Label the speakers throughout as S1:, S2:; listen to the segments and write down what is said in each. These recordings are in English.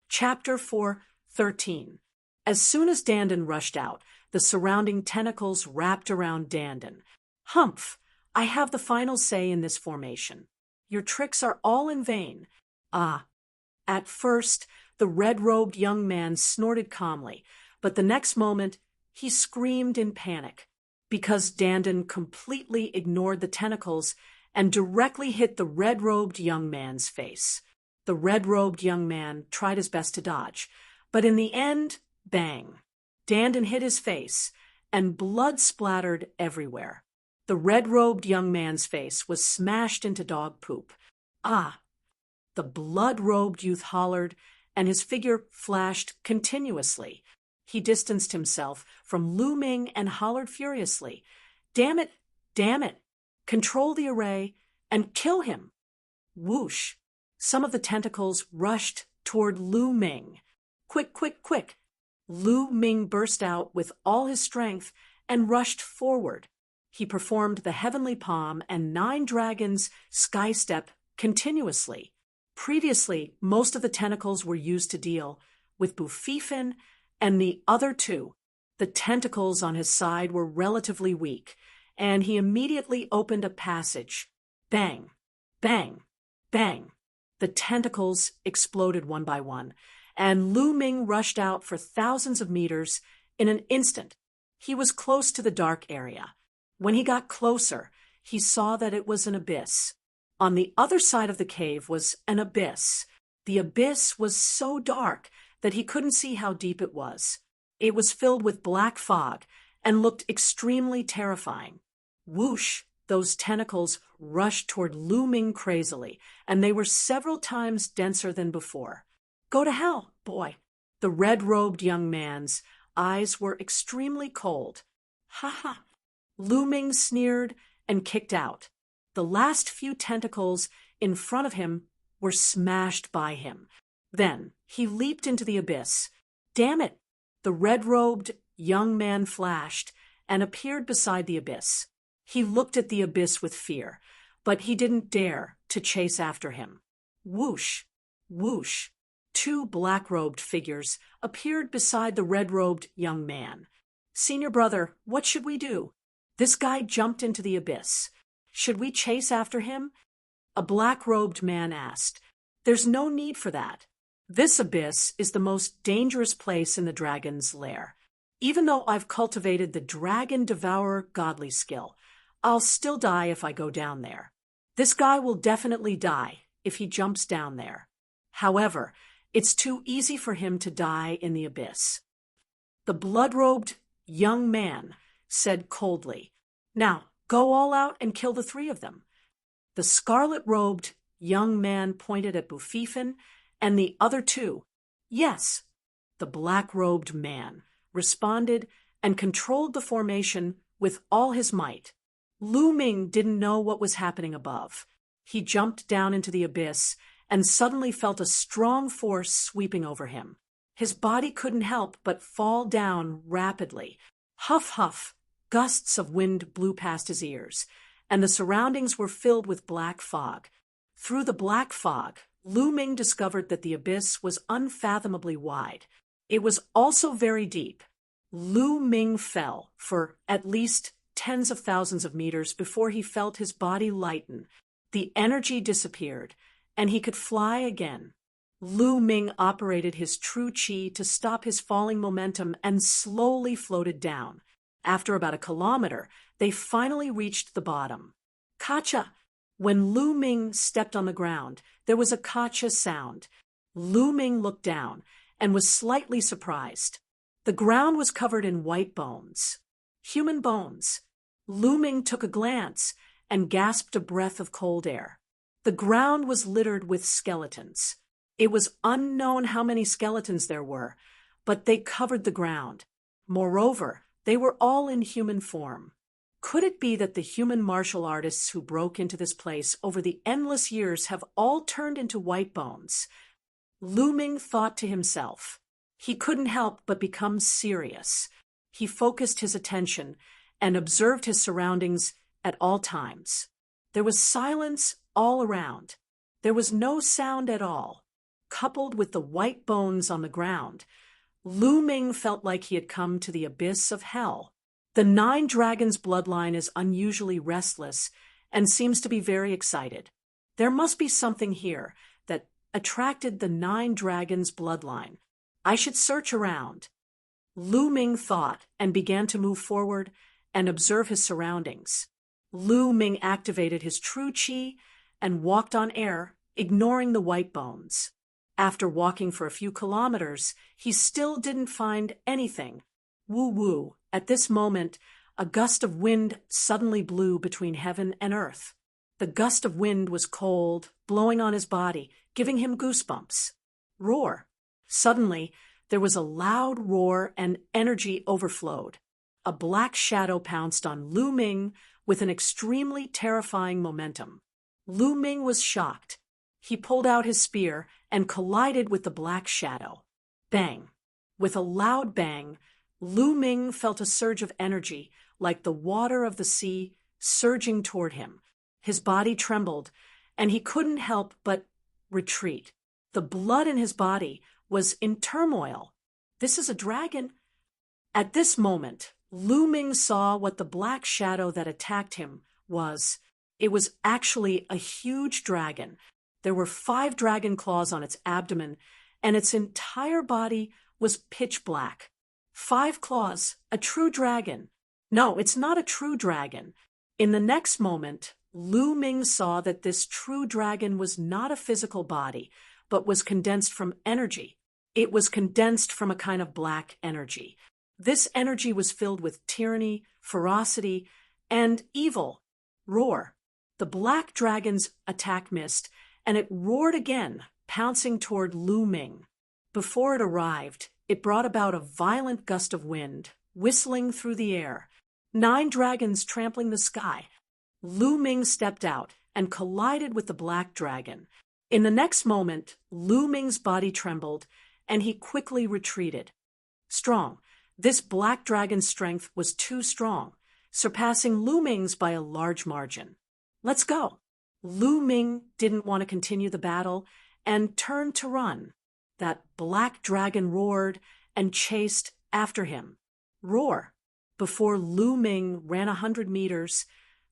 S1: Chapter 4:13. As soon as Dandan rushed out, the surrounding tentacles wrapped around Dandan. Humph! I have the final say in this formation. Your tricks are all in vain. Ah! At first, the red-robed young man snorted calmly, but the next moment, he screamed in panic, because Dandan completely ignored the tentacles and directly hit the red-robed young man's face. The red-robed young man tried his best to dodge, but in the end, bang! Dandan hit his face, and blood splattered everywhere. The red-robed young man's face was smashed into dog poop. Ah! The blood-robed youth hollered, and his figure flashed continuously. He distanced himself from Lu Ming and hollered furiously, "Damn it! Damn it! Control the array and kill him!" Whoosh! Some of the tentacles rushed toward Lu Ming. Quick, quick, quick! Lu Ming burst out with all his strength and rushed forward. He performed the heavenly palm and 9 dragons sky step continuously. Previously, most of the tentacles were used to deal with Bufifin and the other 2. The tentacles on his side were relatively weak, and he immediately opened a passage. Bang! Bang! Bang! The tentacles exploded one by one, and Lu Ming rushed out for thousands of meters in an instant. He was close to the dark area. When he got closer, he saw that it was an abyss. On the other side of the cave was an abyss. The abyss was so dark that he couldn't see how deep it was. It was filled with black fog and looked extremely terrifying. Whoosh! Those tentacles rushed toward Lu Ming crazily, and they were several times denser than before. "Go to hell, boy!" The red-robed young man's eyes were extremely cold. "Ha ha!" Lu Ming sneered and kicked out. The last few tentacles in front of him were smashed by him. Then he leaped into the abyss. "Damn it!" The red-robed young man flashed and appeared beside the abyss. He looked at the abyss with fear, but he didn't dare to chase after him. Whoosh! Whoosh! 2 black-robed figures appeared beside the red-robed young man. "Senior brother, what should we do? This guy jumped into the abyss. Should we chase after him?" A black-robed man asked. "There's no need for that. This abyss is the most dangerous place in the dragon's lair. Even though I've cultivated the Dragon Devourer godly skill, I'll still die if I go down there. This guy will definitely die if he jumps down there. However, it's too easy for him to die in the abyss." The blood-robed young man said coldly, "Now, go all out and kill the 3 of them." The scarlet-robed young man pointed at Bufifin and the other 2. "Yes." The black-robed man responded and controlled the formation with all his might. Lu Ming didn't know what was happening above. He jumped down into the abyss and suddenly felt a strong force sweeping over him. His body couldn't help but fall down rapidly. Huff, huff! Gusts of wind blew past his ears, and the surroundings were filled with black fog. Through the black fog, Lu Ming discovered that the abyss was unfathomably wide. It was also very deep. Lu Ming fell for at least tens of thousands of meters before he felt his body lighten. The energy disappeared, and he could fly again. Lu Ming operated his true qi to stop his falling momentum and slowly floated down. After about a kilometer, they finally reached the bottom. Kacha! When Lu Ming stepped on the ground, there was a kacha sound. Lu Ming looked down and was slightly surprised. The ground was covered in white bones. Human bones. Lu Ming took a glance and gasped a breath of cold air. The ground was littered with skeletons. It was unknown how many skeletons there were, but they covered the ground. Moreover, they were all in human form. Could it be that the human martial artists who broke into this place over the endless years have all turned into white bones? Lu Ming thought to himself. He couldn't help but become serious. He focused his attention and observed his surroundings at all times. There was silence all around. There was no sound at all. coupled with the white bones on the ground, Lu Ming felt like he had come to the abyss of hell. The Nine Dragons bloodline is unusually restless and seems to be very excited. There must be something here that attracted the Nine Dragons bloodline. I should search around. Lu Ming thought and began to move forward and observe his surroundings. Lu Ming activated his true qi and walked on air, ignoring the white bones. After walking for a few kilometers, he still didn't find anything. Woo-woo. At this moment, a gust of wind suddenly blew between heaven and earth. The gust of wind was cold, blowing on his body, giving him goosebumps. Roar. Suddenly, there was a loud roar and energy overflowed. A black shadow pounced on Lu Ming with an extremely terrifying momentum. Lu Ming was shocked. He pulled out his spear and collided with the black shadow. Bang! With a loud bang, Lu Ming felt a surge of energy, like the water of the sea, surging toward him. His body trembled, and he couldn't help but retreat. The blood in his body was in turmoil. This is a dragon. At this moment, Lu Ming saw what the black shadow that attacked him was. It was actually a huge dragon. There were 5 dragon claws on its abdomen, and its entire body was pitch black. 5 claws, a true dragon. No, it's not a true dragon. In the next moment, Lu Ming saw that this true dragon was not a physical body, but was condensed from energy. It was condensed from a kind of black energy. This energy was filled with tyranny, ferocity, and evil. Roar. The black dragon's attack missed, and it roared again, pouncing toward Lu Ming. Before it arrived, it brought about a violent gust of wind, whistling through the air. 9 dragons trampling the sky. Lu Ming stepped out and collided with the black dragon. In the next moment, Lu Ming's body trembled, and he quickly retreated. Strong. This black dragon's strength was too strong, surpassing Lu Ming's by a large margin. Let's go. Lu Ming didn't want to continue the battle and turned to run. That black dragon roared and chased after him. Roar. Before Lu Ming ran 100 meters,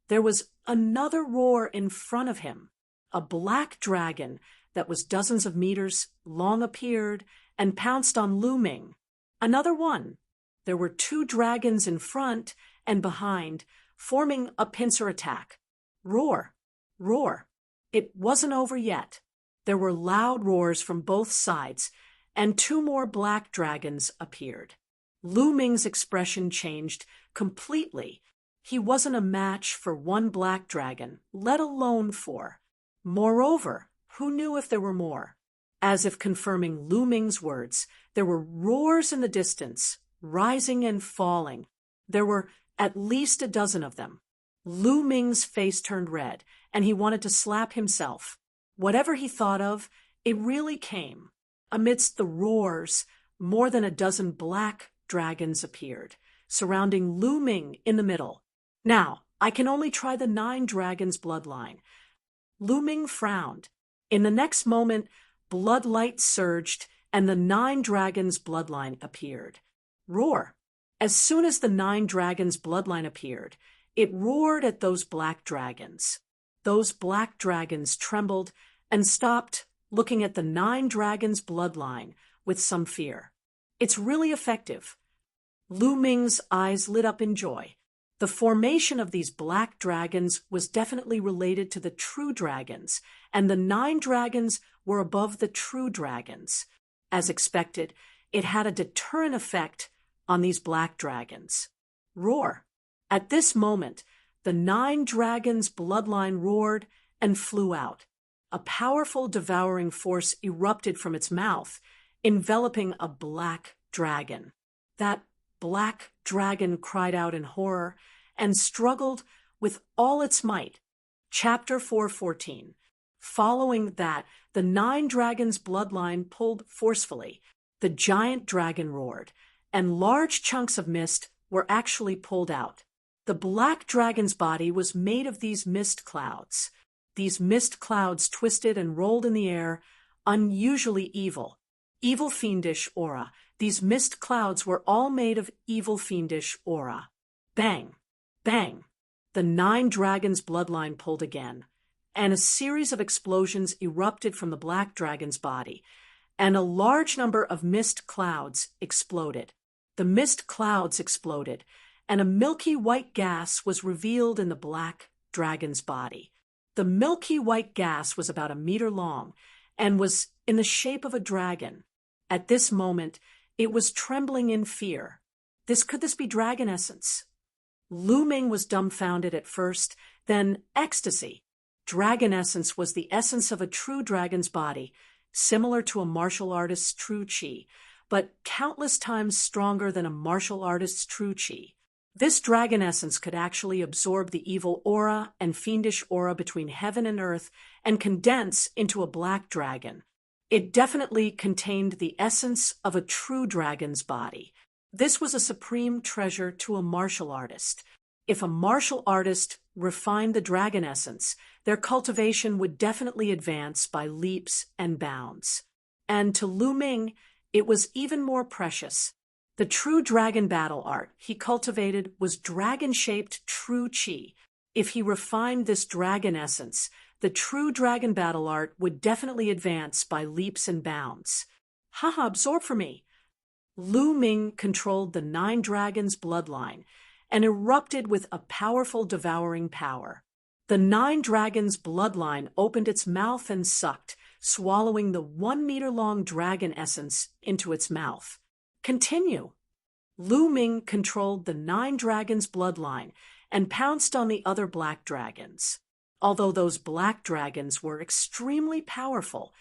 S1: there was another roar in front of him. A black dragon that was dozens of meters long appeared and pounced on Lu Ming. Another one. There were 2 dragons in front and behind, forming a pincer attack. Roar. Roar. It wasn't over yet. There were loud roars from both sides, and 2 more black dragons appeared. Lu Ming's expression changed completely. He wasn't a match for 1 black dragon, let alone 4. Moreover, who knew if there were more? As if confirming Lu Ming's words, there were roars in the distance, rising and falling. There were at least a dozen of them. Lu Ming's face turned red, and he wanted to slap himself. Whatever he thought of, it really came. Amidst the roars, more than a dozen black dragons appeared, surrounding Lu Ming in the middle. Now, I can only try the 9 dragons bloodline. Lu Ming frowned. In the next moment, bloodlight surged, and the 9 dragons bloodline appeared. Roar. As soon as the 9 dragons bloodline appeared, it roared at those black dragons. Those black dragons trembled and stopped, looking at the 9 dragons bloodline with some fear. It's really effective. Lu Ming's eyes lit up in joy. The formation of these black dragons was definitely related to the true dragons, and the 9 dragons were above the true dragons. As expected, it had a deterrent effect on these black dragons. Roar. At this moment, the 9 dragons' bloodline roared and flew out. A powerful devouring force erupted from its mouth, enveloping a black dragon. That black dragon cried out in horror and struggled with all its might. Chapter 4:14. Following that, the 9 dragons' bloodline pulled forcefully. The giant dragon roared, and large chunks of mist were actually pulled out. The black dragon's body was made of these mist clouds. These mist clouds twisted and rolled in the air unusually evil. Evil fiendish aura. These mist clouds were all made of evil fiendish aura. Bang! Bang! The 9 dragons' bloodline pulled again, and a series of explosions erupted from the black dragon's body, and a large number of mist clouds exploded. The mist clouds exploded, and a milky white gas was revealed in the black dragon's body. The milky white gas was about a meter long and was in the shape of a dragon. At this moment, it was trembling in fear. Could this be dragon essence? Lu Ming was dumbfounded at first, then ecstasy. Dragon essence was the essence of a true dragon's body, similar to a martial artist's true chi, but countless times stronger than a martial artist's true chi. This dragon essence could actually absorb the evil aura and fiendish aura between heaven and earth and condense into a black dragon. It definitely contained the essence of a true dragon's body. This was a supreme treasure to a martial artist. If a martial artist refined the dragon essence, their cultivation would definitely advance by leaps and bounds. And to Lu Ming, it was even more precious. The true dragon battle art he cultivated was dragon-shaped true chi. If he refined this dragon essence, the true dragon battle art would definitely advance by leaps and bounds. Haha, absorb for me. Lu Ming controlled the 9 dragons' bloodline and erupted with a powerful devouring power. The 9 dragons' bloodline opened its mouth and sucked, swallowing the 1-meter-long dragon essence into its mouth. Continue. Lu Ming controlled the 9 dragons' bloodline and pounced on the other black dragons. Although those black dragons were extremely powerful,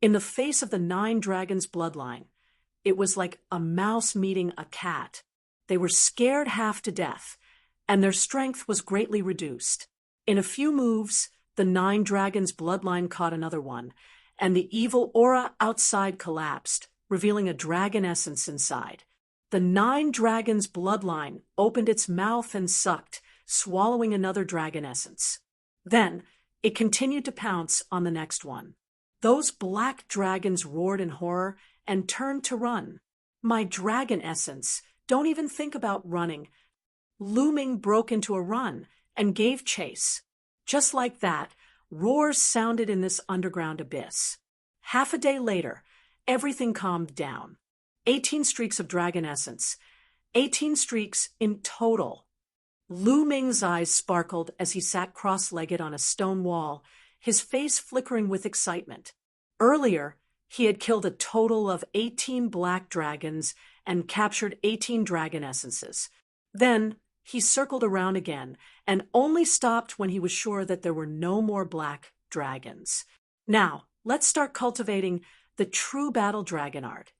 S1: in the face of the 9 dragons' bloodline, it was like a mouse meeting a cat. They were scared half to death, and their strength was greatly reduced. In a few moves, the 9 dragons' bloodline caught another one, and the evil aura outside collapsed, revealing a dragon essence inside. The 9 dragons' bloodline opened its mouth and sucked, swallowing another dragon essence. Then, it continued to pounce on the next one. Those black dragons roared in horror and turned to run. My dragon essence, don't even think about running. Lu Ming broke into a run and gave chase. Just like that, roars sounded in this underground abyss. Half a day later, everything calmed down. 18 streaks of dragon essence. 18 streaks in total. Lu Ming's eyes sparkled as he sat cross-legged on a stone wall, his face flickering with excitement. Earlier, he had killed a total of 18 black dragons and captured 18 dragon essences. Then, he circled around again and only stopped when he was sure that there were no more black dragons. Now, let's start cultivating the true battle dragon art.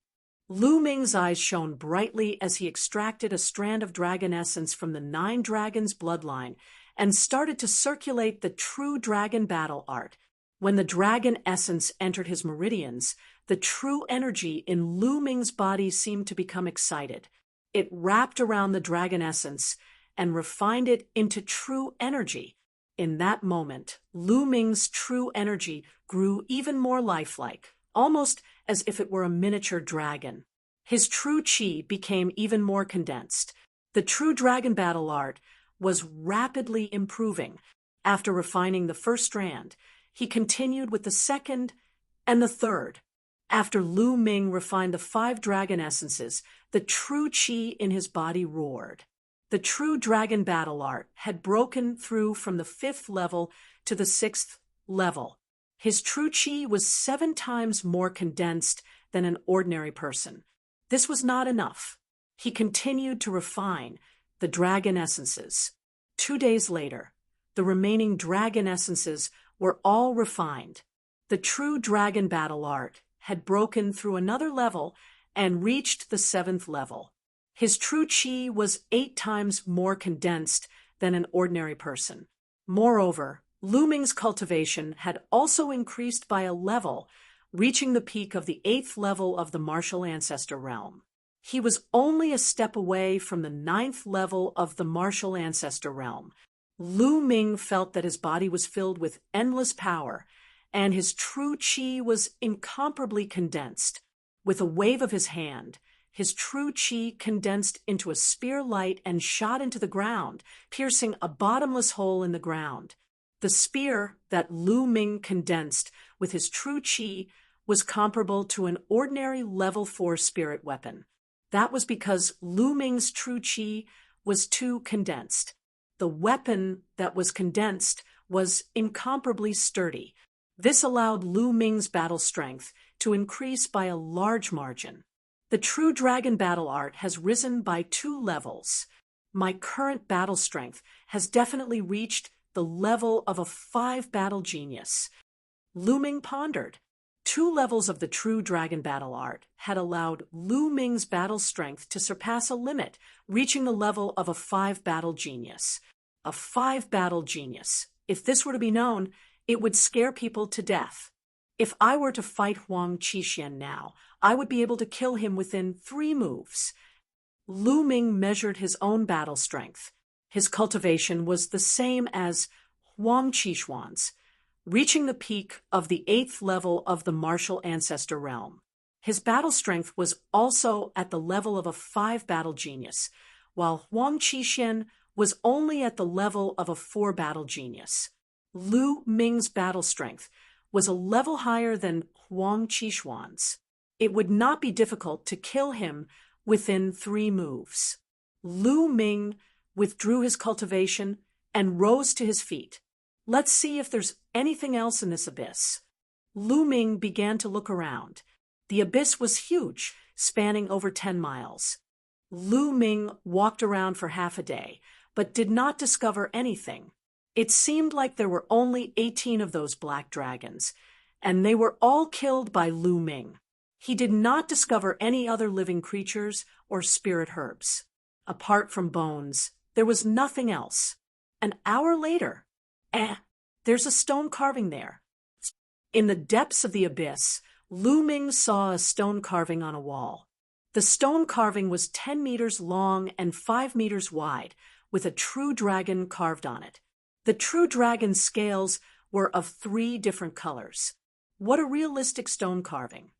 S1: Lu Ming's eyes shone brightly as he extracted a strand of dragon essence from the 9 dragons' bloodline and started to circulate the true dragon battle art. When the dragon essence entered his meridians, the true energy in Lu Ming's body seemed to become excited. It wrapped around the dragon essence and refined it into true energy. In that moment, Lu Ming's true energy grew even more lifelike, almost as if it were a miniature dragon. His true chi became even more condensed. The true dragon battle art was rapidly improving. After refining the first strand, he continued with the second and the third. After Lu Ming refined the 5 dragon essences, the true chi in his body roared. The true dragon battle art had broken through from the 5th level to the 6th level. His true chi was 7 times more condensed than an ordinary person. This was not enough. He continued to refine the dragon essences. 2 days later, the remaining dragon essences were all refined. The true dragon battle art had broken through another level and reached the 7th level. His true chi was 8 times more condensed than an ordinary person. Moreover, Lu Ming's cultivation had also increased by a level, reaching the peak of the 8th level of the martial ancestor realm. He was only a step away from the 9th level of the martial ancestor realm. Lu Ming felt that his body was filled with endless power, and his true chi was incomparably condensed. With a wave of his hand, his true chi condensed into a spear light and shot into the ground, piercing a bottomless hole in the ground. The spear that Lu Ming condensed with his true chi was comparable to an ordinary level 4 spirit weapon. That was because Lu Ming's true chi was too condensed. The weapon that was condensed was incomparably sturdy. This allowed Lu Ming's battle strength to increase by a large margin. The true dragon battle art has risen by 2 levels. My current battle strength has definitely reached the level of a 5 battle genius. Lu Ming pondered. 2 levels of the true dragon battle art had allowed Lu Ming's battle strength to surpass a limit, reaching the level of a 5 battle genius. A 5 battle genius. If this were to be known, it would scare people to death. If I were to fight Huang Qixuan now, I would be able to kill him within 3 moves. Lu Ming measured his own battle strength. His cultivation was the same as Huang Qixuan's, reaching the peak of the 8th level of the martial ancestor realm. His battle strength was also at the level of a 5 battle genius, while Huang Qixuan was only at the level of a 4 battle genius. Lu Ming's battle strength was a level higher than Huang Qixuan's. It would not be difficult to kill him within 3 moves. Lu Ming withdrew his cultivation and rose to his feet. Let's see if there's anything else in this abyss. Lu Ming began to look around. The abyss was huge, spanning over 10 miles. Lu Ming walked around for half a day, but did not discover anything. It seemed like there were only 18 of those black dragons, and they were all killed by Lu Ming. He did not discover any other living creatures or spirit herbs. Apart from bones, there was nothing else. An hour later, there's a stone carving there. In the depths of the abyss, Lu Ming saw a stone carving on a wall. The stone carving was 10 meters long and 5 meters wide, with a true dragon carved on it. The true dragon's scales were of 3 different colors. What a realistic stone carving!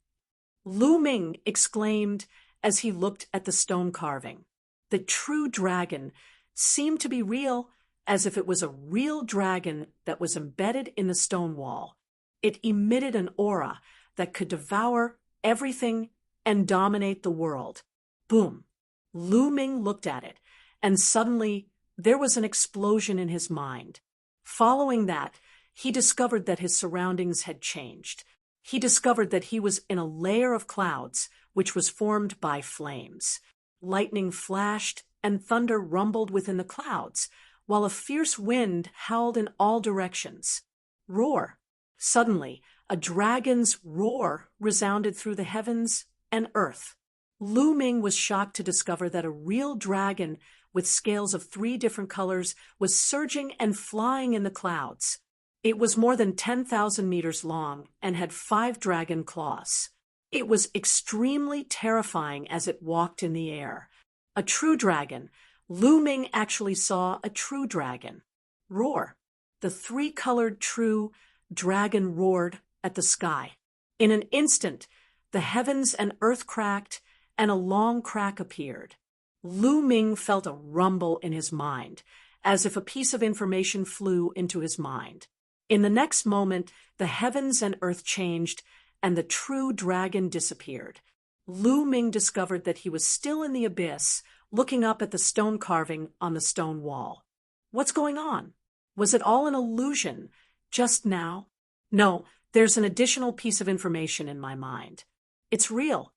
S1: Lu Ming exclaimed as he looked at the stone carving. The true dragon seemed to be real, as if it was a real dragon that was embedded in the stone wall. It emitted an aura that could devour everything and dominate the world. Boom! Lu Ming looked at it, and suddenly there was an explosion in his mind. Following that, he discovered that his surroundings had changed. He discovered that he was in a layer of clouds, which was formed by flames. Lightning flashed and thunder rumbled within the clouds, while a fierce wind howled in all directions. Roar! Suddenly, a dragon's roar resounded through the heavens and earth. Lu Ming was shocked to discover that a real dragon with scales of 3 different colors was surging and flying in the clouds. It was more than 10,000 meters long and had 5 dragon claws. It was extremely terrifying as it walked in the air. A true dragon. Lu Ming actually saw a true dragon. Roar! The 3-colored true dragon roared at the sky. In an instant, the heavens and earth cracked, and a long crack appeared. Lu Ming felt a rumble in his mind, as if a piece of information flew into his mind. In the next moment, the heavens and earth changed, and the true dragon disappeared. Lu Ming discovered that he was still in the abyss, looking up at the stone carving on the stone wall. What's going on? Was it all an illusion just now? No, there's an additional piece of information in my mind. It's real.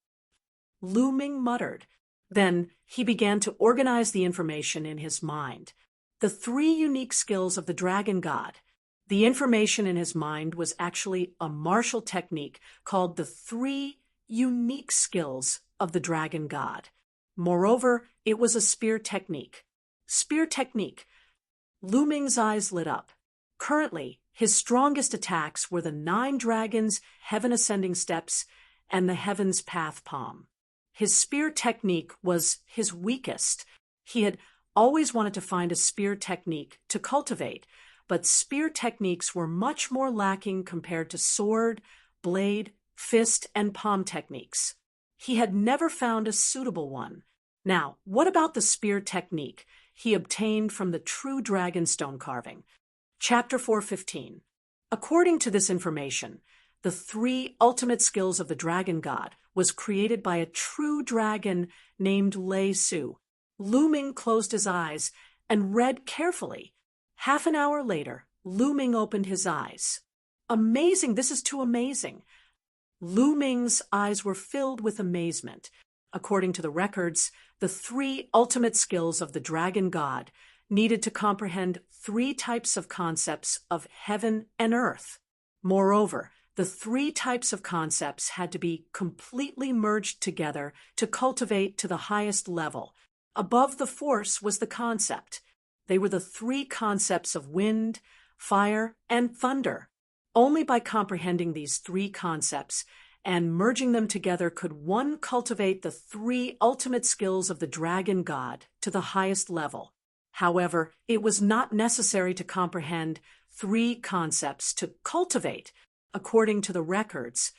S1: Lu Ming muttered. Then he began to organize the information in his mind. The 3 unique skills of the dragon god. The information in his mind was actually a martial technique called the 3 unique skills of the dragon god. Moreover, it was a spear technique. Spear technique. Lu Ming's eyes lit up. Currently, his strongest attacks were the 9 dragons' heaven ascending steps and the heaven's path palm. His spear technique was his weakest. He had always wanted to find a spear technique to cultivate, but spear techniques were much more lacking compared to sword, blade, fist, and palm techniques. He had never found a suitable one. Now, what about the spear technique he obtained from the true dragon stone carving? Chapter 4:15. According to this information, the 3 ultimate skills of the dragon god was created by a true dragon named Lei Su. Lu Ming closed his eyes and read carefully. Half an hour later, Lu Ming opened his eyes. Amazing! This is too amazing! Lu Ming's eyes were filled with amazement. According to the records, the 3 ultimate skills of the dragon god needed to comprehend 3 types of concepts of heaven and earth. Moreover, the 3 types of concepts had to be completely merged together to cultivate to the highest level. Above the force was the concept. They were the 3 concepts of wind, fire, and thunder. Only by comprehending these 3 concepts and merging them together could one cultivate the 3 ultimate skills of the dragon god to the highest level. However, it was not necessary to comprehend 3 concepts to cultivate. According to the records,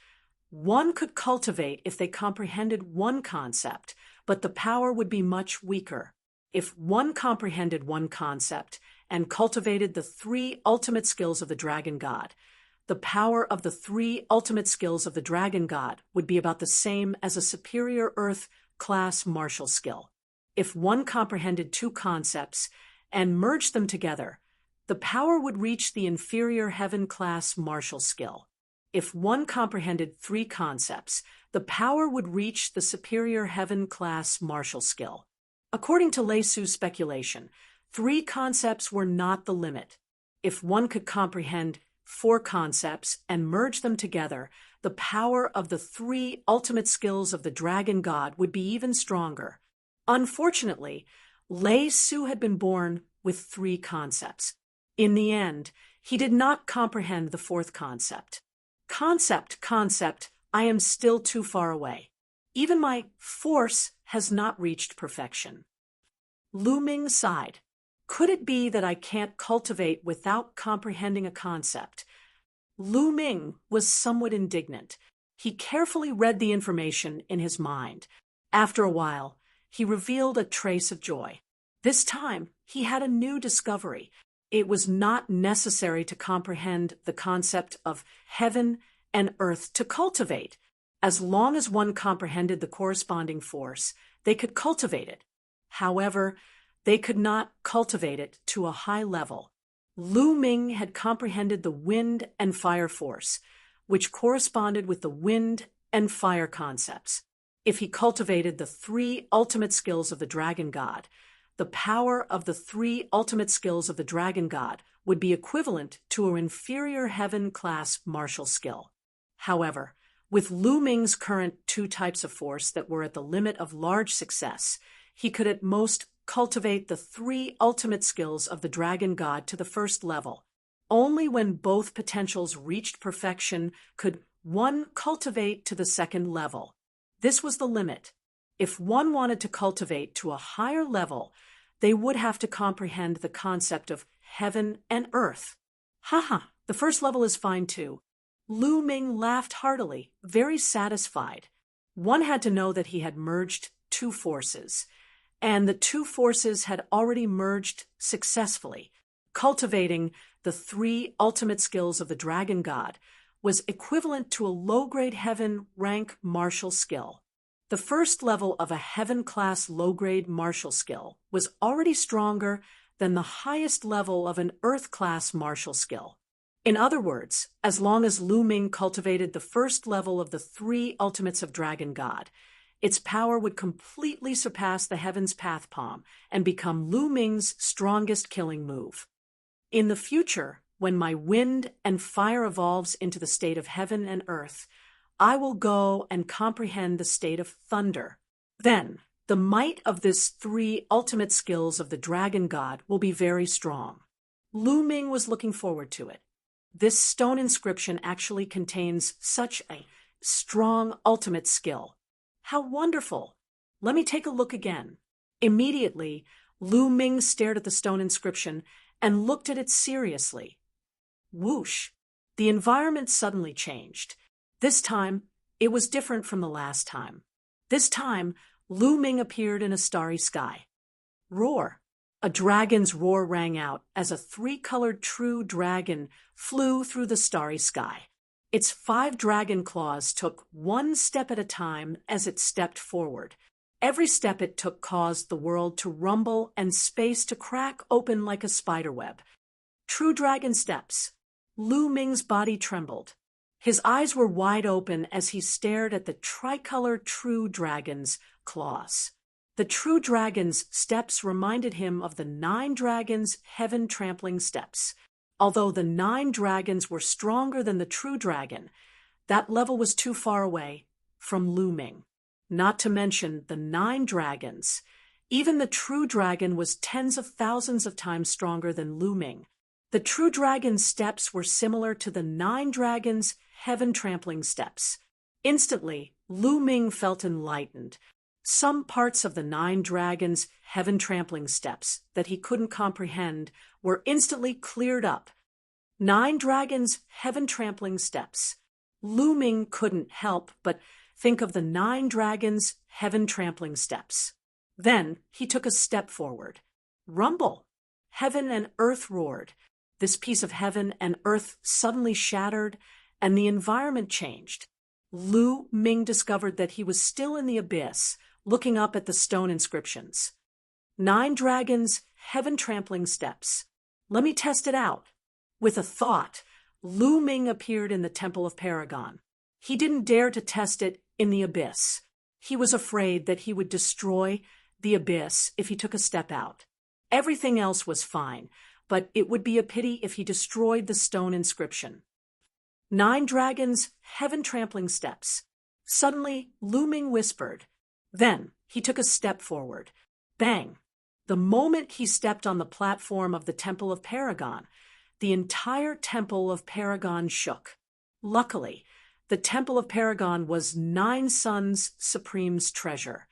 S1: one could cultivate if they comprehended 1 concept, but the power would be much weaker. If one comprehended 1 concept and cultivated the 3 ultimate skills of the dragon god, the power of the 3 ultimate skills of the dragon god would be about the same as a superior Earth-class martial skill. If one comprehended 2 concepts and merged them together, the power would reach the inferior heaven-class martial skill. If one comprehended 3 concepts, the power would reach the superior heaven-class martial skill. According to Lei Su's speculation, 3 concepts were not the limit. If one could comprehend 4 concepts and merge them together, the power of the 3 ultimate skills of the dragon god would be even stronger. Unfortunately, Lei Su had been born with 3 concepts. In the end, he did not comprehend the 4th concept. Concept, I am still too far away. Even my force has not reached perfection. Lu Ming sighed. Could it be that I can't cultivate without comprehending a concept? Lu Ming was somewhat indignant. He carefully read the information in his mind. After a while, he revealed a trace of joy. This time, he had a new discovery. It was not necessary to comprehend the concept of heaven and earth to cultivate. As long as one comprehended the corresponding force, they could cultivate it. However, they could not cultivate it to a high level. Lu Ming had comprehended the wind and fire force, which corresponded with the wind and fire concepts. If he cultivated the 3 ultimate skills of the dragon god, the power of the 3 ultimate skills of the dragon god would be equivalent to an inferior heaven-class martial skill. However, with Lu Ming's current 2 types of force that were at the limit of large success, he could at most cultivate the 3 ultimate skills of the dragon god to the 1st level. Only when both potentials reached perfection could one cultivate to the 2nd level. This was the limit. If one wanted to cultivate to a higher level, they would have to comprehend the concept of heaven and earth. Haha, the 1st level is fine too. Lu Ming laughed heartily, very satisfied. One had to know that he had merged 2 forces, and the 2 forces had already merged successfully. Cultivating the 3 ultimate skills of the dragon god was equivalent to a low-grade heaven rank martial skill. The 1st level of a heaven-class low-grade martial skill was already stronger than the highest level of an earth-class martial skill. In other words, as long as Lu Ming cultivated the 1st level of the 3 ultimates of dragon god, its power would completely surpass the Heaven's Path Palm and become Lu Ming's strongest killing move. In the future, when my wind and fire evolves into the state of heaven and earth, I will go and comprehend the state of thunder. Then, the might of this 3 ultimate skills of the dragon god will be very strong. Lu Ming was looking forward to it. This stone inscription actually contains such a strong ultimate skill. How wonderful! Let me take a look again. Immediately, Lu Ming stared at the stone inscription and looked at it seriously. Whoosh! The environment suddenly changed. This time, it was different from the last time. This time, Lu Ming appeared in a starry sky. Roar! A dragon's roar rang out as a three-colored true dragon flew through the starry sky. Its 5 dragon claws took one step at a time as it stepped forward. Every step it took caused the world to rumble and space to crack open like a spiderweb. True dragon steps. Lu Ming's body trembled. His eyes were wide open as he stared at the tricolor true dragon's claws. The true dragon's steps reminded him of the 9 dragons' heaven-trampling steps. Although the 9 dragons were stronger than the true dragon, that level was too far away from Lu Ming. Not to mention the 9 dragons. Even the true dragon was tens of thousands of times stronger than Lu Ming. The true dragon's steps were similar to the 9 dragons' heaven-trampling steps. Instantly, Lu Ming felt enlightened. Some parts of the 9 dragons' heaven-trampling steps that he couldn't comprehend were instantly cleared up. 9 dragons' heaven-trampling steps. Lu Ming couldn't help but think of the 9 dragons' heaven-trampling steps. Then he took a step forward. Rumble! Heaven and earth roared. This piece of heaven and earth suddenly shattered, and the environment changed. Lu Ming discovered that he was still in the abyss, looking up at the stone inscriptions. 9 dragons' heaven-trampling steps. Let me test it out. With a thought, Lu Ming appeared in the Temple of Paragon. He didn't dare to test it in the abyss. He was afraid that he would destroy the abyss if he took a step out. Everything else was fine, but it would be a pity if he destroyed the stone inscription. 9 dragons' heaven-trampling steps. Suddenly, Lu Ming whispered. Then he took a step forward. Bang! The moment he stepped on the platform of the Temple of Paragon, the entire Temple of Paragon shook. Luckily, the Temple of Paragon was 9 Suns Supreme's treasure.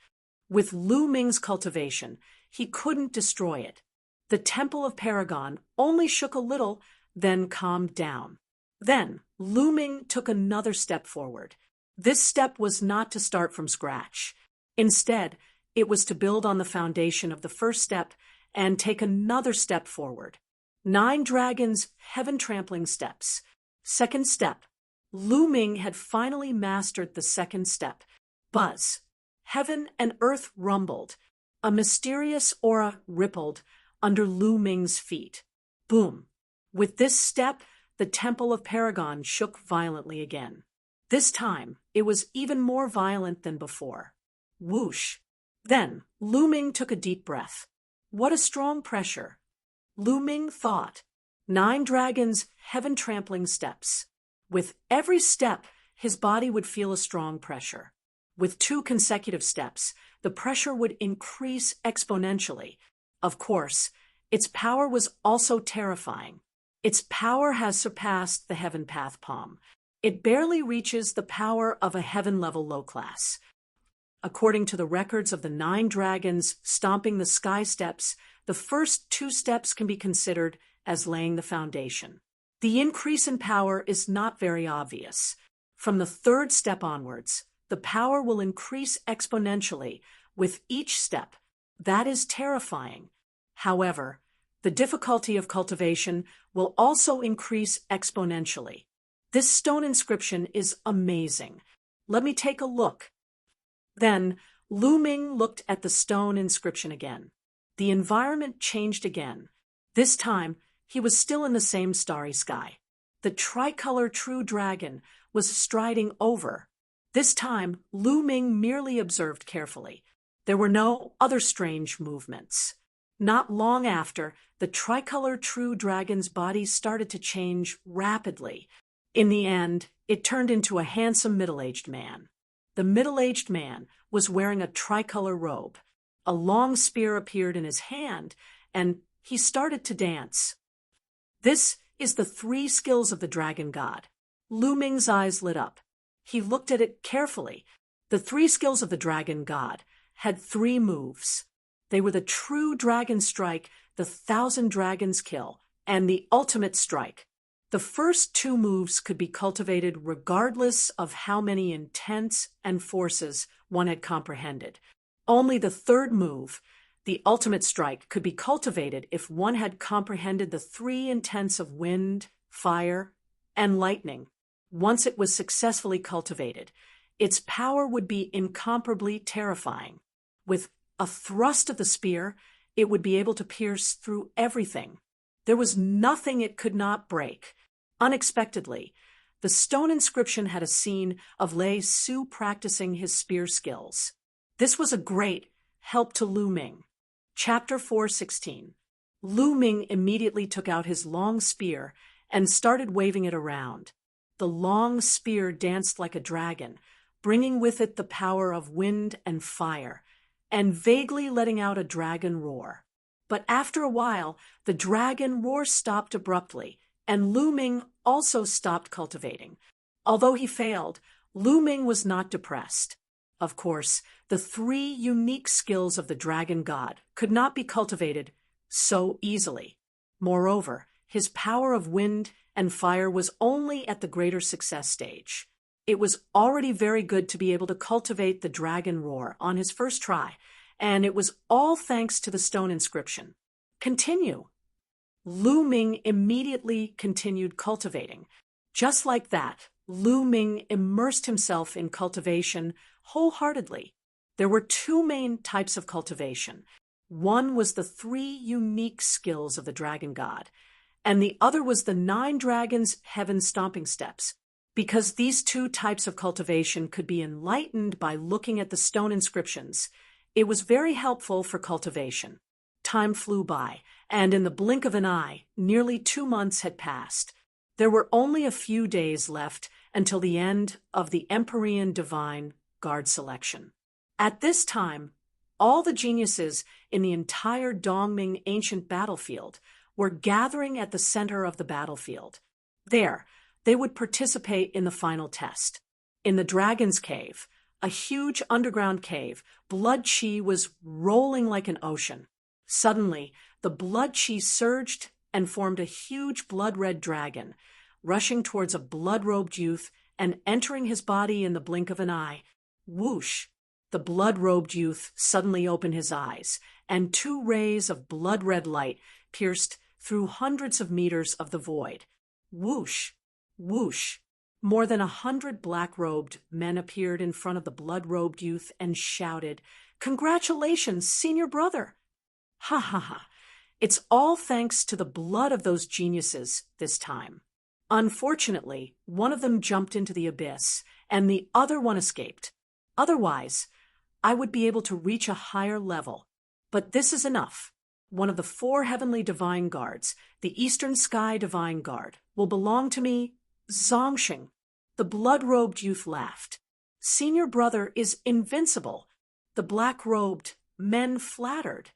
S1: With Lu Ming's cultivation, he couldn't destroy it. The Temple of Paragon only shook a little, then calmed down. Then Lu Ming took another step forward. This step was not to start from scratch. Instead, it was to build on the foundation of the first step and take another step forward. 9 dragons' heaven-trampling steps. Second step. Lu Ming had finally mastered the second step. Buzz. Heaven and earth rumbled. A mysterious aura rippled under Lu Ming's feet. Boom. With this step, the Temple of Paragon shook violently again. This time, it was even more violent than before. Whoosh! Then, Lu Ming took a deep breath. What a strong pressure! Lu Ming thought. 9 dragons' heaven-trampling steps. With every step, his body would feel a strong pressure. With 2 consecutive steps, the pressure would increase exponentially. Of course, its power was also terrifying. Its power has surpassed the Heaven Path Palm. It barely reaches the power of a heaven-level low class. According to the records of the 9 dragons stomping the sky steps, the first 2 steps can be considered as laying the foundation. The increase in power is not very obvious. From the 3rd step onwards, the power will increase exponentially with each step. That is terrifying. However, the difficulty of cultivation will also increase exponentially. This stone inscription is amazing. Let me take a look. Then, Lu Ming looked at the stone inscription again. The environment changed again. This time, he was still in the same starry sky. The tricolor true dragon was striding over. This time, Lu Ming merely observed carefully. There were no other strange movements. Not long after, the tricolor true dragon's body started to change rapidly. In the end, it turned into a handsome middle-aged man. The middle-aged man was wearing a tricolor robe. A long spear appeared in his hand, and he started to dance. This is the 3 skills of the dragon god. Lu Ming's eyes lit up. He looked at it carefully. The 3 skills of the dragon god had 3 moves. They were the true dragon strike, the 1,000 dragons kill, and the ultimate strike. The first two moves could be cultivated regardless of how many intents and forces one had comprehended. Only the third move, the ultimate strike, could be cultivated if one had comprehended the three intents of wind, fire, and lightning. Once it was successfully cultivated, its power would be incomparably terrifying. With a thrust of the spear, it would be able to pierce through everything. There was nothing it could not break. Unexpectedly, the stone inscription had a scene of Lei Su practicing his spear skills. This was a great help to Lu Ming. Chapter 4:16. Lu Ming immediately took out his long spear and started waving it around. The long spear danced like a dragon, bringing with it the power of wind and fire, and vaguely letting out a dragon roar. But after a while, the dragon roar stopped abruptly, and Lu Ming also stopped cultivating. Although he failed, Lu Ming was not depressed. Of course, the three unique skills of the dragon god could not be cultivated so easily. Moreover, his power of wind and fire was only at the greater success stage. It was already very good to be able to cultivate the dragon roar on his first try, and it was all thanks to the stone inscription. Continue. Lu Ming immediately continued cultivating. Just like that, Lu Ming immersed himself in cultivation wholeheartedly. There were two main types of cultivation. One was the three unique skills of the dragon god, and the other was the 9 dragons' heaven stomping steps. Because these two types of cultivation could be enlightened by looking at the stone inscriptions, it was very helpful for cultivation. Time flew by, and in the blink of an eye, nearly 2 months had passed. There were only a few days left until the end of the Empyrean Divine Guard selection. At this time, all the geniuses in the entire Dongming ancient battlefield were gathering at the center of the battlefield. There, they would participate in the final test. In the Dragon's Cave, a huge underground cave, blood qi was rolling like an ocean. Suddenly, the blood qi surged and formed a huge blood-red dragon, rushing towards a blood-robed youth and entering his body in the blink of an eye. Whoosh! The blood-robed youth suddenly opened his eyes, and 2 rays of blood-red light pierced through hundreds of meters of the void. Whoosh! Whoosh! More than 100 black-robed men appeared in front of the blood-robed youth and shouted, "Congratulations, senior brother!" Ha ha ha! It's all thanks to the blood of those geniuses this time. Unfortunately, one of them jumped into the abyss, and the other one escaped. Otherwise, I would be able to reach a higher level. But this is enough. One of the 4 heavenly divine guards, the Eastern Sky Divine Guard, will belong to me, Zongxing. The blood-robed youth laughed. Senior brother is invincible. The black-robed men flattered.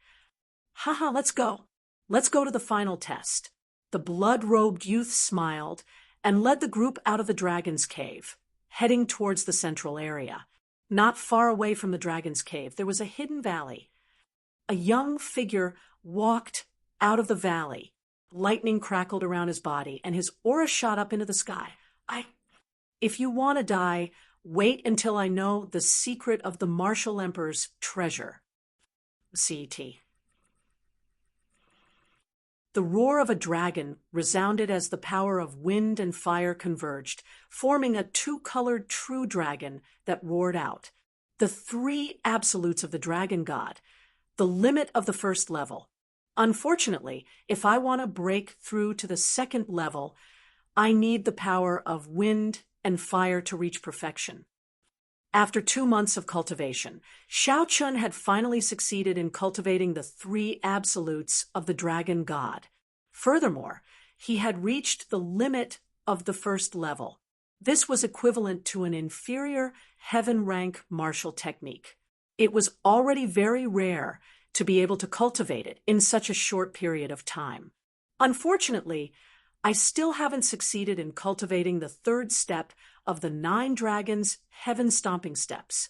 S1: Haha, let's go. Let's go to the final test. The blood-robed youth smiled and led the group out of the dragon's cave, heading towards the central area. Not far away from the dragon's cave, there was a hidden valley. A young figure walked out of the valley. Lightning crackled around his body, and his aura shot up into the sky. If you want to die, wait until I know the secret of the Martial Emperor's treasure. CT. The roar of a dragon resounded as the power of wind and fire converged, forming a 2-colored true dragon that roared out. The 3 absolutes of the dragon god, the limit of the first level. Unfortunately, if I want to break through to the second level, I need the power of wind and fire to reach perfection. After 2 months of cultivation, Xiao Chun had finally succeeded in cultivating the 3 absolutes of the dragon god. Furthermore, he had reached the limit of the first level. This was equivalent to an inferior heaven rank martial technique. It was already very rare to be able to cultivate it in such a short period of time. Unfortunately, I still haven't succeeded in cultivating the 3rd step of the 9 dragons' heaven stomping steps.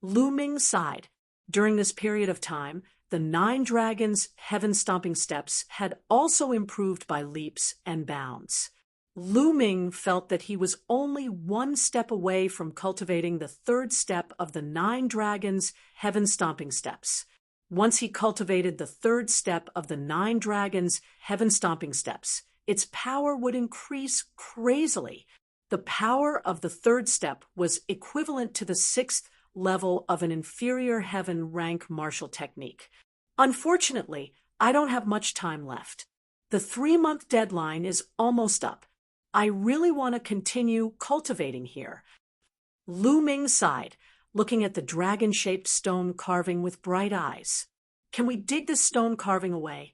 S1: Lu Ming sighed. During this period of time, the 9 dragons' heaven-stomping steps had also improved by leaps and bounds. Lu Ming felt that he was only 1 step away from cultivating the 3rd step of the 9 dragons' heaven-stomping steps. Once he cultivated the 3rd step of the 9 dragons' heaven-stomping steps, its power would increase crazily. The power of the 3rd step was equivalent to the 6th level of an inferior heaven rank martial technique. Unfortunately, I don't have much time left. The 3-month deadline is almost up. I really want to continue cultivating here. Lu Ming sighed, looking at the dragon-shaped stone carving with bright eyes. Can we dig this stone carving away?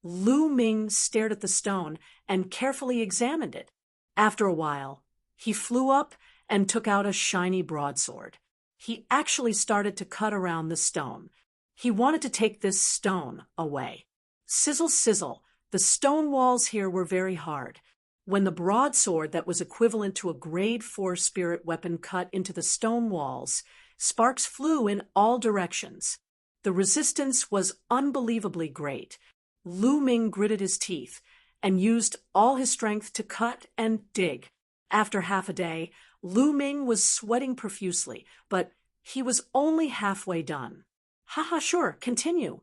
S1: Lu Ming stared at the stone and carefully examined it. After a while, he flew up and took out a shiny broadsword. He actually started to cut around the stone. He wanted to take this stone away. Sizzle, sizzle, the stone walls here were very hard. When the broadsword that was equivalent to a grade 4 spirit weapon cut into the stone walls, sparks flew in all directions. The resistance was unbelievably great. Lu Ming gritted his teeth and used all his strength to cut and dig. After half a day, Lu Ming was sweating profusely, but he was only halfway done. Haha, sure, continue.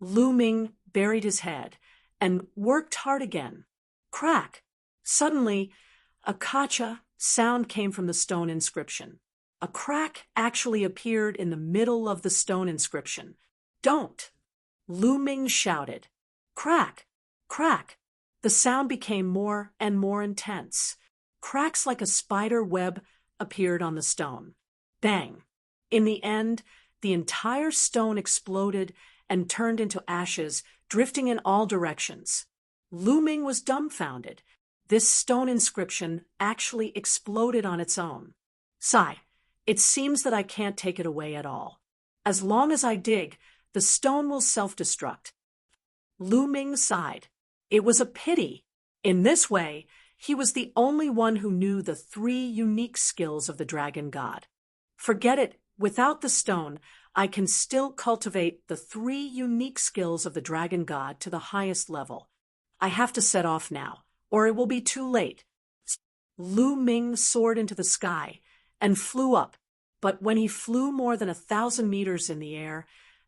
S1: Lu Ming buried his head and worked hard again. Crack! Suddenly, a kacha sound came from the stone inscription. A crack actually appeared in the middle of the stone inscription. Don't! Lu Ming shouted. Crack! Crack! The sound became more and more intense. Cracks like a spider web appeared on the stone. Bang! In the end, the entire stone exploded and turned into ashes, drifting in all directions. Lu Ming was dumbfounded. This stone inscription actually exploded on its own. Sigh, it seems that I can't take it away at all. As long as I dig, the stone will self-destruct. Lu Ming sighed. It was a pity. In this way, he was the only one who knew the 3 unique skills of the dragon god. Forget it, without the stone, I can still cultivate the 3 unique skills of the dragon god to the highest level. I have to set off now, or it will be too late. Lu Ming soared into the sky and flew up, but when he flew more than 1,000 meters in the air,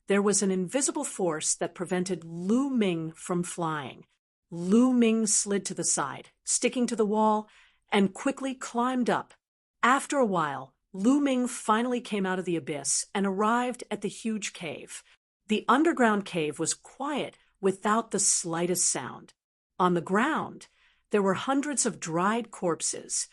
S1: there was an invisible force that prevented Lu Ming from flying. Lu Ming slid to the side, sticking to the wall, and quickly climbed up. After a while, Lu Ming finally came out of the abyss and arrived at the huge cave. The underground cave was quiet without the slightest sound. On the ground, there were hundreds of dried corpses,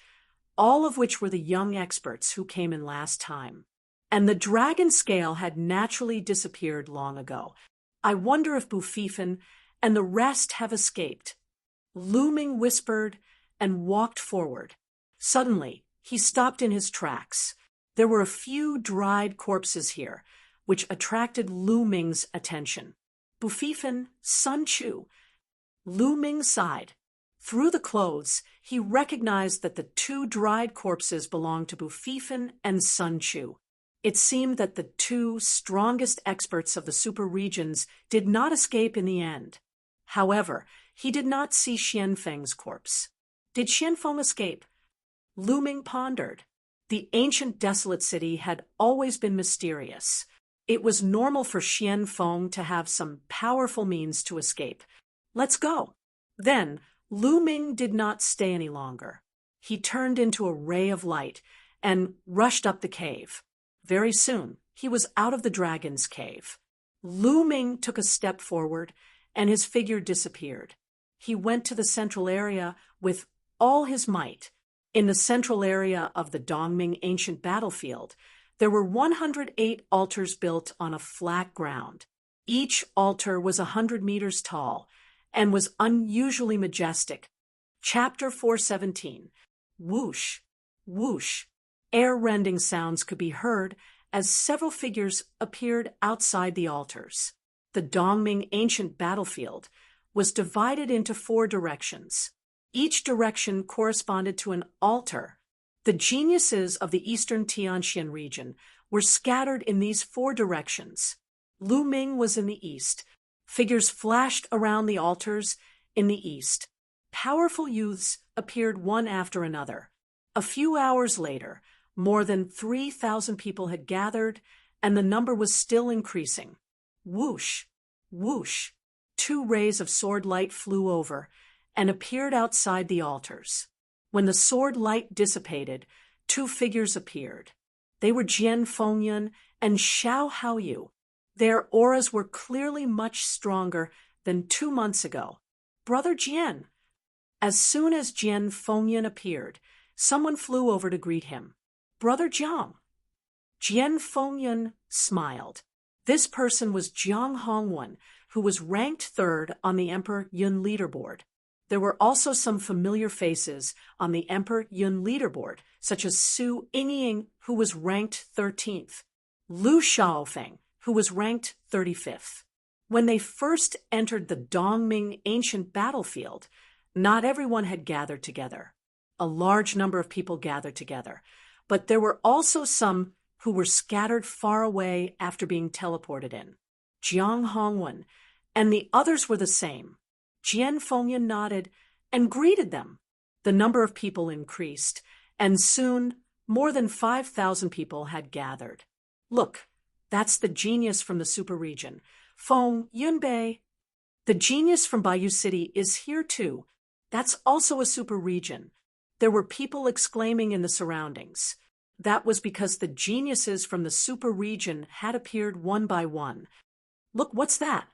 S1: all of which were the young experts who came in last time. And the dragon scale had naturally disappeared long ago. I wonder if Bufifin and the rest have escaped. Lu Ming whispered and walked forward. Suddenly, he stopped in his tracks. There were a few dried corpses here, which attracted Lu Ming's attention. Bufifin, Sun Chu. Lu Ming sighed. Through the clothes, he recognized that the 2 dried corpses belonged to Bufifin and Sun Chu. It seemed that the 2 strongest experts of the super regions did not escape in the end. However, he did not see Xianfeng's corpse. Did Xianfeng escape? Lu Ming pondered. The ancient desolate city had always been mysterious. It was normal for Xianfeng to have some powerful means to escape. Let's go. Then, Lu Ming did not stay any longer. He turned into a ray of light and rushed up the cave. Very soon, he was out of the dragon's cave. Lu Ming took a step forward, and his figure disappeared. He went to the central area with all his might. In the central area of the Dongming ancient battlefield, there were 108 altars built on a flat ground. Each altar was 100 meters tall and was unusually majestic. Chapter 417. Whoosh, whoosh. Air-rending sounds could be heard as several figures appeared outside the altars. The Dongming ancient battlefield was divided into 4 directions. Each direction corresponded to an altar. The geniuses of the eastern Tianxian region were scattered in these four directions. Lu Ming was in the east. Figures flashed around the altars in the east. Powerful youths appeared one after another. A few hours later, more than 3,000 people had gathered, and the number was still increasing. Whoosh, whoosh, two rays of sword light flew over and appeared outside the altars. When the sword light dissipated, two figures appeared. They were Jian Fengyun and Xiao Haoyu. Their auras were clearly much stronger than 2 months ago. Brother Jian. As soon as Jian Fengyun appeared, someone flew over to greet him. Brother Jiang. Jian Fengyun smiled. This person was Jiang Hongwen, who was ranked third on the Emperor Yun leaderboard. There were also some familiar faces on the Emperor Yun leaderboard, such as Su Yingying, who was ranked 13th, Lu Shaofeng, who was ranked 35th. When they first entered the Dongming ancient battlefield, not everyone had gathered together. A large number of people gathered together, but there were also some who were scattered far away after being teleported in. Jiang Hongwen and the others were the same. Jian Fengyun nodded and greeted them. The number of people increased, and soon more than 5,000 people had gathered. Look, that's the genius from the super region, Feng Yunbei. The genius from Bayou City is here too. That's also a super region. There were people exclaiming in the surroundings. That was because the geniuses from the super region had appeared one by one. Look, what's that?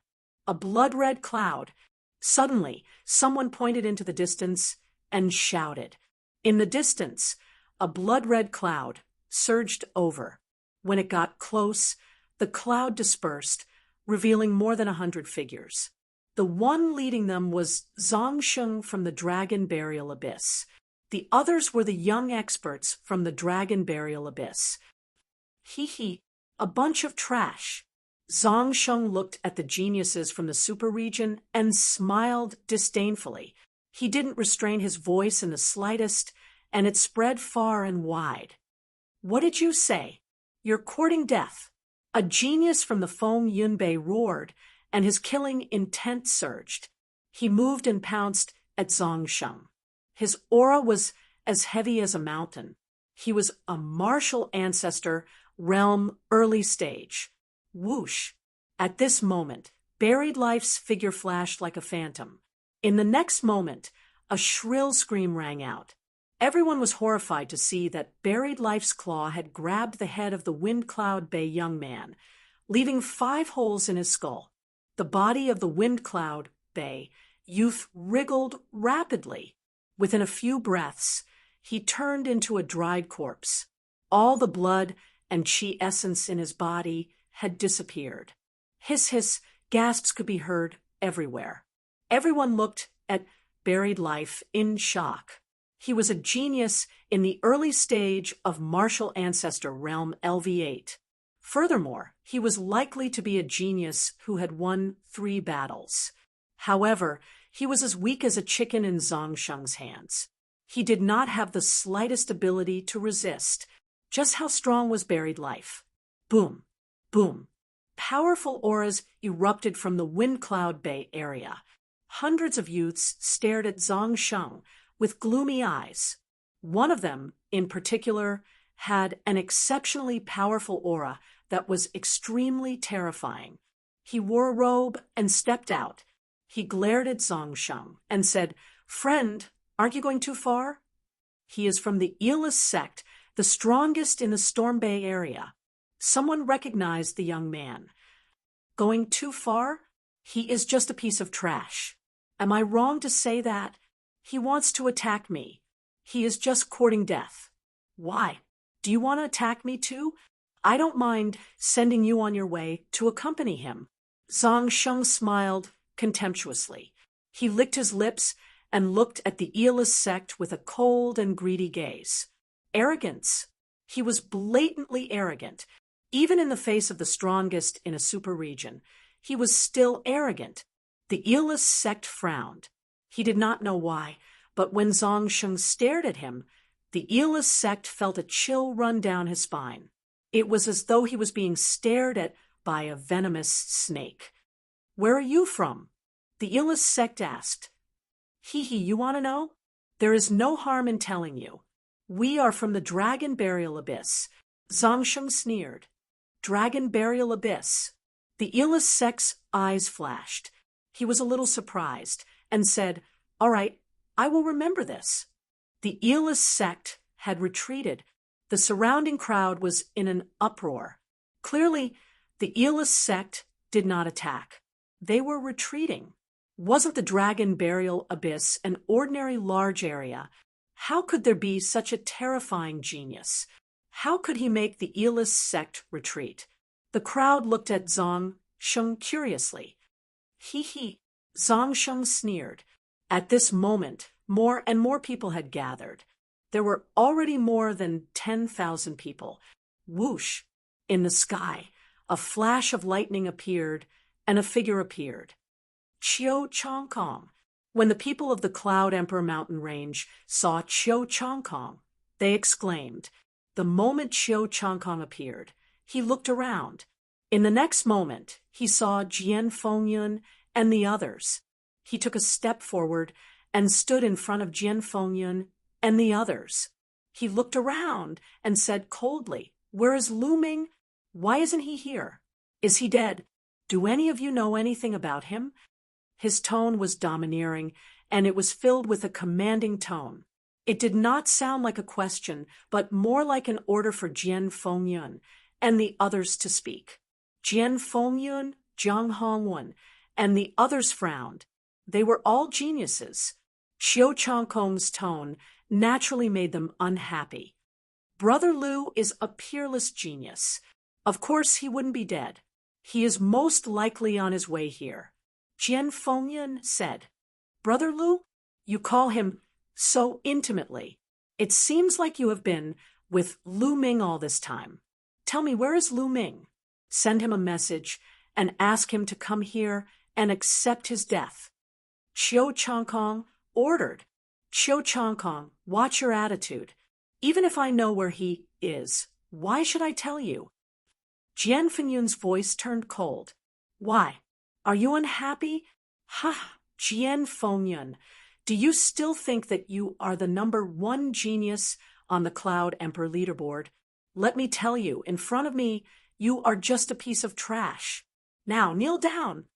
S1: A blood-red cloud. Suddenly, someone pointed into the distance and shouted. In the distance, a blood-red cloud surged over. When it got close, the cloud dispersed, revealing more than 100 figures. The one leading them was Zhongsheng from the Dragon Burial Abyss. The others were the young experts from the Dragon Burial Abyss. Hee, a bunch of trash. Zhongsheng looked at the geniuses from the super region and smiled disdainfully. He didn't restrain his voice in the slightest, and it spread far and wide. What did you say? You're courting death. A genius from the Feng Yunbei roared, and his killing intent surged. He moved and pounced at Zhongsheng. His aura was as heavy as a mountain. He was a martial ancestor, realm early stage. Whoosh! At this moment, Buried Life's figure flashed like a phantom. In the next moment, a shrill scream rang out. Everyone was horrified to see that Buried Life's claw had grabbed the head of the Wind Cloud Bay young man, leaving 5 holes in his skull. The body of the Wind Cloud Bay youth wriggled rapidly. Within a few breaths, he turned into a dried corpse. All the blood and chi essence in his body had disappeared. Hiss, gasps could be heard everywhere. Everyone looked at Buried Life in shock. He was a genius in the early stage of martial ancestor realm LV8. Furthermore, he was likely to be a genius who had won 3 battles. However, he was as weak as a chicken in Zhongsheng's hands. He did not have the slightest ability to resist. Just how strong was Buried Life? Boom. Boom. Powerful auras erupted from the Wind Cloud Bay area. Hundreds of youths stared at Zhongsheng with gloomy eyes. One of them, in particular, had an exceptionally powerful aura that was extremely terrifying. He wore a robe and stepped out. He glared at Zhongsheng and said, "Friend, aren't you going too far?" He is from the Eelis sect, the strongest in the Storm Bay area. Someone recognized the young man. Going too far? He is just a piece of trash. Am I wrong to say that? He wants to attack me. He is just courting death. Why? Do you want to attack me too? I don't mind sending you on your way to accompany him. Zhongsheng smiled contemptuously. He licked his lips and looked at the Eelis sect with a cold and greedy gaze. Arrogance. He was blatantly arrogant. Even in the face of the strongest in a super region, he was still arrogant. The Eelis sect frowned. He did not know why, but when Zhongsheng stared at him, the Eelis sect felt a chill run down his spine. It was as though he was being stared at by a venomous snake. "Where are you from?" the Illus sect asked. "Hee, you want to know? There is no harm in telling you. We are from the Dragon Burial Abyss." Zhangsheng sneered. "Dragon Burial Abyss." The Illus sect's eyes flashed. He was a little surprised and said, "All right, I will remember this." The Illus sect had retreated. The surrounding crowd was in an uproar. Clearly, the Illus sect did not attack. They were retreating. Wasn't the Dragon Burial Abyss an ordinary large area? How could there be such a terrifying genius? How could he make the Illus sect retreat? The crowd looked at Zhang Sheng curiously. Hee, Zhang Sheng sneered. At this moment, more and more people had gathered. There were already more than 10,000 people. Whoosh! In the sky, a flash of lightning appeared, and a figure appeared. Qiu Changkong. When the people of the Cloud Emperor mountain range saw Qiu Changkong, they exclaimed. The moment Qiu Changkong appeared, he looked around. In the next moment, he saw Jian Fengyun and the others. He took a step forward and stood in front of Jian Fengyun and the others. He looked around and said coldly, "Where is Lu Ming? Why isn't he here? Is he dead? Do any of you know anything about him?" His tone was domineering, and it was filled with a commanding tone. It did not sound like a question, but more like an order for Jian Fengyun and the others to speak. Jian Fengyun, Zhang Hongwen, and the others frowned. They were all geniuses. Qiu Changkong's tone naturally made them unhappy. Brother Lu is a peerless genius. Of course he wouldn't be dead. He is most likely on his way here. Jian Fengyun said. "Brother Lu? You call him so intimately. It seems like you have been with Lu Ming all this time. Tell me, where is Lu Ming? Send him a message and ask him to come here and accept his death." Qiu Changkong ordered. "Qiu Changkong, watch your attitude. Even if I know where he is, why should I tell you?" Jian Fengyun's voice turned cold. "Why? Are you unhappy? Ha, Jian Fengyun, do you still think that you are the #1 genius on the Cloud Emperor leaderboard? Let me tell you, in front of me, you are just a piece of trash. Now, kneel down."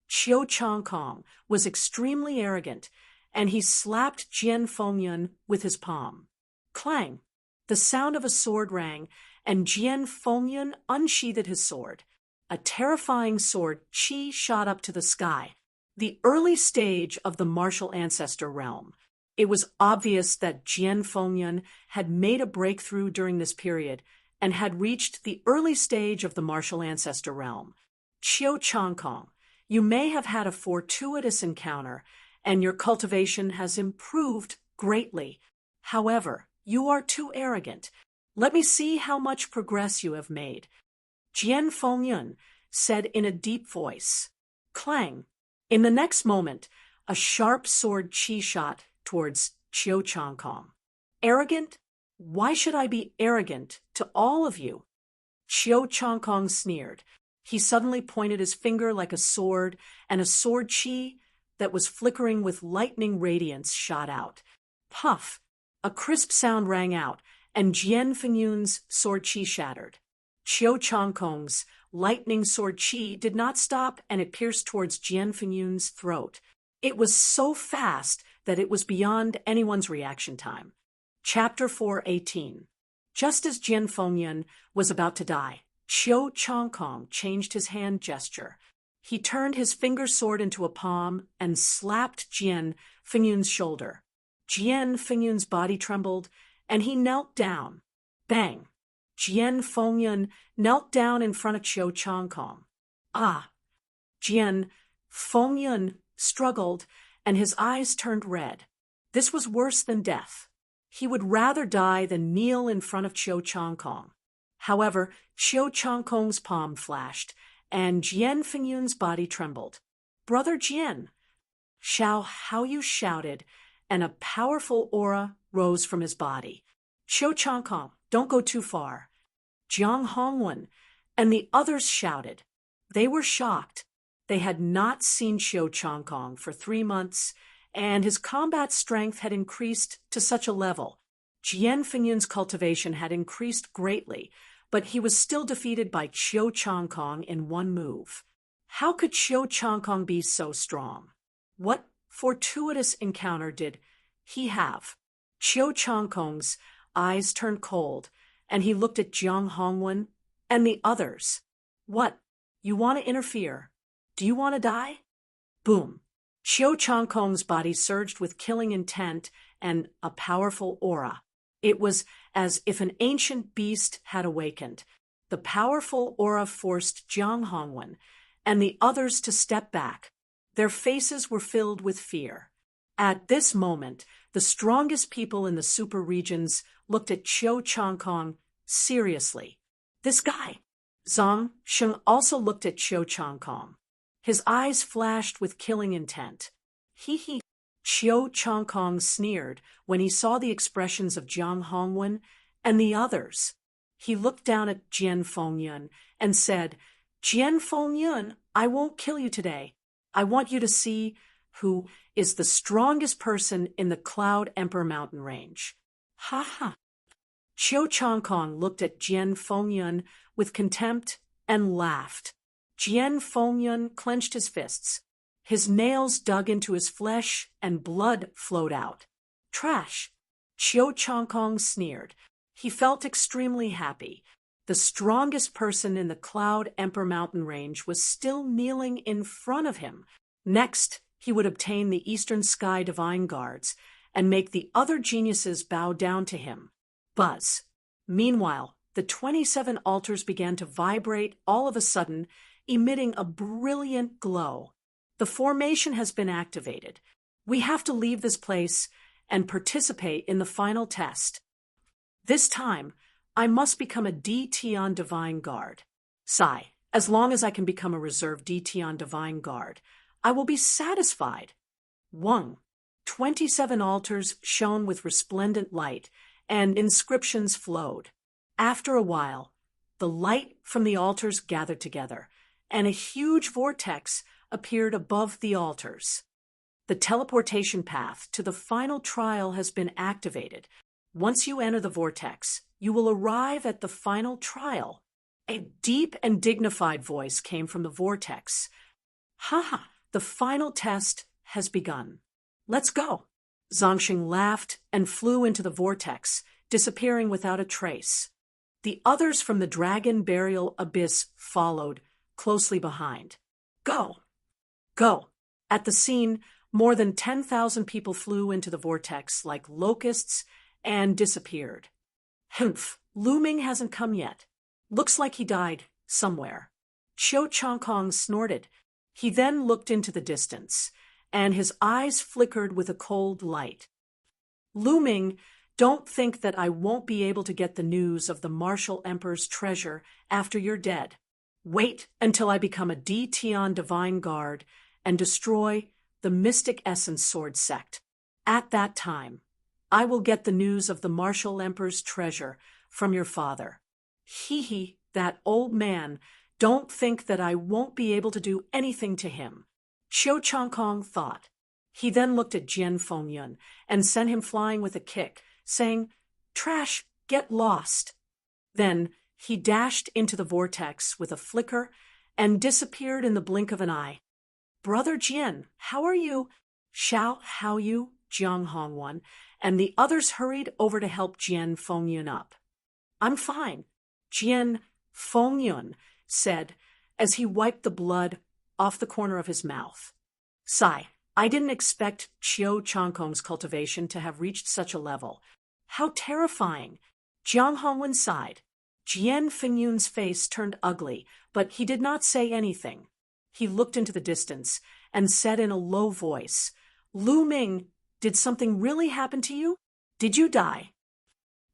S1: Qiu Changkong was extremely arrogant, and he slapped Jian Fengyun with his palm. Clang! The sound of a sword rang, and Jian Fengyun unsheathed his sword. A terrifying sword chi shot up to the sky, the early stage of the martial ancestor realm. It was obvious that Jian Fengyun had made a breakthrough during this period and had reached the early stage of the martial ancestor realm. Qiu Changkong, you may have had a fortuitous encounter, and your cultivation has improved greatly. However, you are too arrogant. Let me see how much progress you have made. Jian Fengyun said in a deep voice. Clang! In the next moment, a sharp sword chi shot towards Qiu Changkong. Arrogant? Why should I be arrogant to all of you? Qiu Changkong sneered. He suddenly pointed his finger like a sword, and a sword chi that was flickering with lightning radiance shot out. Puff! A crisp sound rang out, and Jian Fengyun's sword chi shattered. Qiu Changkong's lightning sword chi did not stop, and it pierced towards Jian Fengyun's throat. It was so fast that it was beyond anyone's reaction time. Chapter 4:18. Just as Jian Fengyun was about to die, Qiu Changkong changed his hand gesture. He turned his finger sword into a palm and slapped Jian Fengyun's shoulder. Jian Fengyun's body trembled, and he knelt down. Bang! Jian Fengyun knelt down in front of Qiu Changkong. Ah! Jian Fengyun struggled, and his eyes turned red. This was worse than death. He would rather die than kneel in front of Qiu Changkong. However, Qiu Changkong's palm flashed, and Jian Fengyun's body trembled. Brother Jian! How you shouted, and a powerful aura rose from his body. Qiu Changkong, don't go too far. Jiang Hongwen, and the others shouted. They were shocked. They had not seen Xiao Changkong for 3 months, and his combat strength had increased to such a level. Jian Fingyun's cultivation had increased greatly, but he was still defeated by Xiao Changkong in one move. How could Xiao Changkong be so strong? What fortuitous encounter did he have? Xiao Changkong's eyes turned cold, and he looked at Jiang Hongwen and the others. What? You want to interfere? Do you want to die? Boom. Xiao Changkong's body surged with killing intent and a powerful aura. It was as if an ancient beast had awakened. The powerful aura forced Jiang Hongwen and the others to step back. Their faces were filled with fear. At this moment, the strongest people in the super regions looked at Xiao Changkong seriously. This guy. Zhang Sheng also looked at Xiao Changkong. His eyes flashed with killing intent. He. Xiao Changkong sneered when he saw the expressions of Jiang Hongwen and the others. He looked down at Jian Fengyun and said, Jian Fengyun, I won't kill you today. I want you to see who is the strongest person in the Cloud Emperor mountain range. Ha ha. Xiao Changkong looked at Jian Fengyun with contempt and laughed. Jian Fengyun clenched his fists. His nails dug into his flesh and blood flowed out. Trash. Xiao Changkong sneered. He felt extremely happy. The strongest person in the Cloud Emperor mountain range was still kneeling in front of him. Next, he would obtain the Eastern Sky Divine Guards and make the other geniuses bow down to him. Buzz. Meanwhile, the 27 altars began to vibrate all of a sudden, emitting a brilliant glow. The formation has been activated. We have to leave this place and participate in the final test. This time, I must become a DT on Divine Guard. Sigh, as long as I can become a reserve DT on Divine Guard, I will be satisfied. 1. 27 altars shone with resplendent light, and inscriptions flowed. After a while, the light from the altars gathered together, and a huge vortex appeared above the altars. The teleportation path to the final trial has been activated. Once you enter the vortex, you will arrive at the final trial. A deep and dignified voice came from the vortex. Ha! The final test has begun. Let's go. Zhangxing laughed and flew into the vortex, disappearing without a trace. The others from the Dragon Burial Abyss followed, closely behind. Go! Go! At the scene, more than 10,000 people flew into the vortex like locusts and disappeared. Humph! Lu Ming hasn't come yet. Looks like he died somewhere. Xiao Changkong snorted. He then looked into the distance, and his eyes flickered with a cold light. Lu Ming, don't think that I won't be able to get the news of the Martial Emperor's treasure after you're dead. Wait until I become a DT on Divine Guard and destroy the Mystic Essence Sword sect. At that time, I will get the news of the Martial Emperor's treasure from your father. He, that old man, don't think that I won't be able to do anything to him. Xiao Changkong thought. He then looked at Jian Fengyun and sent him flying with a kick, saying, Trash, get lost. Then he dashed into the vortex with a flicker and disappeared in the blink of an eye. Brother Jian, how are you? Xiao Haoyu, Jiang Hongwen, and the others hurried over to help Jian Fengyun up. I'm fine, Jian Fengyun said as he wiped the blood off the corner of his mouth. Sigh, I didn't expect Xiao Changkong's cultivation to have reached such a level. How terrifying! Jiang Hongwen sighed. Jian Fengyun's face turned ugly, but he did not say anything. He looked into the distance and said in a low voice, Lu Ming, did something really happen to you? Did you die?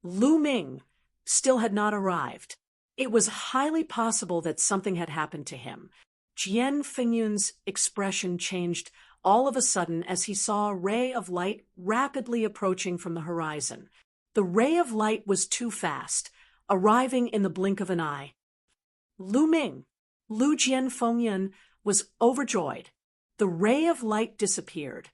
S1: Lu Ming still had not arrived. It was highly possible that something had happened to him. Jian Fengyun's expression changed all of a sudden as he saw a ray of light rapidly approaching from the horizon. The ray of light was too fast. arriving in the blink of an eye. Lu Ming, Lu Jianfengyan, was overjoyed. The ray of light disappeared,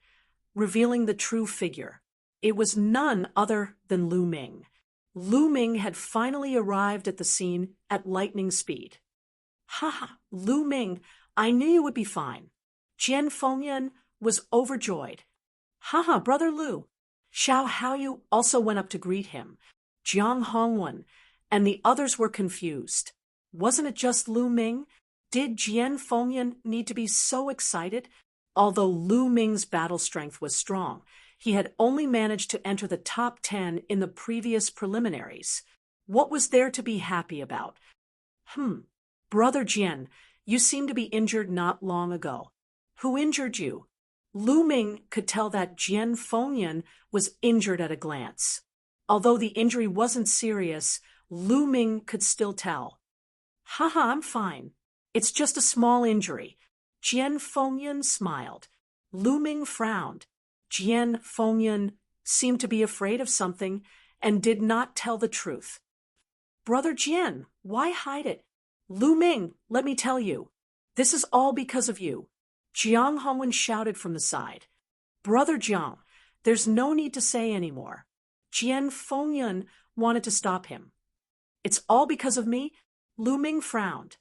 S1: revealing the true figure. It was none other than Lu Ming. Lu Ming had finally arrived at the scene at lightning speed. "Ha! Lu Ming, I knew you would be fine." Jianfengyan was overjoyed. "Ha! Brother Lu." Xiao Haoyu also went up to greet him. Jiang Hongwen and the others were confused. Wasn't it just Lu Ming? Did Jianfengyan need to be so excited? Although Lu Ming's battle strength was strong, he had only managed to enter the top 10 in the previous preliminaries. What was there to be happy about? Brother Jian, you seem to be injured not long ago. Who injured you? Lu Ming could tell that Jianfengyan was injured at a glance. Although the injury wasn't serious, Lu Ming could still tell. I'm fine. It's just a small injury." Jianfengyan smiled. Lu Ming frowned. Jianfengyan seemed to be afraid of something and did not tell the truth. "Brother Jian, why hide it?" "Lu Ming, let me tell you. This is all because of you." Jiang Hongwen shouted from the side. "Brother Jiang, there's no need to say any more." Jianfengyan wanted to stop him. "It's all because of me?" Lu Ming frowned.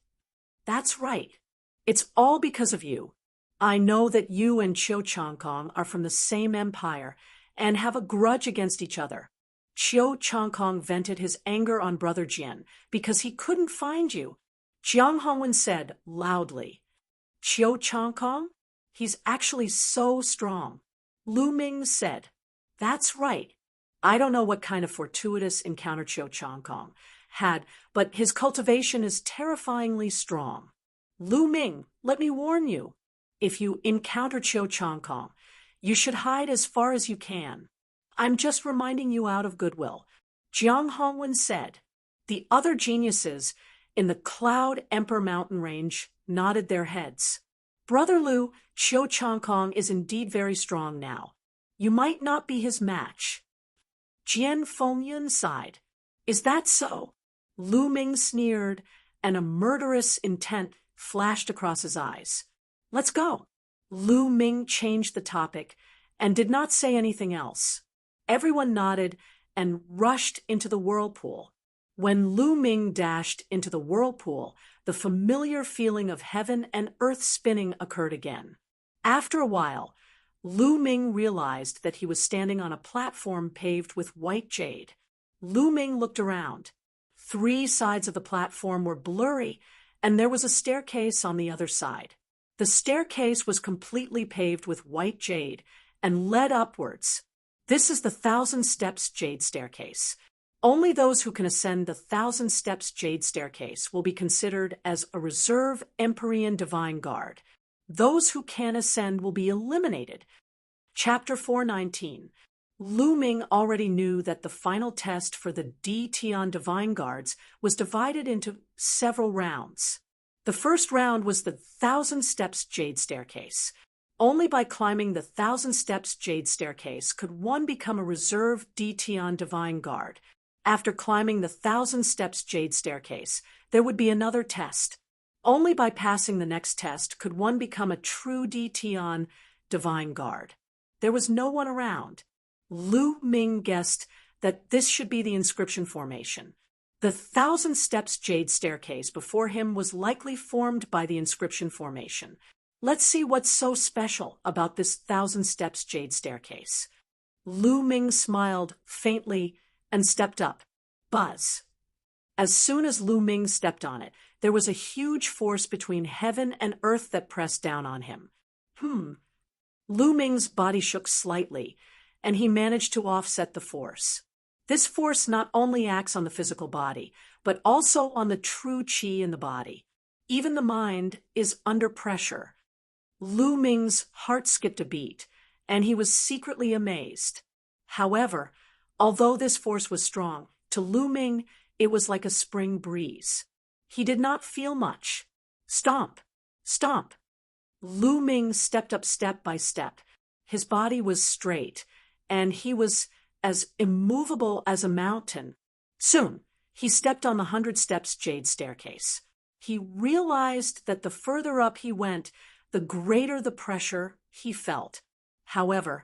S1: "That's right. It's all because of you. I know that you and Qiu Changkong are from the same empire and have a grudge against each other." Qiu Changkong vented his anger on Brother Jian because he couldn't find you. Jiang Hongwen said loudly, "Qiu Changkong? He's actually so strong." Lu Ming said, "That's right. I don't know what kind of fortuitous encounter Qiu Changkong had, but his cultivation is terrifyingly strong. Lu Ming, let me warn you. If you encounter Qiu Changkong, you should hide as far as you can. I'm just reminding you out of goodwill." Jiang Hongwen said. The other geniuses in the Cloud Emperor mountain range nodded their heads. "Brother Lu, Qiu Changkong is indeed very strong now. You might not be his match." Jianfengyan sighed. "Is that so?" Lu Ming sneered, and a murderous intent flashed across his eyes. "Let's go." Lu Ming changed the topic and did not say anything else. Everyone nodded and rushed into the whirlpool. When Lu Ming dashed into the whirlpool, the familiar feeling of heaven and earth spinning occurred again. After a while, Lu Ming realized that he was standing on a platform paved with white jade. Lu Ming looked around. 3 sides of the platform were blurry, and there was a staircase on the other side. The staircase was completely paved with white jade and led upwards. This is the 1,000 Steps Jade Staircase. Only those who can ascend the 1,000 Steps Jade Staircase will be considered as a reserve Empyrean Divine Guard. Those who can ascend will be eliminated. Chapter 419. Lu Ming already knew that the final test for the D Tian Divine Guards was divided into several rounds. The first round was the 1,000 Steps Jade Staircase. Only by climbing the 1,000 Steps Jade Staircase could one become a reserve D Tian Divine Guard. After climbing the 1,000 Steps Jade Staircase, there would be another test. Only by passing the next test could one become a true D Tian Divine Guard. There was no one around. Lu Ming guessed that this should be the inscription formation. The 1,000 Steps Jade Staircase before him was likely formed by the inscription formation. Let's see what's so special about this 1,000 Steps Jade Staircase. Lu Ming smiled faintly and stepped up. Buzz. As soon as Lu Ming stepped on it, there was a huge force between heaven and earth that pressed down on him. Lu Ming's body shook slightly, and he managed to offset the force. This force not only acts on the physical body, but also on the true qi in the body. Even the mind is under pressure. Lu Ming's heart skipped a beat, and he was secretly amazed. However, although this force was strong, to Lu Ming it was like a spring breeze. He did not feel much. Stomp! Stomp! Lu Ming stepped up step by step. His body was straight, and he was as immovable as a mountain. Soon, He stepped on the 100 steps jade staircase. He realized that the further up he went, the greater the pressure he felt. However,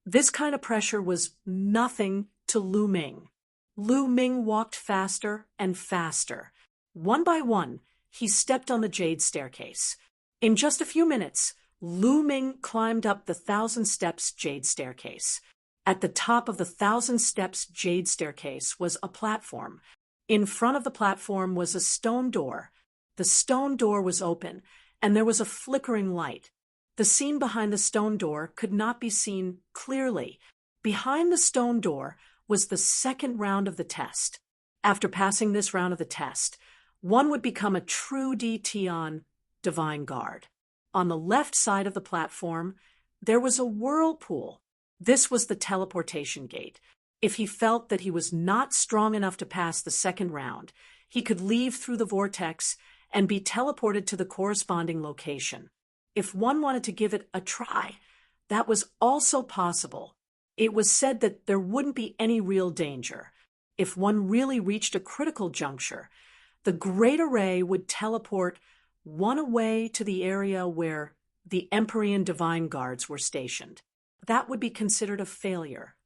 S1: this kind of pressure was nothing to Lu Ming. Lu Ming walked faster and faster. One by one, he stepped on the jade staircase. In just a few minutes, Lu Ming climbed up the 1,000 steps jade staircase. At the top of the 1,000 steps jade staircase was a platform. In front of the platform was a stone door. The stone door was open, and there was a flickering light. The scene behind the stone door could not be seen clearly. Behind the stone door was the second round of the test. After passing this round of the test, one would become a true DTon Divine Guard. On the left side of the platform, there was a whirlpool. This was the teleportation gate. If he felt that he was not strong enough to pass the second round, he could leave through the vortex and be teleported to the corresponding location. If one wanted to give it a try, that was also possible. It was said that there wouldn't be any real danger. If one really reached a critical juncture, the Great Array would teleport one away to the area where the Empyrean Divine Guards were stationed. That would be considered a failure.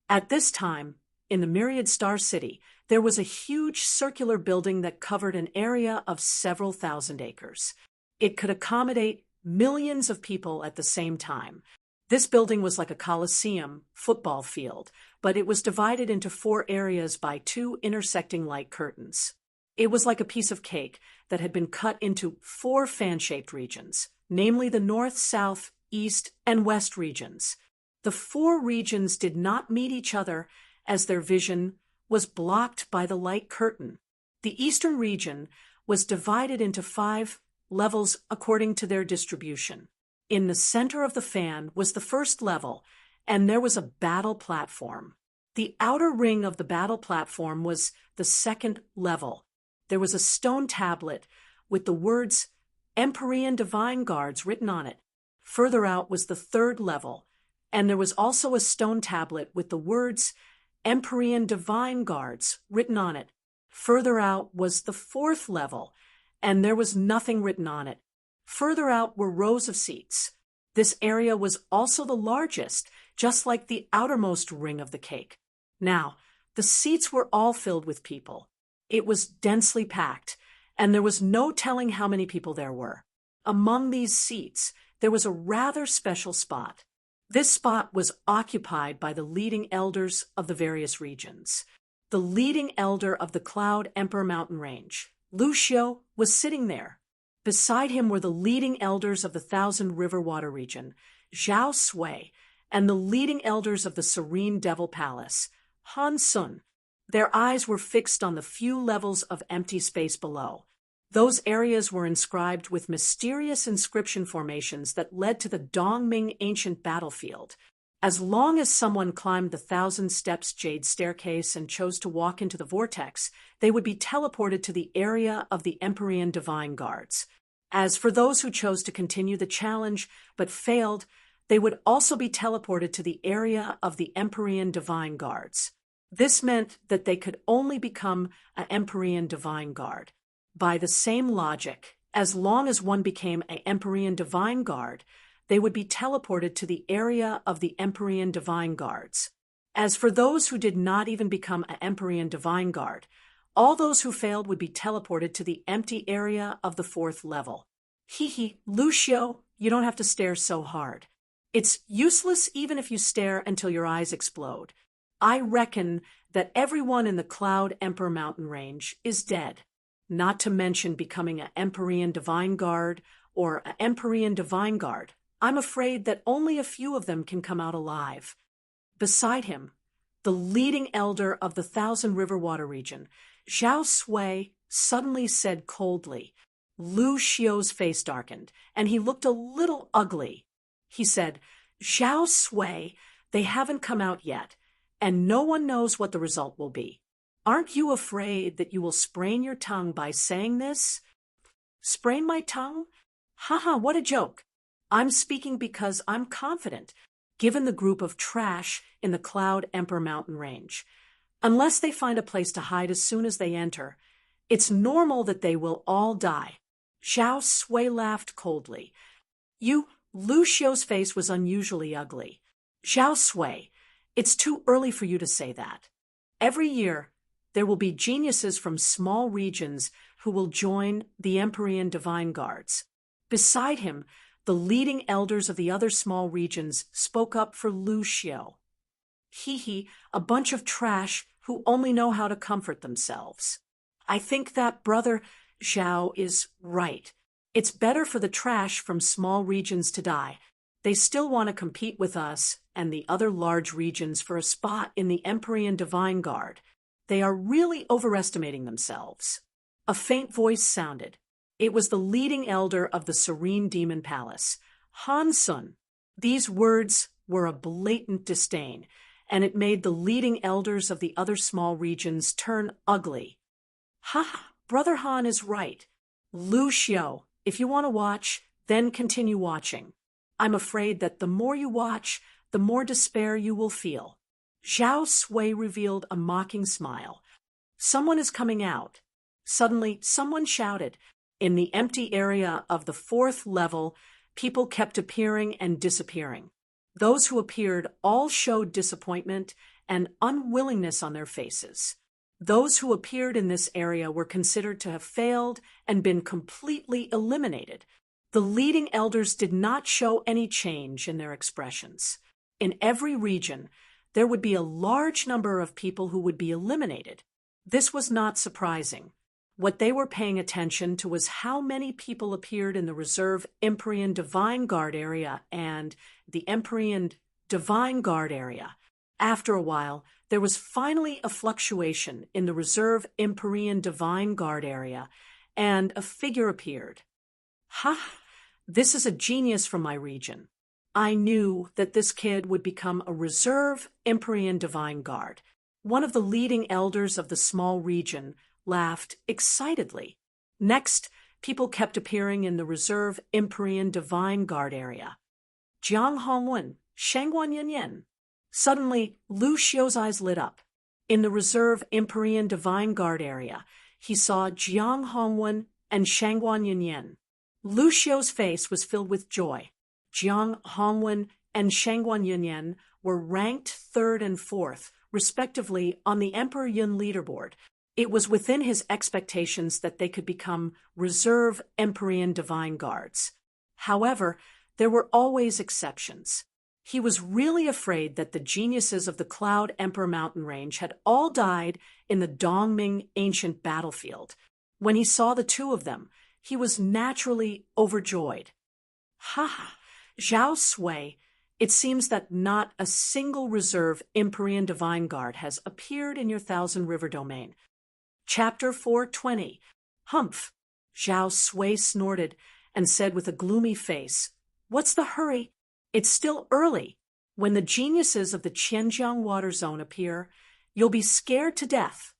S1: At this time, in the Myriad Star City, there was a huge circular building that covered an area of several thousand acres. It could accommodate millions of people at the same time. This building was like a coliseum football field, but it was divided into 4 areas by 2 intersecting light curtains. It was like a piece of cake that had been cut into 4 fan-shaped regions, namely the north, south, east, and west regions. The 4 regions did not meet each other as their vision was blocked by the light curtain. The eastern region was divided into 5 levels according to their distribution. In the center of the fan was the first level, and there was a battle platform. The outer ring of the battle platform was the second level. There was a stone tablet with the words Empyrean Divine Guards written on it. Further out was the third level, and there was also a stone tablet with the words Empyrean Divine Guards written on it. Further out was the fourth level, and there was nothing written on it. Further out were rows of seats. This area was also the largest, just like the outermost ring of the cake. Now, the seats were all filled with people. It was densely packed, and there was no telling how many people there were. Among these seats, there was a rather special spot. This spot was occupied by the leading elders of the various regions. The leading elder of the Cloud Emperor Mountain Range, Lucio, was sitting there. Beside him were the leading elders of the Thousand River Water region, Zhao Sui, and the leading elders of the Serene Devil Palace, Han Sun. Their eyes were fixed on the few levels of empty space below. Those areas were inscribed with mysterious inscription formations that led to the Dongming ancient battlefield. As long as someone climbed the 1,000 steps jade staircase and chose to walk into the vortex, they would be teleported to the area of the Empyrean Divine Guards. As for those who chose to continue the challenge but failed, they would also be teleported to the area of the Empyrean Divine Guards. This meant that they could only become an Empyrean Divine Guard. By the same logic, as long as one became an Empyrean Divine Guard, they would be teleported to the area of the Empyrean Divine Guards. As for those who did not even become an Empyrean Divine Guard, all those who failed would be teleported to the empty area of the 4th level. Lucio, you don't have to stare so hard. It's useless even if you stare until your eyes explode. I reckon that everyone in the Cloud Emperor Mountain Range is dead, not to mention becoming an Empyrean Divine Guard or an Empyrean Divine Guard. I'm afraid that only a few of them can come out alive. Beside him, the leading elder of the Thousand River Water region, Zhao Sui, suddenly said coldly. Lu Xiu's face darkened, and he looked a little ugly. He said, Zhao Sui, they haven't come out yet, and no one knows what the result will be. Aren't you afraid that you will sprain your tongue by saying this? Sprain my tongue? Haha, what a joke. I'm speaking because I'm confident, given the group of trash in the Cloud Emperor Mountain Range. Unless they find a place to hide as soon as they enter, it's normal that they will all die. Zhao Sui laughed coldly. Lu Xiu's face was unusually ugly. Zhao Sui, it's too early for you to say that. Every year, there will be geniuses from small regions who will join the Empyrean Divine Guards. Beside him, the leading elders of the other small regions spoke up for Lu Xiu. A bunch of trash who only know how to comfort themselves. I think that Brother Zhao is right. It's better for the trash from small regions to die. They still want to compete with us and the other large regions for a spot in the Empyrean Divine Guard. They are really overestimating themselves. A faint voice sounded. It was the leading elder of the Serene Demon Palace, Han Sun. These words were a blatant disdain, and it made the leading elders of the other small regions turn ugly. Brother Han is right. Lu Xiu, if you want to watch, then continue watching. I'm afraid that the more you watch, the more despair you will feel. Zhao Sui revealed a mocking smile. Someone is coming out. Suddenly, someone shouted. In the empty area of the 4th level, people kept appearing and disappearing. Those who appeared all showed disappointment and unwillingness on their faces. Those who appeared in this area were considered to have failed and been completely eliminated. The leading elders did not show any change in their expressions. In every region, there would be a large number of people who would be eliminated. This was not surprising. What they were paying attention to was how many people appeared in the reserve Empyrean Divine Guard area and the Empyrean Divine Guard area. After a while, there was finally a fluctuation in the reserve Empyrean Divine Guard area, and a figure appeared. This is a genius from my region. I knew that this kid would become a reserve Empyrean Divine Guard. One of the leading elders of the small region laughed excitedly. Next, people kept appearing in the reserve Empyrean Divine Guard area. Jiang Hongwen, Shangguan Yunyan. Suddenly, Lu Xiu's eyes lit up. In the reserve Empyrean Divine Guard area, he saw Jiang Hongwen and Shangguan Yunyan. Lu Xiu's face was filled with joy. Jiang Hongwen and Shangguan Yunyan were ranked 3rd and 4th, respectively, on the Emperor Yun leaderboard. It was within his expectations that they could become reserve Empyrean Divine Guards. However, there were always exceptions. He was really afraid that the geniuses of the Cloud Emperor mountain range had all died in the Dongming ancient battlefield. When he saw the 2 of them, he was naturally overjoyed. Zhao Sui, it seems that not a single reserve Empyrean Divine Guard has appeared in your Thousand River domain. Chapter 420. Humph! Zhao Sui snorted and said with a gloomy face, "What's the hurry? It's still early. When the geniuses of the Qianjiang water zone appear, you'll be scared to death."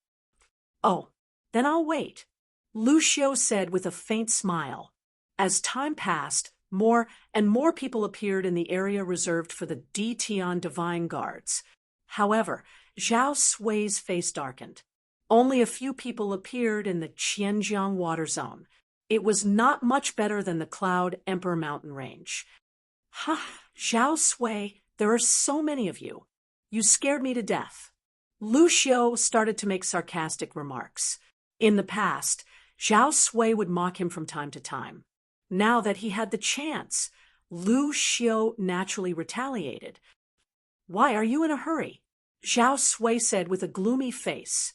S1: "Oh, then I'll wait," Lu Xiu said with a faint smile. As time passed, more and more people appeared in the area reserved for the Dtian Divine Guards. However, Zhao Sui's face darkened. Only a few people appeared in the Qianjiang water zone. It was not much better than the Cloud Emperor mountain range. Zhao Sui, there are so many of you. You scared me to death. Lu Xiu started to make sarcastic remarks. In the past, Zhao Sui would mock him from time to time. Now that he had the chance, Lu Xiu naturally retaliated. "Why are you in a hurry?" Zhao Sui said with a gloomy face.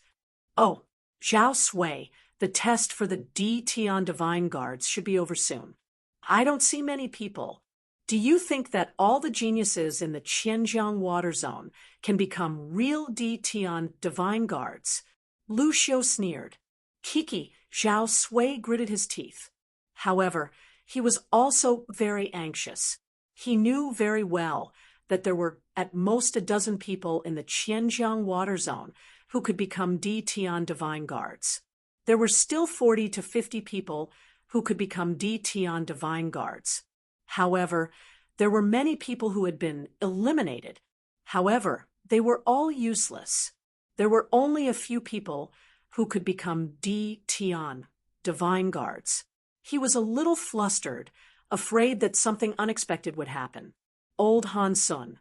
S1: "Oh, Zhao Sui, the test for the Dtian Divine Guards should be over soon. I don't see many people. Do you think that all the geniuses in the Qianjiang water zone can become real Dtian Divine Guards?" Lu Xiu sneered. Zhao Sui gritted his teeth. However, he was also very anxious. He knew very well that there were at most a dozen people in the Qianjiang water zone who could become Dtian Divine Guards. There were still 40 to 50 people who could become Dtian Divine Guards. However, there were many people who had been eliminated. However, they were all useless. There were only a few people who could become Tian, divine guards. He was a little flustered, afraid that something unexpected would happen. Old Han Sun,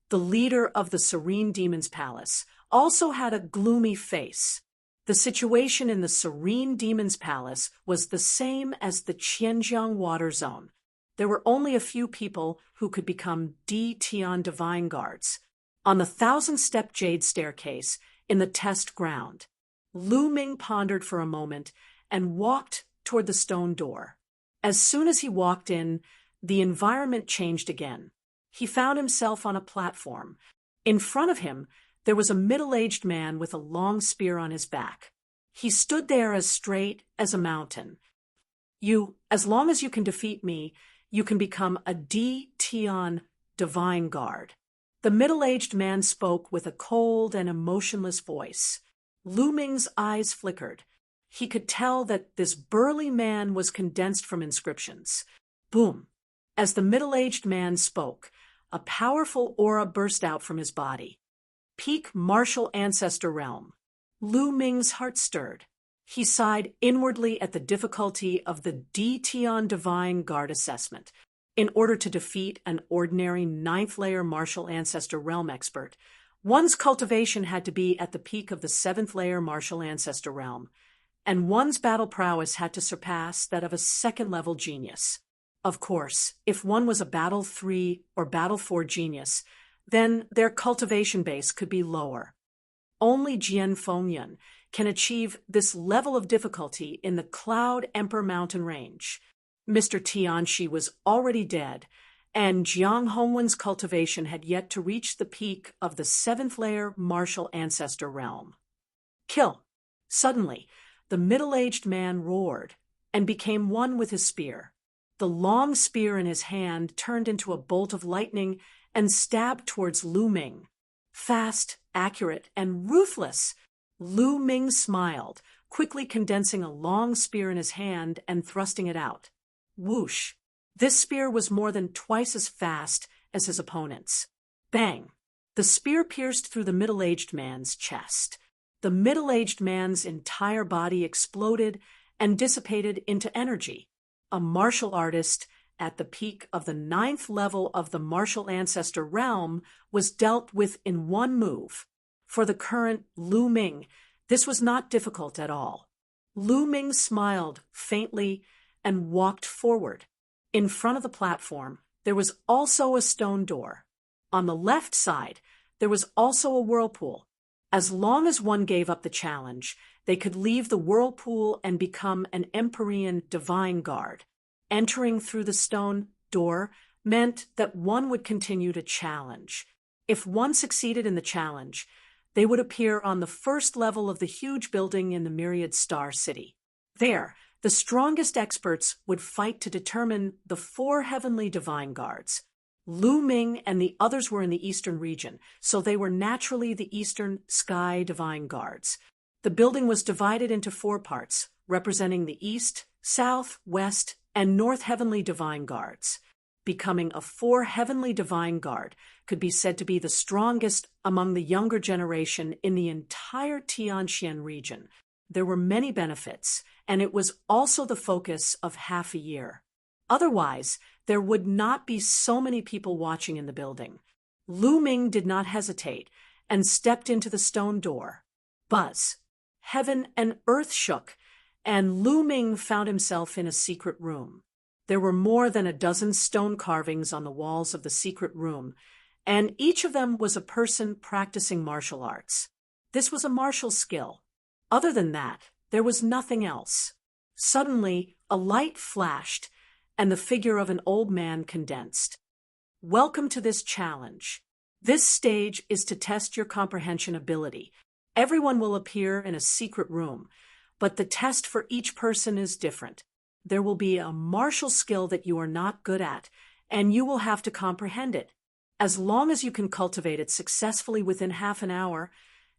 S1: the leader of the Serene Demon's Palace, also had a gloomy face. The situation in the Serene Demon's Palace was the same as the Qianjiang Water Zone. There were only a few people who could become Tian divine guards. On the 1,000-step jade staircase in the test ground, Lu Ming pondered for a moment and walked toward the stone door. As soon as he walked in, the environment changed again. He found himself on a platform. In front of him, there was a middle-aged man with a long spear on his back. He stood there as straight as a mountain. As long as you can defeat me, you can become a Tian divine guard. The middle-aged man spoke with a cold and emotionless voice. Lu Ming's eyes flickered. He could tell that this burly man was condensed from inscriptions. Boom! As the middle-aged man spoke, a powerful aura burst out from his body. Peak martial ancestor realm. Lu Ming's heart stirred. He sighed inwardly at the difficulty of the Tian divine guard assessment. In order to defeat an ordinary 9th-layer martial ancestor realm expert, one's cultivation had to be at the peak of the 7th-layer martial ancestor realm, and one's battle prowess had to surpass that of a 2nd-level genius. Of course, if one was a Battle 3 or Battle 4 genius, then their cultivation base could be lower. Only Jian Fengyun can achieve this level of difficulty in the Cloud Emperor Mountain Range. Mr. Tianxi was already dead, and Jiang Hongwen's cultivation had yet to reach the peak of the 7th-layer martial ancestor realm. Kill! Suddenly, the middle-aged man roared and became one with his spear. The long spear in his hand turned into a bolt of lightning and stabbed towards Lu Ming. Fast, accurate, and ruthless, Lu Ming smiled, quickly condensing a long spear in his hand and thrusting it out. Whoosh! This spear was more than twice as fast as his opponent's. Bang! The spear pierced through the middle-aged man's chest. The middle-aged man's entire body exploded and dissipated into energy. A martial artist at the peak of the 9th level of the martial ancestor realm was dealt with in one move. For the current Lu Ming, this was not difficult at all. Lu Ming smiled faintly and walked forward. In front of the platform, there was also a stone door. On the left side, there was also a whirlpool. As long as one gave up the challenge, they could leave the whirlpool and become an Empyrean divine guard. Entering through the stone door meant that one would continue to challenge. If one succeeded in the challenge, they would appear on the 1st level of the huge building in the Myriad Star City. There, the strongest experts would fight to determine the 4 heavenly divine guards. Lu Ming and the others were in the eastern region, so they were naturally the Eastern Sky Divine Guards. The building was divided into 4 parts, representing the East, South, West, and North Heavenly Divine Guards. Becoming a 4 Heavenly Divine Guard could be said to be the strongest among the younger generation in the entire Tianxian region. There were many benefits, and it was also the focus of half a year. Otherwise, there would not be so many people watching in the building. Lu Ming did not hesitate and stepped into the stone door. Buzz! Heaven and earth shook, and Lu Ming found himself in a secret room. There were more than a dozen stone carvings on the walls of the secret room, and each of them was a person practicing martial arts. This was a martial skill. Other than that, there was nothing else. Suddenly, a light flashed, and the figure of an old man condensed. Welcome to this challenge. This stage is to test your comprehension ability. Everyone will appear in a secret room, but the test for each person is different. There will be a martial skill that you are not good at, and you will have to comprehend it. As long as you can cultivate it successfully within half an hour,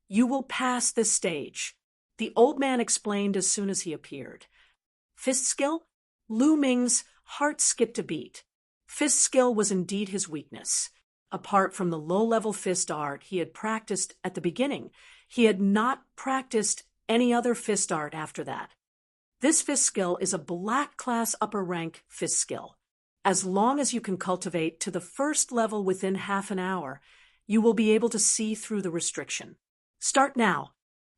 S1: you will pass this stage. The old man explained as soon as he appeared. Fist skill? Lu Ming's heart skipped a beat. Fist skill was indeed his weakness. Apart from the low-level fist art he had practiced at the beginning, He had not practiced any other fist art after that. This fist skill is a black class upper rank fist skill. As long as you can cultivate to the first level within half an hour, you will be able to see through the restriction. Start now.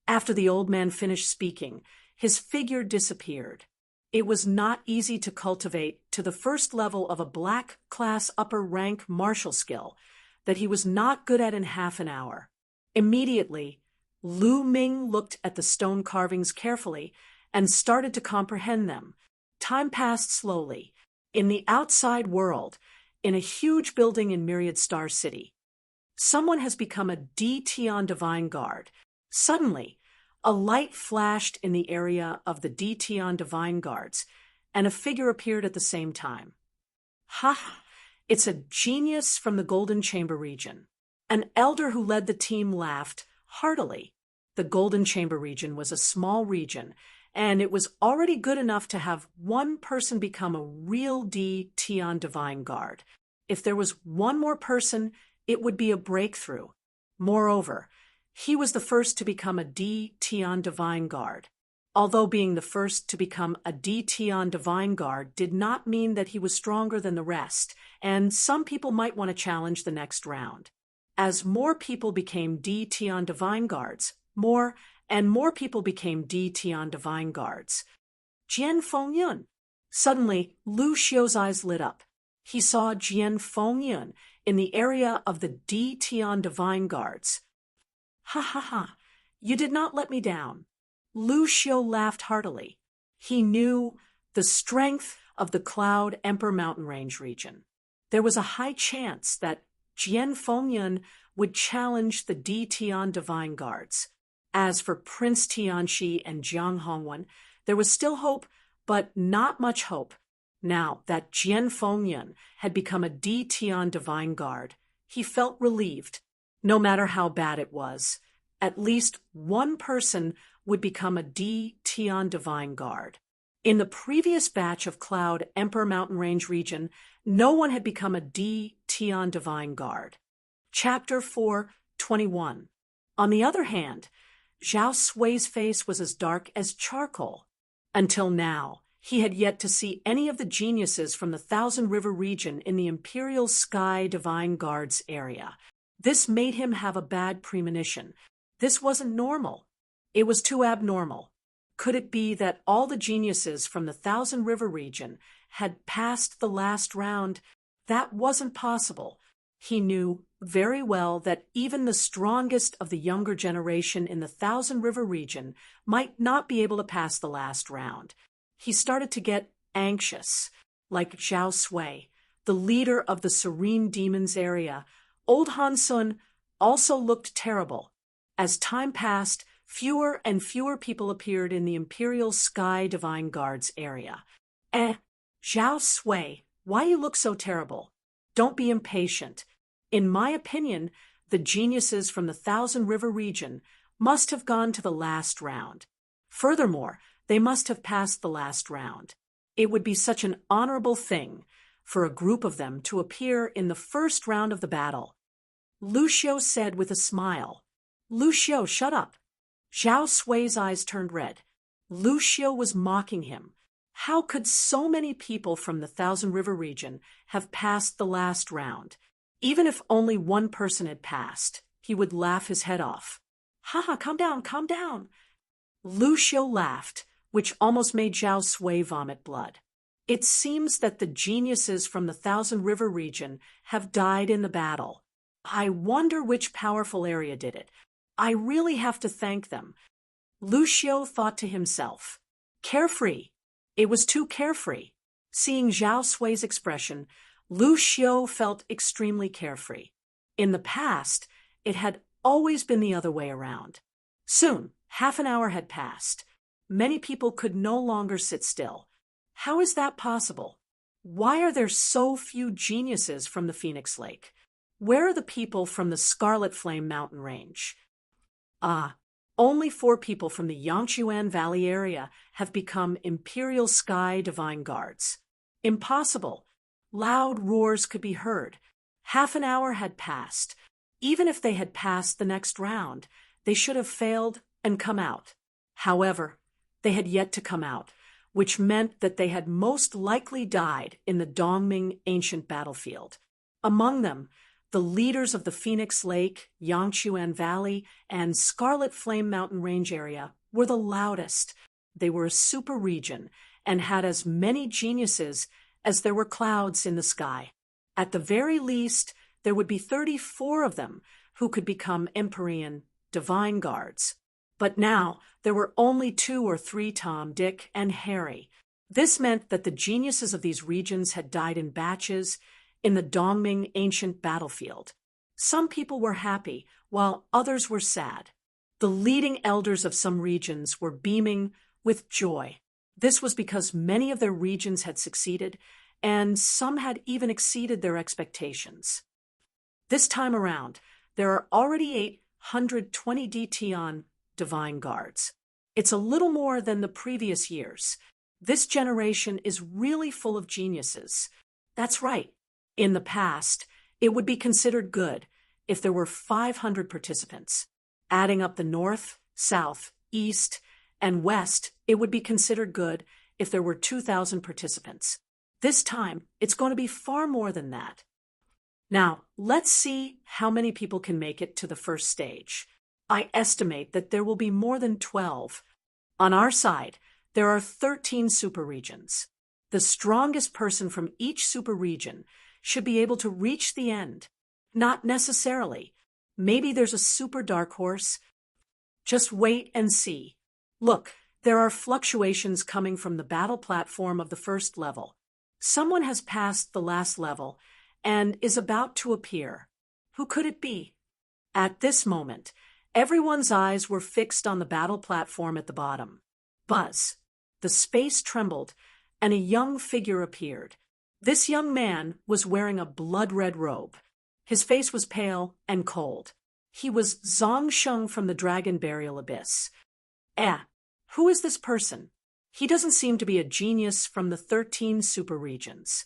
S1: After the old man finished speaking, his figure disappeared. It was not easy to cultivate to the first level of a black class upper rank martial skill that he was not good at in half an hour. Immediately, Lu Ming looked at the stone carvings carefully and started to comprehend them. Time passed slowly. In the outside world, in a huge building in Myriad Star City, someone has become a Tian Divine Guard. Suddenly, a light flashed in the area of the Tian Divine Guards, and a figure appeared at the same time. Ha! It's a genius from the Golden Chamber region. An elder who led the team laughed heartily. The Golden Chamber region was a small region, and it was already good enough to have one person become a real Tian Divine Guard. If there was one more person, it would be a breakthrough. Moreover, he was the first to become a Tian Divine Guard. Although being the first to become a Tian Divine Guard did not mean that he was stronger than the rest, and some people might want to challenge the next round. As more people became Tian Divine Guards, more and more people became Tian Divine Guards. Jian Fengyun. Suddenly, Lu Xiu's eyes lit up. He saw Jian Fengyun in the area of the Tian Divine Guards. Ha ha ha, you did not let me down. Lu Xiu laughed heartily. He knew the strength of the Cloud Emperor Mountain Range region. There was a high chance that Jian Fengyun would challenge the Tian Divine Guards. As for Prince Tianxi and Jiang Hongwen, there was still hope, but not much hope. Now that Jian Fengyun had become a Tian Divine Guard, he felt relieved. No matter how bad it was, at least one person would become a Tian Divine Guard. In the previous batch of Cloud Emperor Mountain Range region, no one had become a Tian Divine Guard. Chapter 4:21. On the other hand, Zhao Sui's face was as dark as charcoal. Until now, he had yet to see any of the geniuses from the Thousand River region in the Imperial Sky Divine Guards area. This made him have a bad premonition. This wasn't normal. It was too abnormal. Could it be that all the geniuses from the Thousand River region had passed the last round? That wasn't possible. He knew very well that even the strongest of the younger generation in the Thousand River region might not be able to pass the last round. He started to get anxious. Like Zhao Sui, the leader of the Serene Demons area, old Han Sun also looked terrible. As time passed, fewer and fewer people appeared in the Imperial Sky Divine Guards area. Zhao Sui, why you look so terrible? Don't be impatient. In my opinion, the geniuses from the Thousand River region must have gone to the last round. Furthermore, they must have passed the last round. It would be such an honorable thing for a group of them to appear in the first round of the battle. Lu Xiu said with a smile. Lu Xiu, shut up. Zhao Sui's eyes turned red. Lu Xiu was mocking him. How could so many people from the Thousand River region have passed the last round? Even if only one person had passed, he would laugh his head off. Ha, calm down, calm down. Lu Xiu laughed, which almost made Zhao Sui vomit blood. It seems that the geniuses from the Thousand River region have died in the battle. I wonder which powerful area did it. I really have to thank them. Lu Xiu thought to himself. Carefree. It was too carefree. Seeing Zhao Sui's expression, Lu Xiu felt extremely carefree. In the past, it had always been the other way around. Soon, half an hour had passed. Many people could no longer sit still. How is that possible? Why are there so few geniuses from the Phoenix Lake? Where are the people from the Scarlet Flame Mountain Range? Only 4 people from the Yangchuan Valley area have become Imperial Sky Divine Guards. Impossible. Loud roars could be heard. Half an hour had passed. Even if they had passed the next round, They should have failed and come out. However, they had yet to come out, which meant that they had most likely died in the Dongming ancient battlefield. Among them, the leaders of the Phoenix Lake, Yangchuan Valley, and Scarlet Flame Mountain Range area were the loudest. They were a super region and had as many geniuses as there were clouds in the sky. At the very least, there would be 34 of them who could become Empyrean divine guards. But now there were only 2 or 3 Tom, Dick, and Harry. This meant that the geniuses of these regions had died in batches in the Dongming ancient battlefield. Some people were happy, while others were sad. The leading elders of some regions were beaming with joy. This was because many of their regions had succeeded, and some had even exceeded their expectations. This time around, there are already 820 DTon divine guards. It's a little more than the previous years. This generation is really full of geniuses. That's right. In the past, it would be considered good if there were 500 participants. Adding up the north, south, east, and west, it would be considered good if there were 2,000 participants. This time, it's going to be far more than that. Now, let's see how many people can make it to the first stage. I estimate that there will be more than 12. On our side, there are 13 super regions. The strongest person from each super region should be able to reach the end. Not necessarily. Maybe there's a super dark horse. Just wait and see. Look, there are fluctuations coming from the battle platform of the first level. Someone has passed the last level and is about to appear. Who could it be? At this moment, everyone's eyes were fixed on the battle platform at the bottom. Buzz. The space trembled, and a young figure appeared. This young man was wearing a blood-red robe. His face was pale and cold. He was Zhang Sheng from the Dragon Burial Abyss. Who is this person? He doesn't seem to be a genius from the 13 super regions.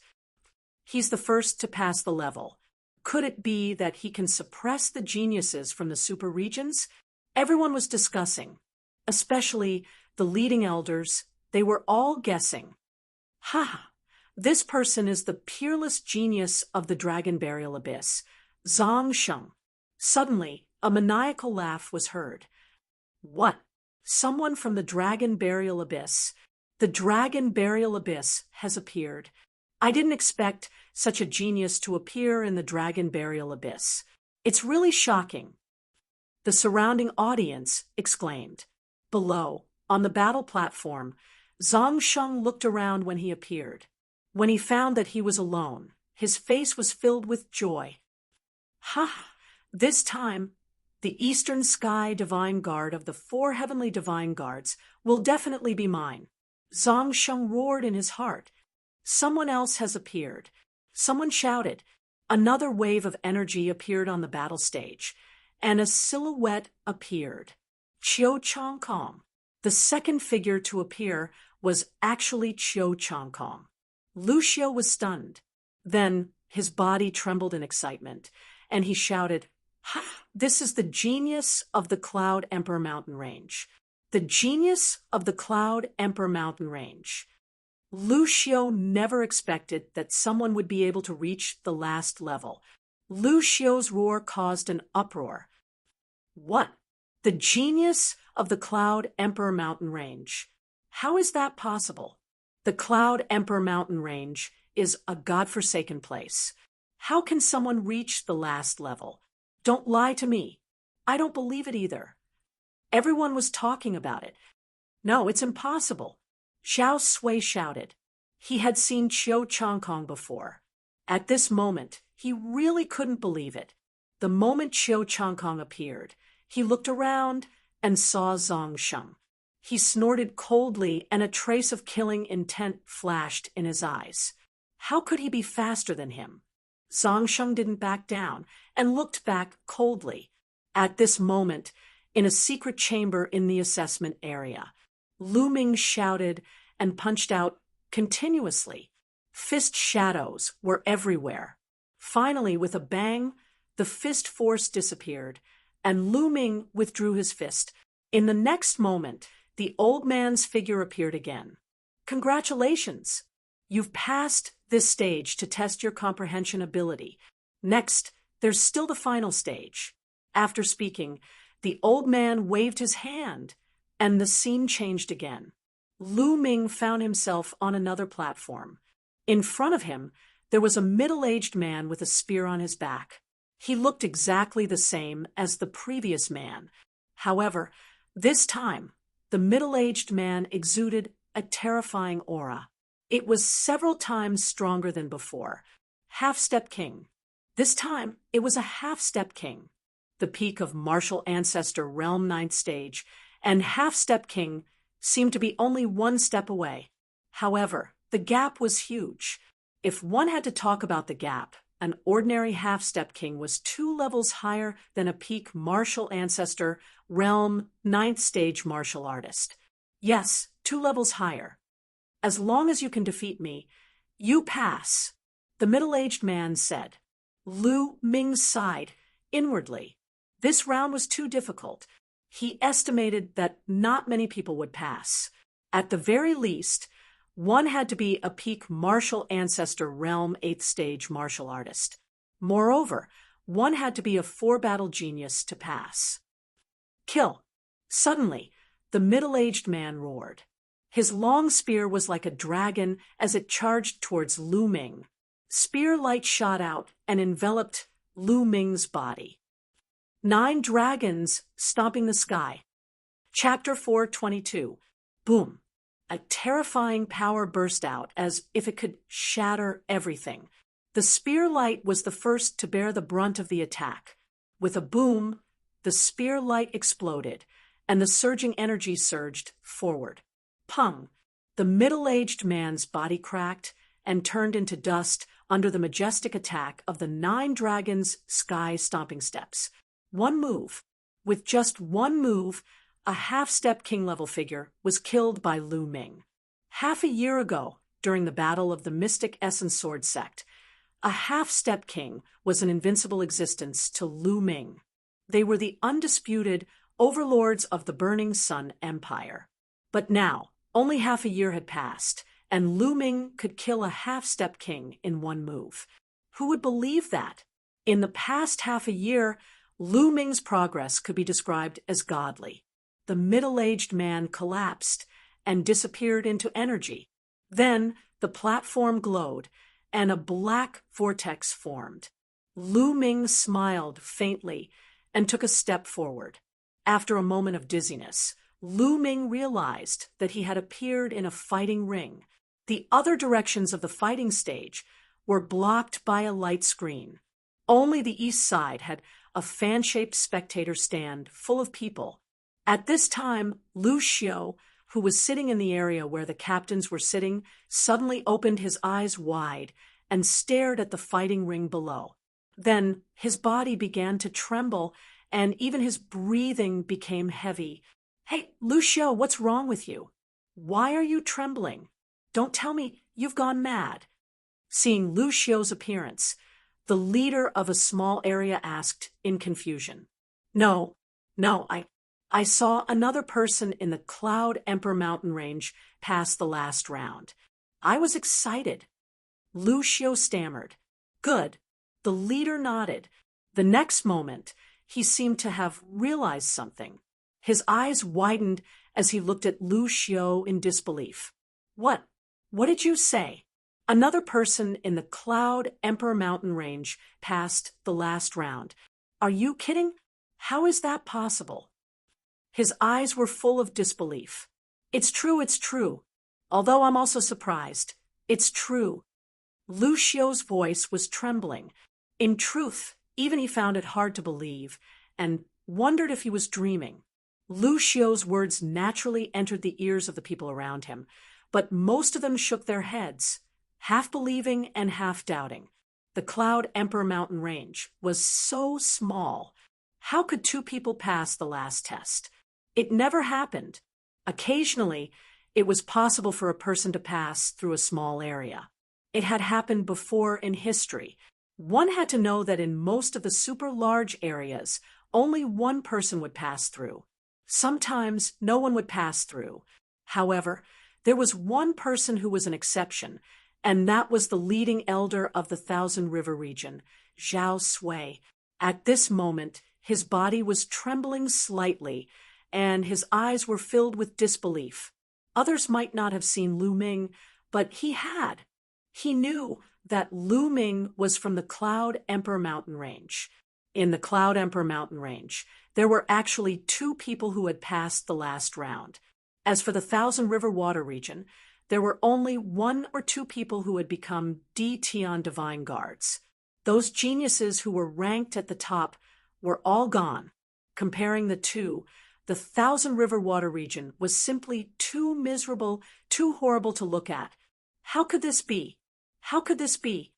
S1: He's the first to pass the level. Could it be that he can suppress the geniuses from the super regions? Everyone was discussing, especially the leading elders. They were all guessing. This person is the peerless genius of the Dragon Burial Abyss, Zhang Sheng. Suddenly, a maniacal laugh was heard. What? Someone from the Dragon Burial Abyss. The Dragon Burial Abyss has appeared. I didn't expect such a genius to appear in the Dragon Burial Abyss. It's really shocking. The surrounding audience exclaimed. Below, on the battle platform, Zhang Sheng looked around when he appeared. When he found that he was alone, his face was filled with joy. This time, the Eastern Sky Divine Guard of the 4 Heavenly Divine Guards will definitely be mine. Zhang Sheng roared in his heart. Someone else has appeared. Someone shouted. Another wave of energy appeared on the battle stage, and a silhouette appeared. Qiu Changkong. The second figure to appear was actually Qiu Changkong. Lucio was stunned. Then his body trembled in excitement, and he shouted, This is the genius of the Cloud Emperor Mountain Range. The genius of the Cloud Emperor Mountain Range. Lucio never expected that someone would be able to reach the last level. Lucio's roar caused an uproar. What? The genius of the Cloud Emperor Mountain Range. How is that possible? The Cloud Emperor Mountain Range is a godforsaken place. How can someone reach the last level? Don't lie to me. I don't believe it either. Everyone was talking about it. No, it's impossible. Xiao Sui shouted. He had seen Qiu Changkong before. At this moment, he really couldn't believe it. The moment Qiu Changkong appeared, he looked around and saw Zhang Sheng. He snorted coldly, and a trace of killing intent flashed in his eyes. How could he be faster than him? Zhang Sheng didn't back down and looked back coldly. At this moment, in a secret chamber in the assessment area, Lu Ming shouted and punched out continuously. Fist shadows were everywhere. Finally, with a bang, the fist force disappeared, and Lu Ming withdrew his fist. In the next moment, the old man's figure appeared again. Congratulations! You've passed this stage to test your comprehension ability. Next, there's still the final stage. After speaking, the old man waved his hand, and the scene changed again. Lu Ming found himself on another platform. In front of him, there was a middle-aged man with a spear on his back. He looked exactly the same as the previous man. However, this time, the middle-aged man exuded a terrifying aura. It was several times stronger than before. Half-Step King. This time, it was a Half-Step King. The peak of Martial Ancestor Realm 9th Stage and Half-Step King seemed to be only one step away. However, the gap was huge. If one had to talk about the gap, an ordinary Half-Step King was 2 levels higher than a peak Martial Ancestor Realm 9th Stage martial artist. Yes, 2 levels higher. As long as you can defeat me, you pass, the middle-aged man said. Lu Ming sighed inwardly. This round was too difficult. He estimated that not many people would pass. At the very least, one had to be a peak Martial Ancestor Realm 8th Stage martial artist. Moreover, one had to be a 4-battle genius to pass. Kill! Suddenly, the middle-aged man roared. His long spear was like a dragon as it charged towards Lu Ming. Spear light shot out and enveloped Lu Ming's body. 9 dragons stomping the sky. Chapter 422. Boom. A terrifying power burst out as if it could shatter everything. The spear light was the first to bear the brunt of the attack. With a boom, the spear light exploded, and the surging energy surged forward. Pung! The middle-aged man's body cracked and turned into dust under the majestic attack of the 9 dragons' sky-stomping steps. One move. With just one move, a Half-Step King-level figure was killed by Lu Ming. Half a year ago, during the battle of the Mystic Essence Sword Sect, a Half-Step King was an invincible existence to Lu Ming. They were the undisputed overlords of the Burning Sun Empire. But now, only half a year had passed, and Lu Ming could kill a Half-Step King in one move. Who would believe that? In the past half a year, Lu Ming's progress could be described as godly. The middle-aged man collapsed and disappeared into energy. Then the platform glowed, and a black vortex formed. Lu Ming smiled faintly and took a step forward. After a moment of dizziness, Lu Ming realized that he had appeared in a fighting ring. The other directions of the fighting stage were blocked by a light screen. Only the east side had a fan-shaped spectator stand full of people. At this time, Lu Xiu, who was sitting in the area where the captains were sitting, suddenly opened his eyes wide and stared at the fighting ring below. Then his body began to tremble, and even his breathing became heavy. "Hey, Lu Xiu, what's wrong with you? Why are you trembling? Don't tell me you've gone mad." Seeing Lu Xiu's appearance, the leader of a small area asked in confusion. No, I saw another person in the Cloud Emperor mountain range pass the last round. I was excited. Lu Xiu stammered. Good. The leader nodded. The next moment, he seemed to have realized something. His eyes widened as he looked at Lu Xiu in disbelief. What did you say? Another person in the Cloud Emperor mountain range passed the last round. Are you kidding? How is that possible? His eyes were full of disbelief. It's true. Although I'm also surprised. It's true. Lu Xiu's voice was trembling. In truth, even he found it hard to believe, and wondered if he was dreaming. Lu Xiu's words naturally entered the ears of the people around him, but most of them shook their heads, half believing and half doubting. The Cloud Emperor mountain range was so small. How could 2 people pass the last test? It never happened. Occasionally, it was possible for a person to pass through a small area. It had happened before in history. One had to know that in most of the super large areas, only one person would pass through. Sometimes no one would pass through. However, there was one person who was an exception, and that was the leading elder of the Thousand River region, Zhao Sui. At this moment, his body was trembling slightly, and his eyes were filled with disbelief. Others might not have seen Lu Ming, but he had. He knew that Lu Ming was from the Cloud Emperor mountain range. In the Cloud Emperor mountain range, there were actually 2 people who had passed the last round. As for the Thousand River Water region, there were only 1 or 2 people who had become D-Tian Divine Guards. Those geniuses who were ranked at the top were all gone. Comparing the two, the Thousand River Water region was simply too miserable, too horrible to look at. How could this be? How could this be?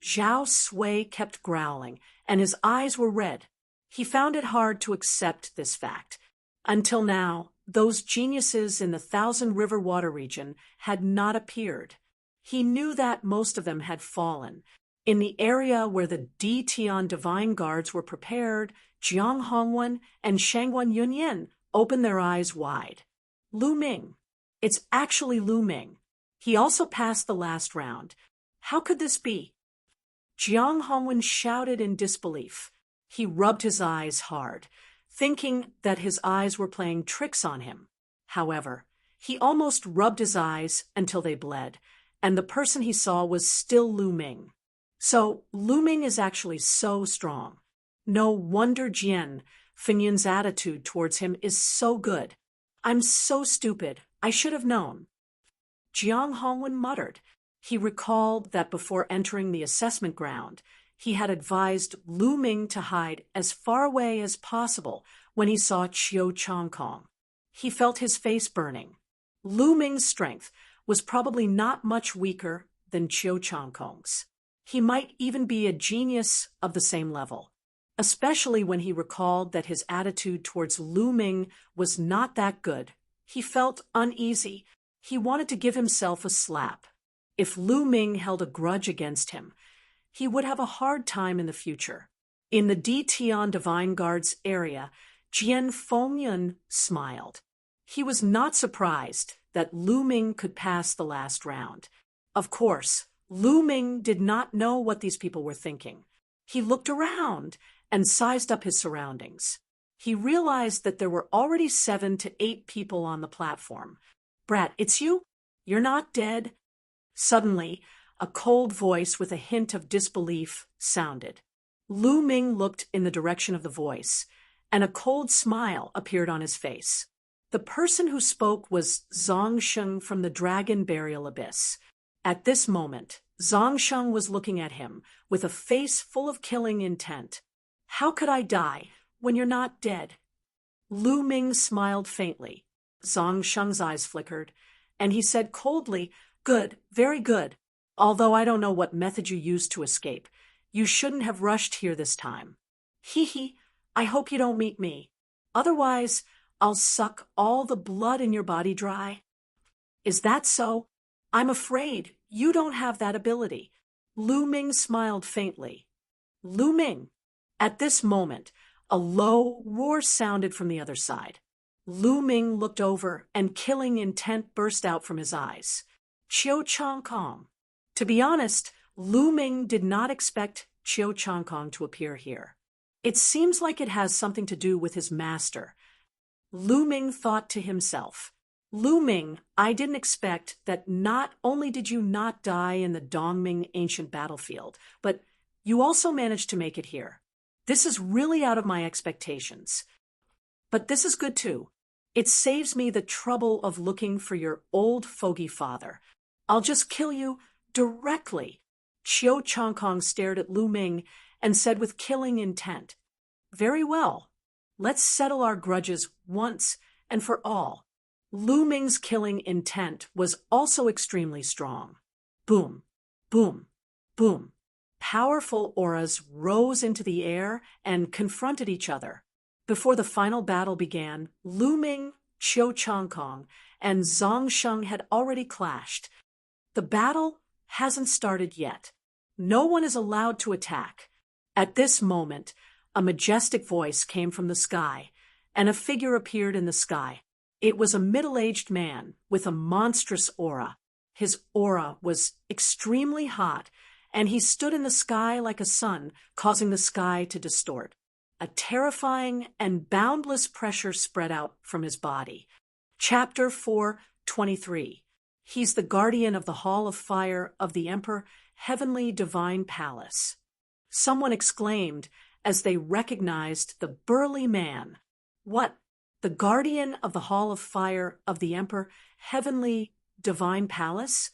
S1: Zhao Sui kept growling, and his eyes were red. He found it hard to accept this fact. Until now, those geniuses in the Thousand River Water region had not appeared. He knew that most of them had fallen. In the area where the D-Tian Divine Guards were prepared, Jiang Hongwen and Shangguan Yunyan opened their eyes wide. Lu Ming. It's actually Lu Ming. He also passed the last round. How could this be? Jiang Hongwen shouted in disbelief. He rubbed his eyes hard, thinking that his eyes were playing tricks on him. However, he almost rubbed his eyes until they bled, and the person he saw was still Lu Ming. So, Lu Ming is actually so strong. No wonder Jian Fenyun's attitude towards him is so good. I'm so stupid. I should have known. Jiang Hongwen muttered. He recalled that before entering the assessment ground, he had advised Lu Ming to hide as far away as possible when he saw Chiu Changkong. He felt his face burning. Lu Ming's strength was probably not much weaker than Chiu Changkong's. He might even be a genius of the same level, especially when he recalled that his attitude towards Lu Ming was not that good. He felt uneasy. He wanted to give himself a slap. If Lu Ming held a grudge against him, he would have a hard time in the future. In the D-Tian Divine Guards area, Jian Fengyun smiled. He was not surprised that Lu Ming could pass the last round. Of course, Lu Ming did not know what these people were thinking. He looked around and sized up his surroundings. He realized that there were already 7 to 8 people on the platform. "Brat, it's you? You're not dead?" Suddenly, a cold voice with a hint of disbelief sounded. Lu Ming looked in the direction of the voice, and a cold smile appeared on his face. The person who spoke was Zhongsheng from the Dragon Burial Abyss. At this moment, Zhongsheng was looking at him with a face full of killing intent. "How could I die when you're not dead?" Lu Ming smiled faintly. Zhongsheng's eyes flickered, and he said coldly, "Good, very good. Although I don't know what method you used to escape, you shouldn't have rushed here this time. Hee, I hope you don't meet me. Otherwise, I'll suck all the blood in your body dry." "Is that so? I'm afraid you don't have that ability." Lu Ming smiled faintly. "Lu Ming." At this moment, a low roar sounded from the other side. Lu Ming looked over, and killing intent burst out from his eyes. Chiu Changkong. To be honest, Lu Ming did not expect Chiu Changkong to appear here. It seems like it has something to do with his master. Lu Ming thought to himself. Lu Ming, I didn't expect that not only did you not die in the Dongming ancient battlefield, but you also managed to make it here. This is really out of my expectations. But this is good too. It saves me the trouble of looking for your old fogey father. I'll just kill you directly. Chiu Changkong stared at Lu Ming and said with killing intent, "Very well. Let's settle our grudges once and for all." Lu Ming's killing intent was also extremely strong. Boom, boom, boom. Powerful auras rose into the air and confronted each other. Before the final battle began, Lu Ming, Chiu Changkong, and Zhongsheng had already clashed. The battle hasn't started yet. No one is allowed to attack. At this moment, A majestic voice came from the sky, and a figure appeared in the sky. It was a middle-aged man with a monstrous aura. His aura was extremely hot, and he stood in the sky like a sun, causing the sky to distort. A terrifying and boundless pressure spread out from his body. Chapter 4:23. He's the guardian of the Hall of Fire of the Emperor, Heavenly Divine Palace. Someone exclaimed as they recognized the burly man. What? The guardian of the Hall of Fire of the Emperor, Heavenly Divine Palace?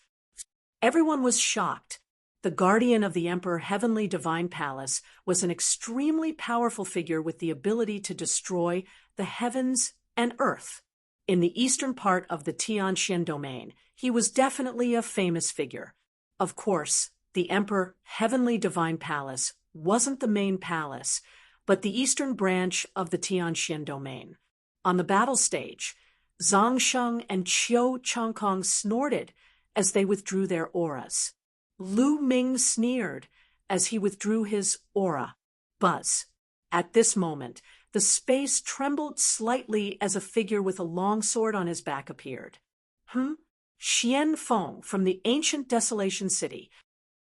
S1: Everyone was shocked. The guardian of the Emperor, Heavenly Divine Palace was an extremely powerful figure with the ability to destroy the heavens and earth. In the eastern part of the Tianxian domain, he was definitely a famous figure. Of course, the Emperor, Heavenly Divine Palace wasn't the main palace, but the eastern branch of the Tianxian domain. On the battle stage, Zhang Sheng and Qiu Changkong snorted as they withdrew their auras. Lu Ming sneered as he withdrew his aura. Buzz. At this moment, the space trembled slightly as a figure with a long sword on his back appeared. Xian Feng from the ancient Desolation City.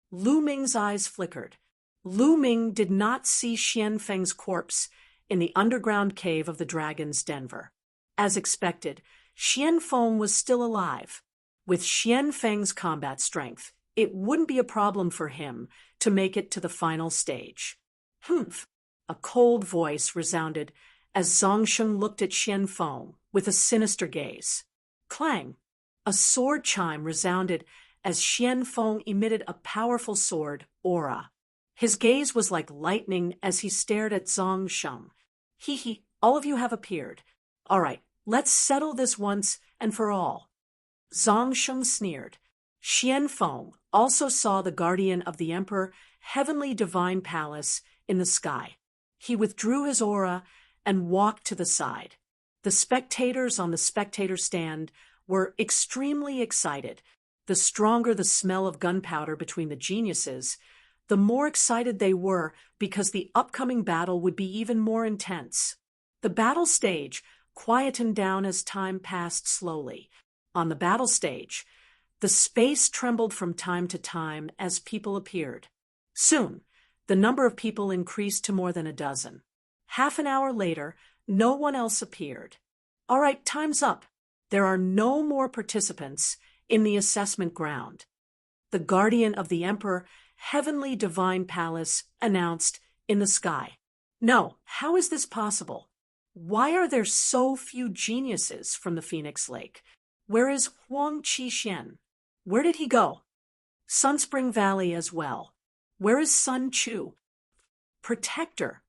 S1: Lu Ming's eyes flickered. Lu Ming did not see Xian Feng's corpse in the underground cave of the Dragon's Denver. As expected, Xian Feng was still alive. With Xian Feng's combat strength, it wouldn't be a problem for him to make it to the final stage. Humph! A cold voice resounded as Zhang Sheng looked at Xian Feng with a sinister gaze. Clang! A sword chime resounded as Xian Feng emitted a powerful sword aura. His gaze was like lightning as he stared at Zhang Sheng. Hee, all of you have appeared. All right, let's settle this once and for all. Zhang Sheng sneered. Xian Feng also saw the guardian of the Emperor, Heavenly Divine Palace, in the sky. He withdrew his aura and walked to the side. The spectators on the spectator stand were extremely excited. The stronger the smell of gunpowder between the geniuses, the more excited they were because the upcoming battle would be even more intense. The battle stage quietened down as time passed slowly. On the battle stage, the space trembled from time to time as people appeared. Soon, the number of people increased to more than a dozen. Half an hour later, no one else appeared. All right, time's up. There are no more participants in the assessment ground. The guardian of the Emperor, Heavenly Divine Palace, announced in the sky. No, how is this possible? Why are there so few geniuses from the Phoenix Lake? Where is Huang Qixuan? Where did he go? Sunspring Valley as well. Where is Sun Chu? Protector,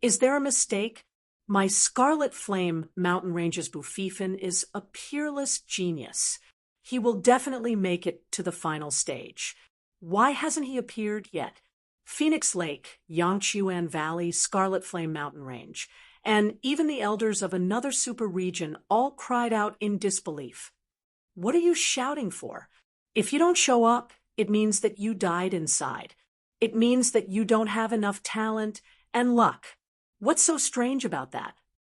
S1: is there a mistake? My Scarlet Flame Mountain Ranges Bufifin is a peerless genius. He will definitely make it to the final stage. Why hasn't he appeared yet? Phoenix Lake, Yangchuan Valley, Scarlet Flame Mountain Range, and even the elders of another super region all cried out in disbelief. What are you shouting for? If you don't show up, it means that you died inside. It means that you don't have enough talent and luck. What's so strange about that?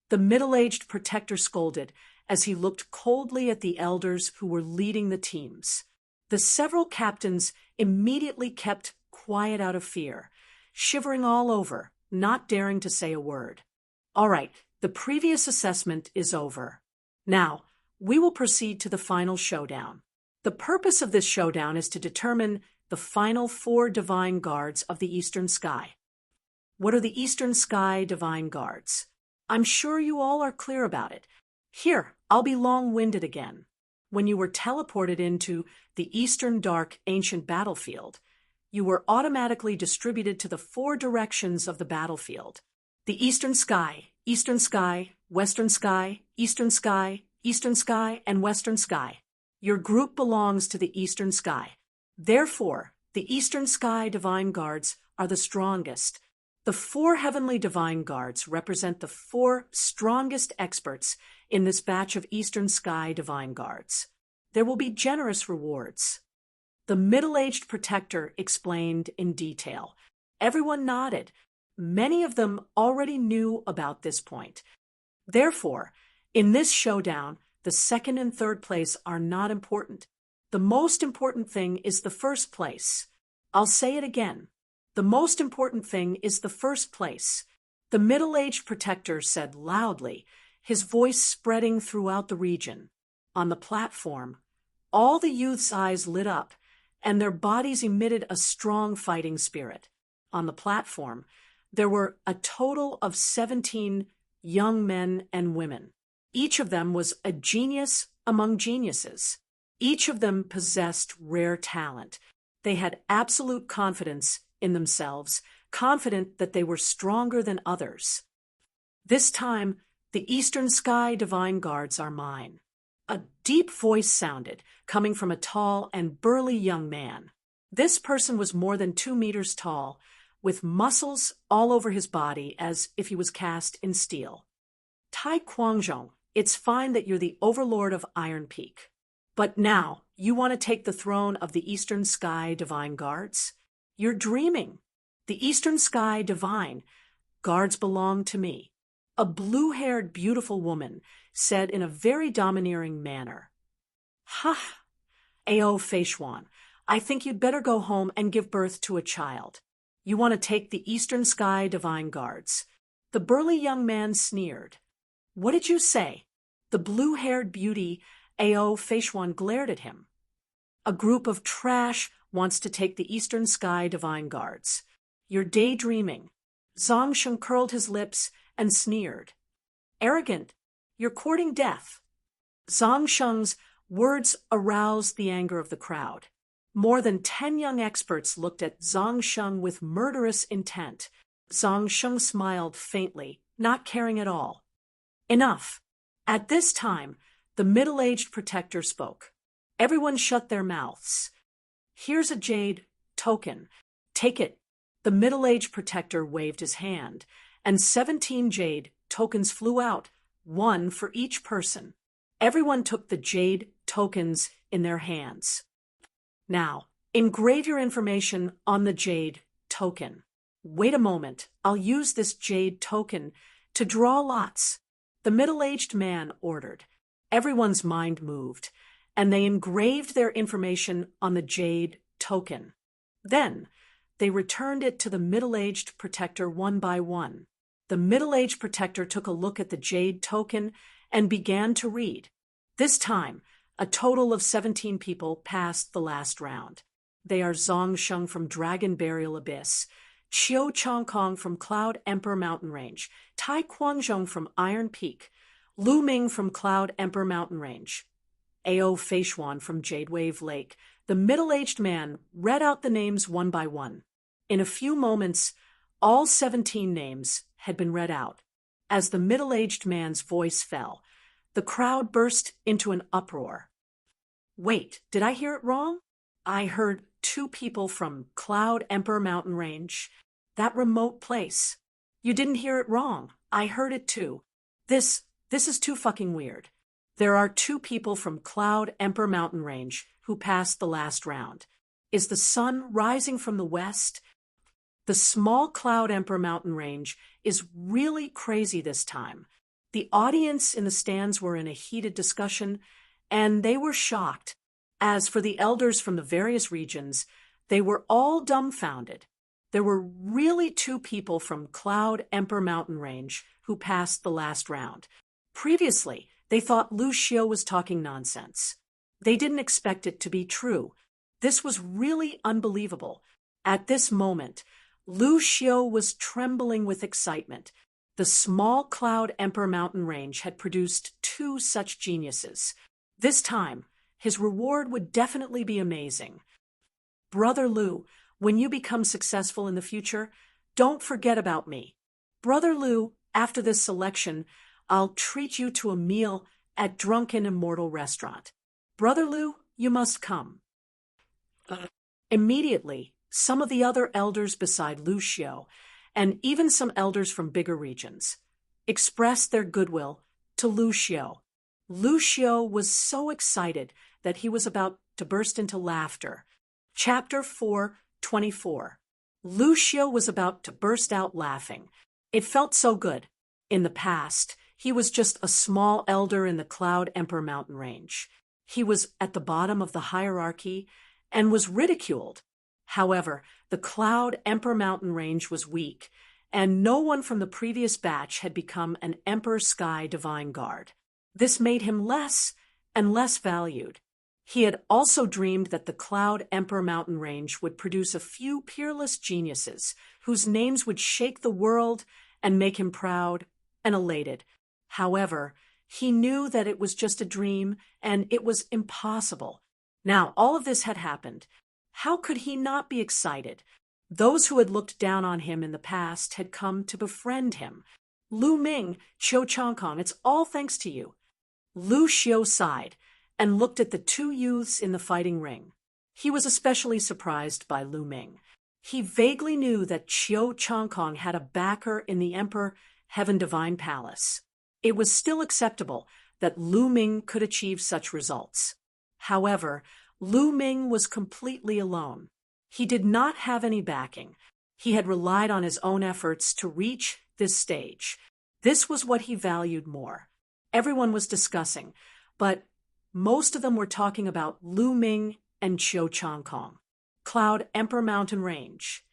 S1: The middle-aged protector scolded as he looked coldly at the elders who were leading the teams. The several captains immediately kept quiet out of fear, shivering all over, not daring to say a word. All right, the previous assessment is over. Now, we will proceed to the final showdown. The purpose of this showdown is to determine the final 4 divine guards of the Eastern Sky. What are the Eastern Sky divine guards? I'm sure you all are clear about it. Here, I'll be long-winded again. When you were teleported into the Eastern Dark Ancient Battlefield, you were automatically distributed to the 4 directions of the battlefield. The Eastern Sky, Western Sky, Eastern Sky, Eastern Sky, and Western Sky. Your group belongs to the Eastern Sky. Therefore, the Eastern Sky Divine Guards are the strongest. The 4 Heavenly Divine Guards represent the 4 strongest experts in this batch of Eastern Sky Divine Guards. There will be generous rewards. The middle-aged protector explained in detail. Everyone nodded. Many of them already knew about this point. Therefore, in this showdown, the second and third place are not important. The most important thing is the first place. I'll say it again. The most important thing is the first place. The middle-aged protector said loudly, his voice spreading throughout the region. On the platform, all the youth's eyes lit up, and their bodies emitted a strong fighting spirit. On the platform, there were a total of 17 young men and women. Each of them was a genius among geniuses. Each of them possessed rare talent. They had absolute confidence in themselves, confident that they were stronger than others. This time, the Eastern Sky Divine Guards are mine. A deep voice sounded, coming from a tall and burly young man. This person was more than 2 meters tall, with muscles all over his body as if he was cast in steel. Tai Quanzhong, it's fine that you're the overlord of Iron Peak. But now, you want to take the throne of the Eastern Sky Divine Guards? You're dreaming. The Eastern Sky Divine Guards belong to me. A blue-haired, beautiful woman said in a very domineering manner. Ha! Ao Feishuan, I think you'd better go home and give birth to a child. You want to take the Eastern Sky Divine Guards. The burly young man sneered. What did you say? The blue-haired beauty, Ao Feishuan, glared at him. A group of trash wants to take the Eastern Sky Divine Guards. You're daydreaming. Zhang Sheng curled his lips and sneered. Arrogant, you're courting death. Zhang Sheng's words aroused the anger of the crowd. More than 10 young experts looked at Zhang Sheng with murderous intent. Zhang Sheng smiled faintly, not caring at all. Enough. At this time, the middle-aged protector spoke. Everyone shut their mouths. Here's a jade token. Take it. The middle-aged protector waved his hand, and 17 jade tokens flew out, one for each person. Everyone took the jade tokens in their hands. Now, engrave your information on the jade token. Wait a moment, I'll use this jade token to draw lots. The middle-aged man ordered. Everyone's mind moved, and they engraved their information on the jade token. Then, they returned it to the middle-aged protector one by one. The middle-aged protector took a look at the jade token and began to read. This time, a total of 17 people passed the last round. They are Zhang Sheng from Dragon Burial Abyss, Qiu Chongkong from Cloud Emperor Mountain Range, Tai Quanzhong from Iron Peak, Lu Ming from Cloud Emperor Mountain Range, Ao Feishuan from Jade Wave Lake. The middle-aged man read out the names one by one. In a few moments, all 17 names had been read out. As the middle-aged man's voice fell, the crowd burst into an uproar. Wait, did I hear it wrong? I heard 2 people from Cloud Emperor Mountain Range, that remote place. You didn't hear it wrong. I heard it too. This is too fucking weird. There are 2 people from Cloud Emperor Mountain Range who passed the last round. Is the sun rising from the west? The small Cloud Emperor Mountain Range is really crazy this time. The audience in the stands were in a heated discussion, and they were shocked. As for the elders from the various regions, they were all dumbfounded. There were really 2 people from Cloud Emperor Mountain Range who passed the last round. Previously, they thought Lu Xiu was talking nonsense. They didn't expect it to be true. This was really unbelievable. At this moment, Lu Xiu was trembling with excitement. The small Cloud Emperor Mountain Range had produced 2 such geniuses. This time, his reward would definitely be amazing. Brother Lu, when you become successful in the future, don't forget about me. Brother Lu, after this selection, I'll treat you to a meal at Drunken Immortal restaurant. Brother Lu, you must come. Immediately, some of the other elders beside Lu Xiu, and even some elders from bigger regions, expressed their goodwill to Lu Xiu. Lu Xiu was so excited that he was about to burst into laughter. Chapter 4:24. Lu Xiu was about to burst out laughing. It felt so good. In the past, he was just a small elder in the Cloud Emperor mountain range. He was at the bottom of the hierarchy and was ridiculed. However, the Cloud Emperor mountain range was weak, and no one from the previous batch had become an Emperor Sky Divine Guard. This made him less and less valued. He had also dreamed that the Cloud Emperor mountain range would produce a few peerless geniuses whose names would shake the world and make him proud and elated. However, he knew that it was just a dream and it was impossible. Now, all of this had happened. How could he not be excited? Those who had looked down on him in the past had come to befriend him. Lu Ming, Qiu Changkong, it's all thanks to you. Lu Xiu sighed and looked at the two youths in the fighting ring. He was especially surprised by Lu Ming. He vaguely knew that Qiu Changkong had a backer in the Emperor Heaven Divine Palace. It was still acceptable that Lu Ming could achieve such results. However, Lu Ming was completely alone. He did not have any backing. He had relied on his own efforts to reach this stage. This was what he valued more. Everyone was discussing, but most of them were talking about Lu Ming and Qiu Changkong. Cloud Emperor Mountain Range.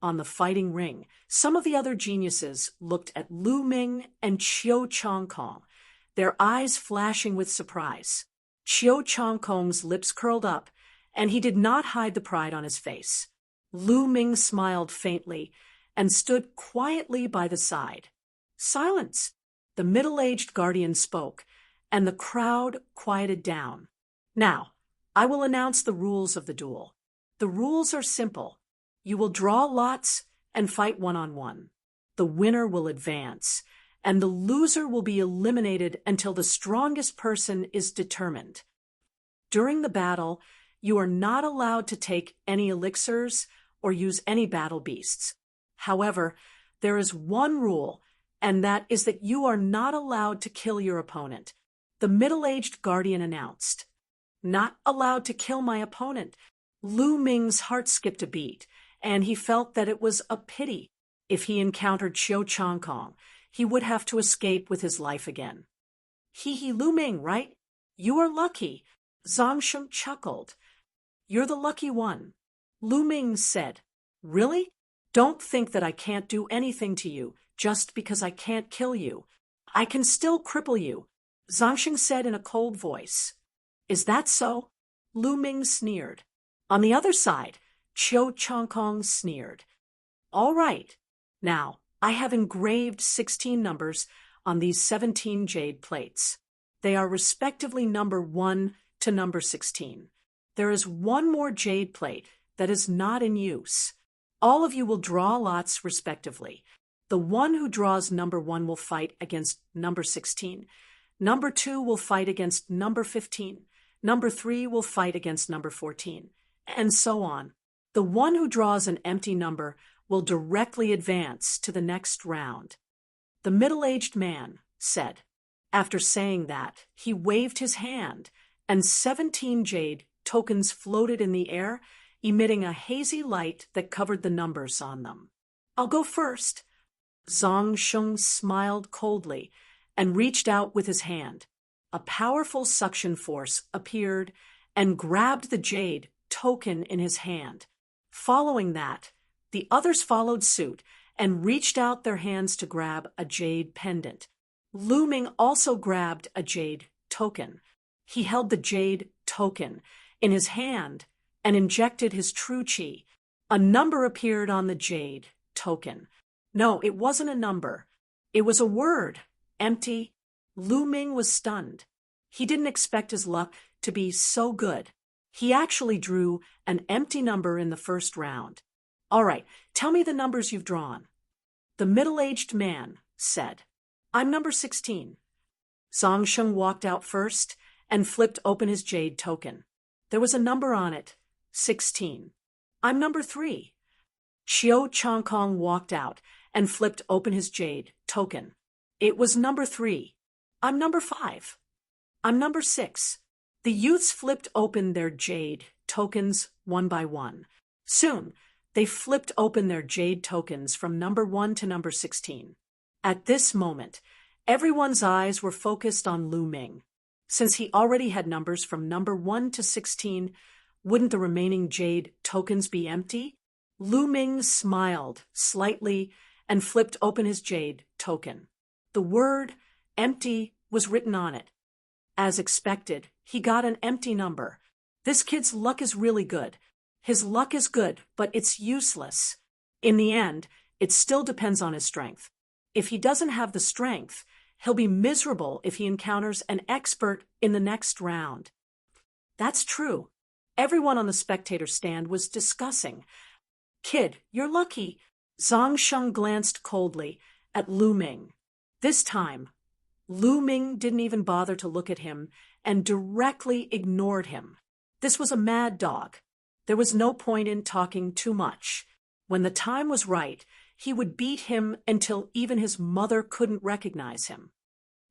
S1: On the fighting ring, some of the other geniuses looked at Lu Ming and Qiu Changkong, their eyes flashing with surprise. Qiu Changkong's lips curled up, and he did not hide the pride on his face. Lu Ming smiled faintly and stood quietly by the side. Silence! The middle-aged guardian spoke, and the crowd quieted down. Now, I will announce the rules of the duel. The rules are simple. You will draw lots and fight one-on-one. The winner will advance, and the loser will be eliminated until the strongest person is determined. During the battle, you are not allowed to take any elixirs or use any battle beasts. However, there is one rule, and that is that you are not allowed to kill your opponent. The middle-aged guardian announced. Not allowed to kill my opponent. Lu Ming's heart skipped a beat, and he felt that it was a pity. If he encountered Qiu Changkong, he would have to escape with his life again. Hee, Lu Ming, right? You are lucky. Zhang Sheng chuckled. You're the lucky one. Lu Ming said, Really? Don't think that I can't do anything to you just because I can't kill you. I can still cripple you, Zhang Sheng said in a cold voice. Is that so? Lu Ming sneered. On the other side, Qiu Changkong sneered. All right. Now, I have engraved 16 numbers on these 17 jade plates. They are respectively number 1 to number 16. There is one more jade plate that is not in use. All of you will draw lots respectively. The one who draws number 1 will fight against number 16. Number 2 will fight against number 15. Number 3 will fight against number 14. And so on. The one who draws an empty number will directly advance to the next round. The middle-aged man said. After saying that, he waved his hand, and 17 jade tokens floated in the air, emitting a hazy light that covered the numbers on them. I'll go first. Zhang Sheng smiled coldly and reached out with his hand. A powerful suction force appeared and grabbed the jade token in his hand. Following that, the others followed suit and reached out their hands to grab a jade pendant. Lu Ming also grabbed a jade token. He held the jade token in his hand and injected his true qi. A number appeared on the jade token. No, it wasn't a number. It was a word. Empty. Lu Ming was stunned. He didn't expect his luck to be so good. He actually drew an empty number in the first round. All right, tell me the numbers you've drawn. The middle-aged man said, I'm number 16. Zhang Sheng walked out first and flipped open his jade token. There was a number on it, 16. I'm number 3. Qiu Changkong walked out and flipped open his jade token. It was number 3. I'm number 5. I'm number 6. The youths flipped open their jade tokens one by one. Soon, They flipped open their jade tokens from number 1 to number 16. At this moment, everyone's eyes were focused on Lu Ming. Since he already had numbers from number 1 to 16, wouldn't the remaining jade tokens be empty? Lu Ming smiled slightly and flipped open his jade token. The word empty was written on it. As expected, he got an empty number. This kid's luck is really good. His luck is good, but it's useless. In the end, it still depends on his strength. If he doesn't have the strength, he'll be miserable if he encounters an expert in the next round. That's true. Everyone on the spectator stand was discussing. Kid, you're lucky. Zhang Sheng glanced coldly at Lu Ming. This time, Lu Ming didn't even bother to look at him and directly ignored him. This was a mad dog. There was no point in talking too much. When the time was right, he would beat him until even his mother couldn't recognize him.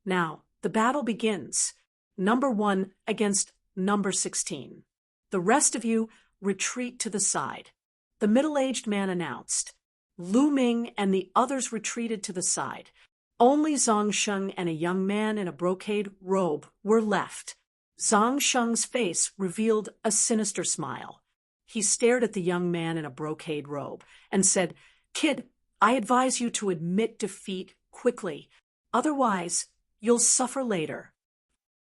S1: Now, the battle begins. Number 1 against number 16. The rest of you retreat to the side. The middle-aged man announced. Lu Ming and the others retreated to the side. Only Zhang Sheng and a young man in a brocade robe were left. Zhang Sheng's face revealed a sinister smile. He stared at the young man in a brocade robe and said, Kid, I advise you to admit defeat quickly. Otherwise, you'll suffer later.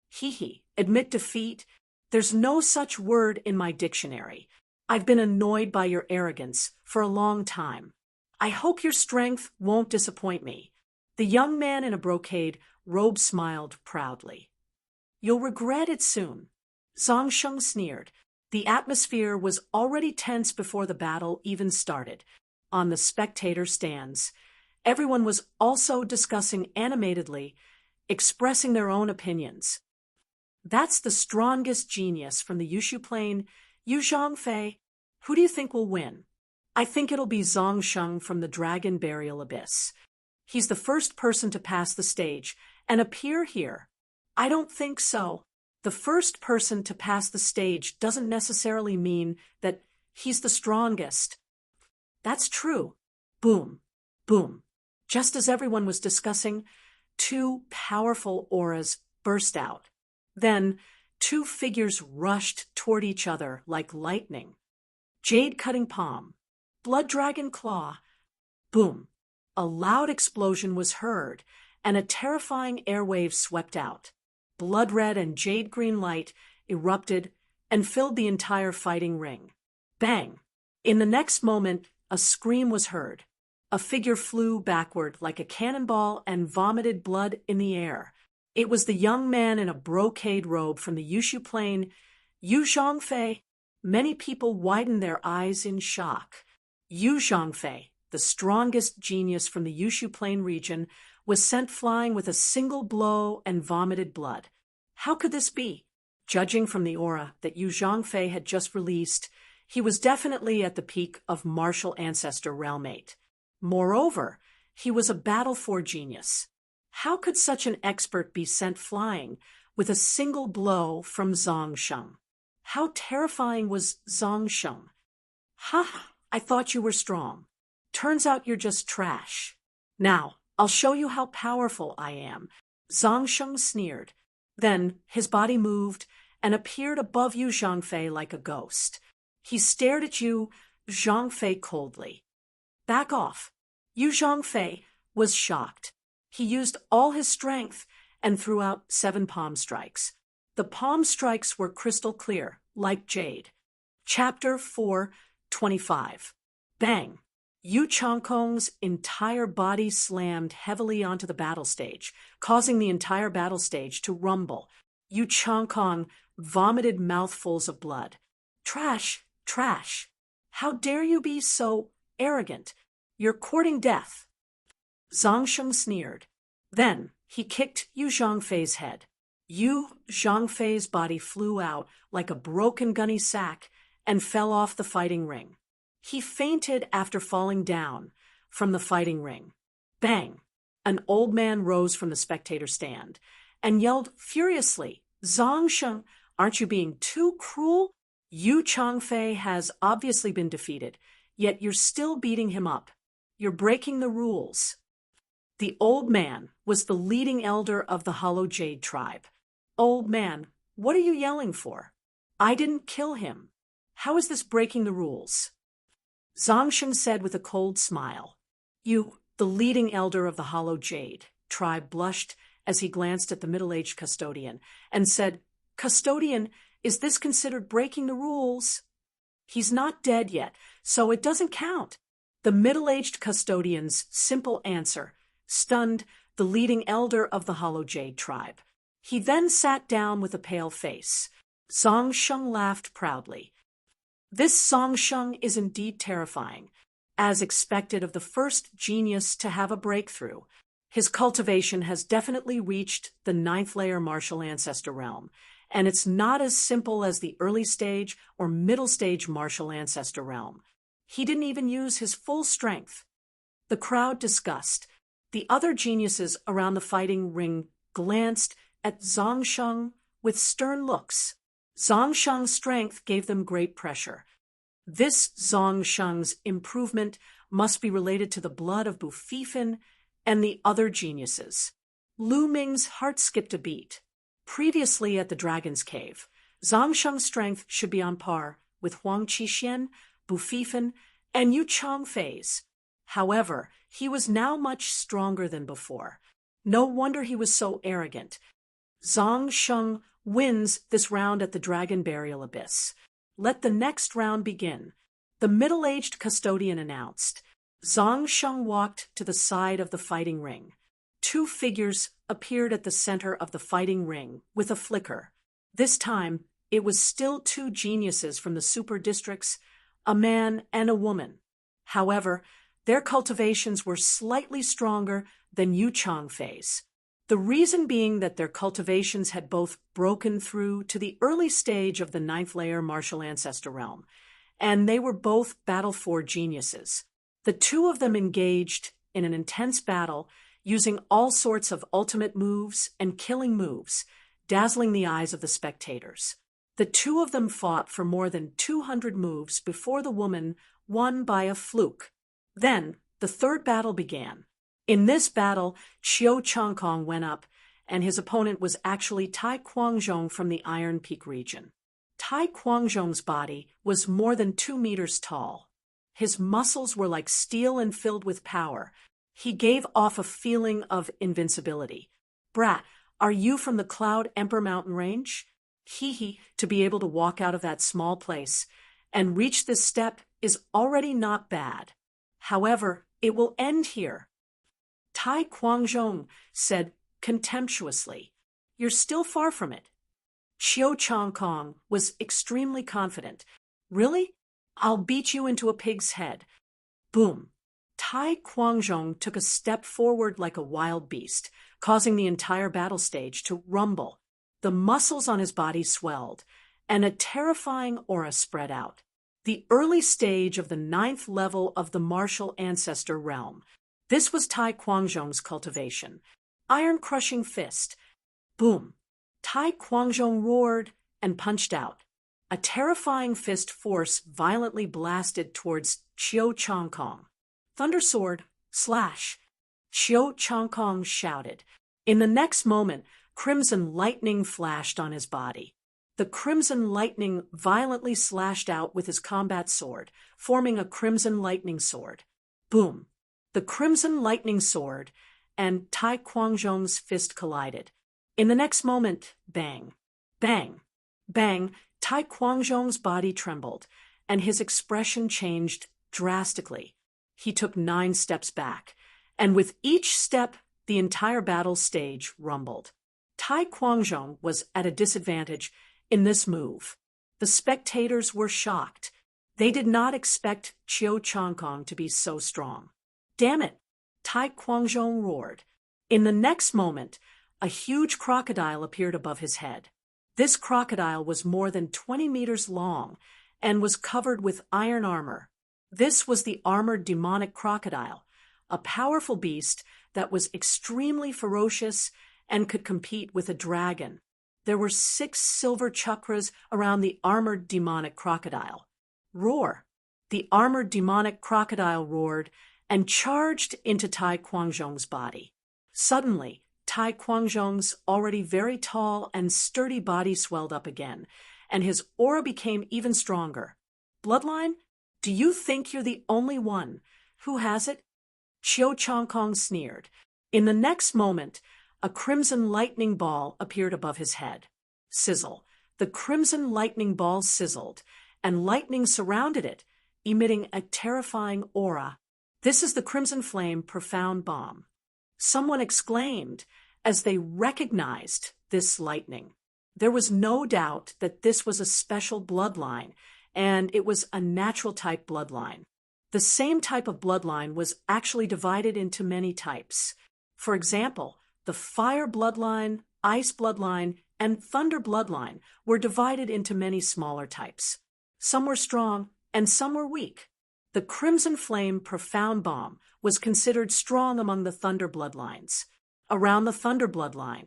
S1: Hee, admit defeat? There's no such word in my dictionary. I've been annoyed by your arrogance for a long time. I hope your strength won't disappoint me. The young man in a brocade robe smiled proudly. You'll regret it soon. Zhang Sheng sneered. The atmosphere was already tense before the battle even started. On the spectator stands, everyone was also discussing animatedly, expressing their own opinions. That's the strongest genius from the Yushu Plain, Yu Zhongfei. Who do you think will win? I think it'll be Zhang Sheng from the Dragon Burial Abyss. He's the first person to pass the stage and appear here. I don't think so. The first person to pass the stage doesn't necessarily mean that he's the strongest. That's true. Boom, boom. Just as everyone was discussing, 2 powerful auras burst out. Then, 2 figures rushed toward each other like lightning. Jade Cutting Palm, Blood Dragon Claw. Boom. A loud explosion was heard, and a terrifying airwave swept out. Blood red and jade green light erupted and filled the entire fighting ring. Bang! In the next moment, a scream was heard. A figure flew backward like a cannonball and vomited blood in the air. It was the young man in a brocade robe from the Yushu Plain, Yu Zhongfei. Many people widened their eyes in shock. Yu Zhongfei, the strongest genius from the Yushu Plain region, was sent flying with a single blow and vomited blood. How could this be? Judging from the aura that Yu Zhongfei had just released, he was definitely at the peak of martial ancestor realmate. Moreover, he was a battle-for genius. How could such an expert be sent flying with a single blow from Zhang Sheng? How terrifying was Zhang Sheng? Ha! I thought you were strong. Turns out you're just trash. Now, I'll show you how powerful I am. Zhang Sheng sneered. Then his body moved and appeared above Yu Zhongfei like a ghost. He stared at Yu Zhongfei coldly. Back off. Yu Zhongfei was shocked. He used all his strength and threw out 7 palm strikes. The palm strikes were crystal clear, like jade. Chapter 4:25. Bang! Yu Changkong's entire body slammed heavily onto the battle stage, causing the entire battle stage to rumble. Yu Changkong vomited mouthfuls of blood. Trash! Trash! How dare you be so arrogant? You're courting death. Zhang Sheng sneered. Then he kicked Yu Zhongfei's head. Yu Zhongfei's body flew out like a broken gunny sack and fell off the fighting ring. He fainted after falling down from the fighting ring. Bang! An old man rose from the spectator stand and yelled furiously, Zhang Sheng, aren't you being too cruel? Yu Changfei has obviously been defeated. Yet you're still beating him up. You're breaking the rules. The old man was the leading elder of the Hollow Jade tribe. Old man, what are you yelling for? I didn't kill him. How is this breaking the rules? Zongsheng said with a cold smile. You, the leading elder of the Hollow Jade tribe, blushed as he glanced at the middle-aged custodian and said, Custodian, is this considered breaking the rules? He's not dead yet, so it doesn't count. The middle-aged custodian's simple answer stunned the leading elder of the Hollow Jade tribe. He then sat down with a pale face. Zongsheng laughed proudly. This Zongsheng is indeed terrifying, as expected of the first genius to have a breakthrough. His cultivation has definitely reached the 9th layer martial ancestor realm, and it's not as simple as the early stage or middle stage martial ancestor realm. He didn't even use his full strength. The crowd discussed. The other geniuses around the fighting ring glanced at Zongsheng with stern looks. Zongsheng's strength gave them great pressure. This Zongsheng's improvement must be related to the blood of Bufifin and the other geniuses. Lu Ming's heart skipped a beat. Previously at the Dragon's Cave, Zongsheng's strength should be on par with Huang Qixuan, Bufifin, and Yu Changfei's. However, he was now much stronger than before. No wonder he was so arrogant. Zongsheng wins this round at the Dragon Burial Abyss. Let the next round begin, the middle-aged custodian announced. Zongsheng walked to the side of the fighting ring. Two figures appeared at the center of the fighting ring with a flicker. This time, it was still two geniuses from the super districts, a man and a woman. However, their cultivations were slightly stronger than Yu Changfei's. The reason being that their cultivations had both broken through to the early stage of the 9th layer martial ancestor realm, and they were both Battle 4 geniuses. The two of them engaged in an intense battle, using all sorts of ultimate moves and killing moves, dazzling the eyes of the spectators. The two of them fought for more than 200 moves before the woman won by a fluke. Then, the third battle began. In this battle, Qiu Changkong went up, and his opponent was actually Tai Quanzhong from the Iron Peak region. Tai Quanzhong's body was more than 2 meters tall. His muscles were like steel and filled with power. He gave off a feeling of invincibility. Brat, are you from the Cloud Emperor Mountain Range? Hee, to be able to walk out of that small place and reach this step is already not bad. However, it will end here. Tai Quanzhong said contemptuously, You're still far from it. Qiu Changkong was extremely confident. Really? I'll beat you into a pig's head. Boom. Tai Quanzhong took a step forward like a wild beast, causing the entire battle stage to rumble. The muscles on his body swelled, and a terrifying aura spread out. The early stage of the 9th level of the martial ancestor realm. This was Tai Quanzhong's cultivation. Iron-crushing fist. Boom. Tai Quanzhong roared and punched out. A terrifying fist force violently blasted towards Qiu Changkong. Thunder sword, slash. Qiu Changkong shouted. In the next moment, crimson lightning flashed on his body. The crimson lightning violently slashed out with his combat sword, forming a crimson lightning sword. Boom. The crimson lightning sword and Tai Quanzhong's fist collided. In the next moment, bang, bang, bang, Tai Quanzhong's body trembled, and his expression changed drastically. He took 9 steps back, and with each step, the entire battle stage rumbled. Tai Quanzhong was at a disadvantage in this move. The spectators were shocked. They did not expect Qiu Changkong to be so strong. Damn it! Tai Quanzhong roared. In the next moment, a huge crocodile appeared above his head. This crocodile was more than 20 meters long and was covered with iron armor. This was the armored demonic crocodile, a powerful beast that was extremely ferocious and could compete with a dragon. There were 6 silver chakras around the armored demonic crocodile. Roar! The armored demonic crocodile roared and charged into Tai Quanzhong's body. Suddenly, Tai Quanzhong's already very tall and sturdy body swelled up again, and his aura became even stronger. Bloodline? Do you think you're the only one who has it? Qiu Changkong sneered. In the next moment, a crimson lightning ball appeared above his head. Sizzle. The crimson lightning ball sizzled, and lightning surrounded it, emitting a terrifying aura. This is the Crimson Flame Profound Bomb. Someone exclaimed as they recognized this lightning. There was no doubt that this was a special bloodline, and it was a natural type bloodline. The same type of bloodline was actually divided into many types. For example, the fire bloodline, ice bloodline, and thunder bloodline were divided into many smaller types. Some were strong and some were weak. The Crimson Flame Profound Bomb was considered strong among the thunder bloodlines. Around the thunder bloodline,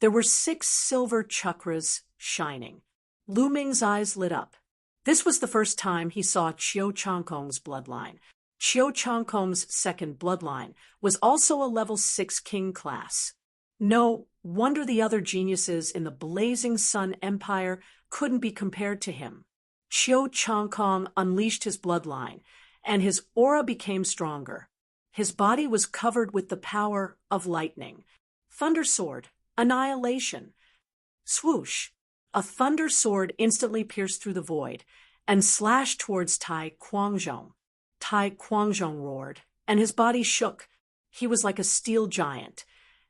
S1: there were 6 silver chakras shining. Lu Ming's eyes lit up. This was the first time he saw Qiu Changkong's bloodline. Qiu Changkong's second bloodline was also a level 6 king class. No wonder the other geniuses in the Blazing Sun Empire couldn't be compared to him. Qiu Changkong unleashed his bloodline, and his aura became stronger. His body was covered with the power of lightning. Thunder sword, annihilation. Swoosh! A thunder sword instantly pierced through the void and slashed towards Tai Quanzhong. Tai Quanzhong roared, and his body shook. He was like a steel giant,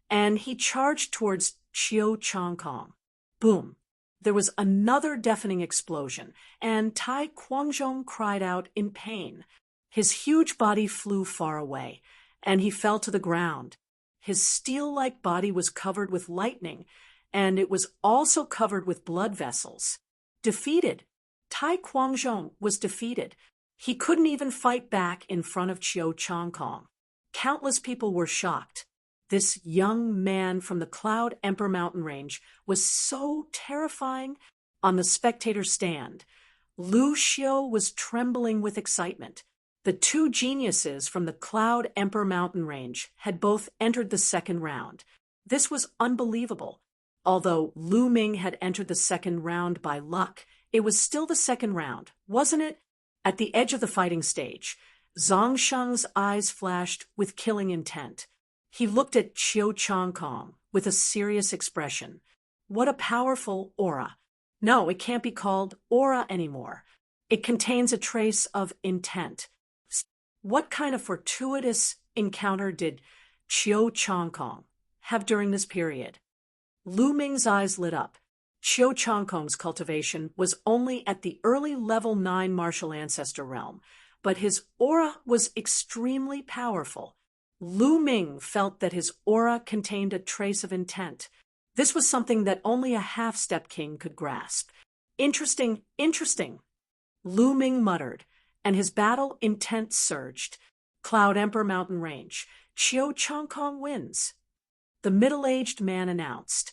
S1: and he charged towards Qiu Changkong. Boom! There was another deafening explosion, and Tai Quanzhong cried out in pain. His huge body flew far away, and he fell to the ground. His steel-like body was covered with lightning, and it was also covered with blood vessels. Defeated. Tai Quanzhong was defeated. He couldn't even fight back in front of Qiu Changkong. Countless people were shocked. This young man from the Cloud Emperor mountain range was so terrifying. On the spectator stand, Lu Xiu was trembling with excitement. The 2 geniuses from the Cloud Emperor mountain range had both entered the second round. This was unbelievable. Although Lu Ming had entered the second round by luck, it was still the second round, wasn't it? At the edge of the fighting stage, Zhang Sheng's eyes flashed with killing intent. He looked at Qiu Changkong with a serious expression. What a powerful aura. No, it can't be called aura anymore. It contains a trace of intent. What kind of fortuitous encounter did Qiu Changkong have during this period? Lu Ming's eyes lit up. Qiu Changkong's cultivation was only at the early level 9 martial ancestor realm, but his aura was extremely powerful. Lu Ming felt that his aura contained a trace of intent. This was something that only a half-step king could grasp. Interesting, interesting. Lu Ming muttered, and his battle intent surged. Cloud Emperor mountain range. Qiu Changkong wins. The middle-aged man announced.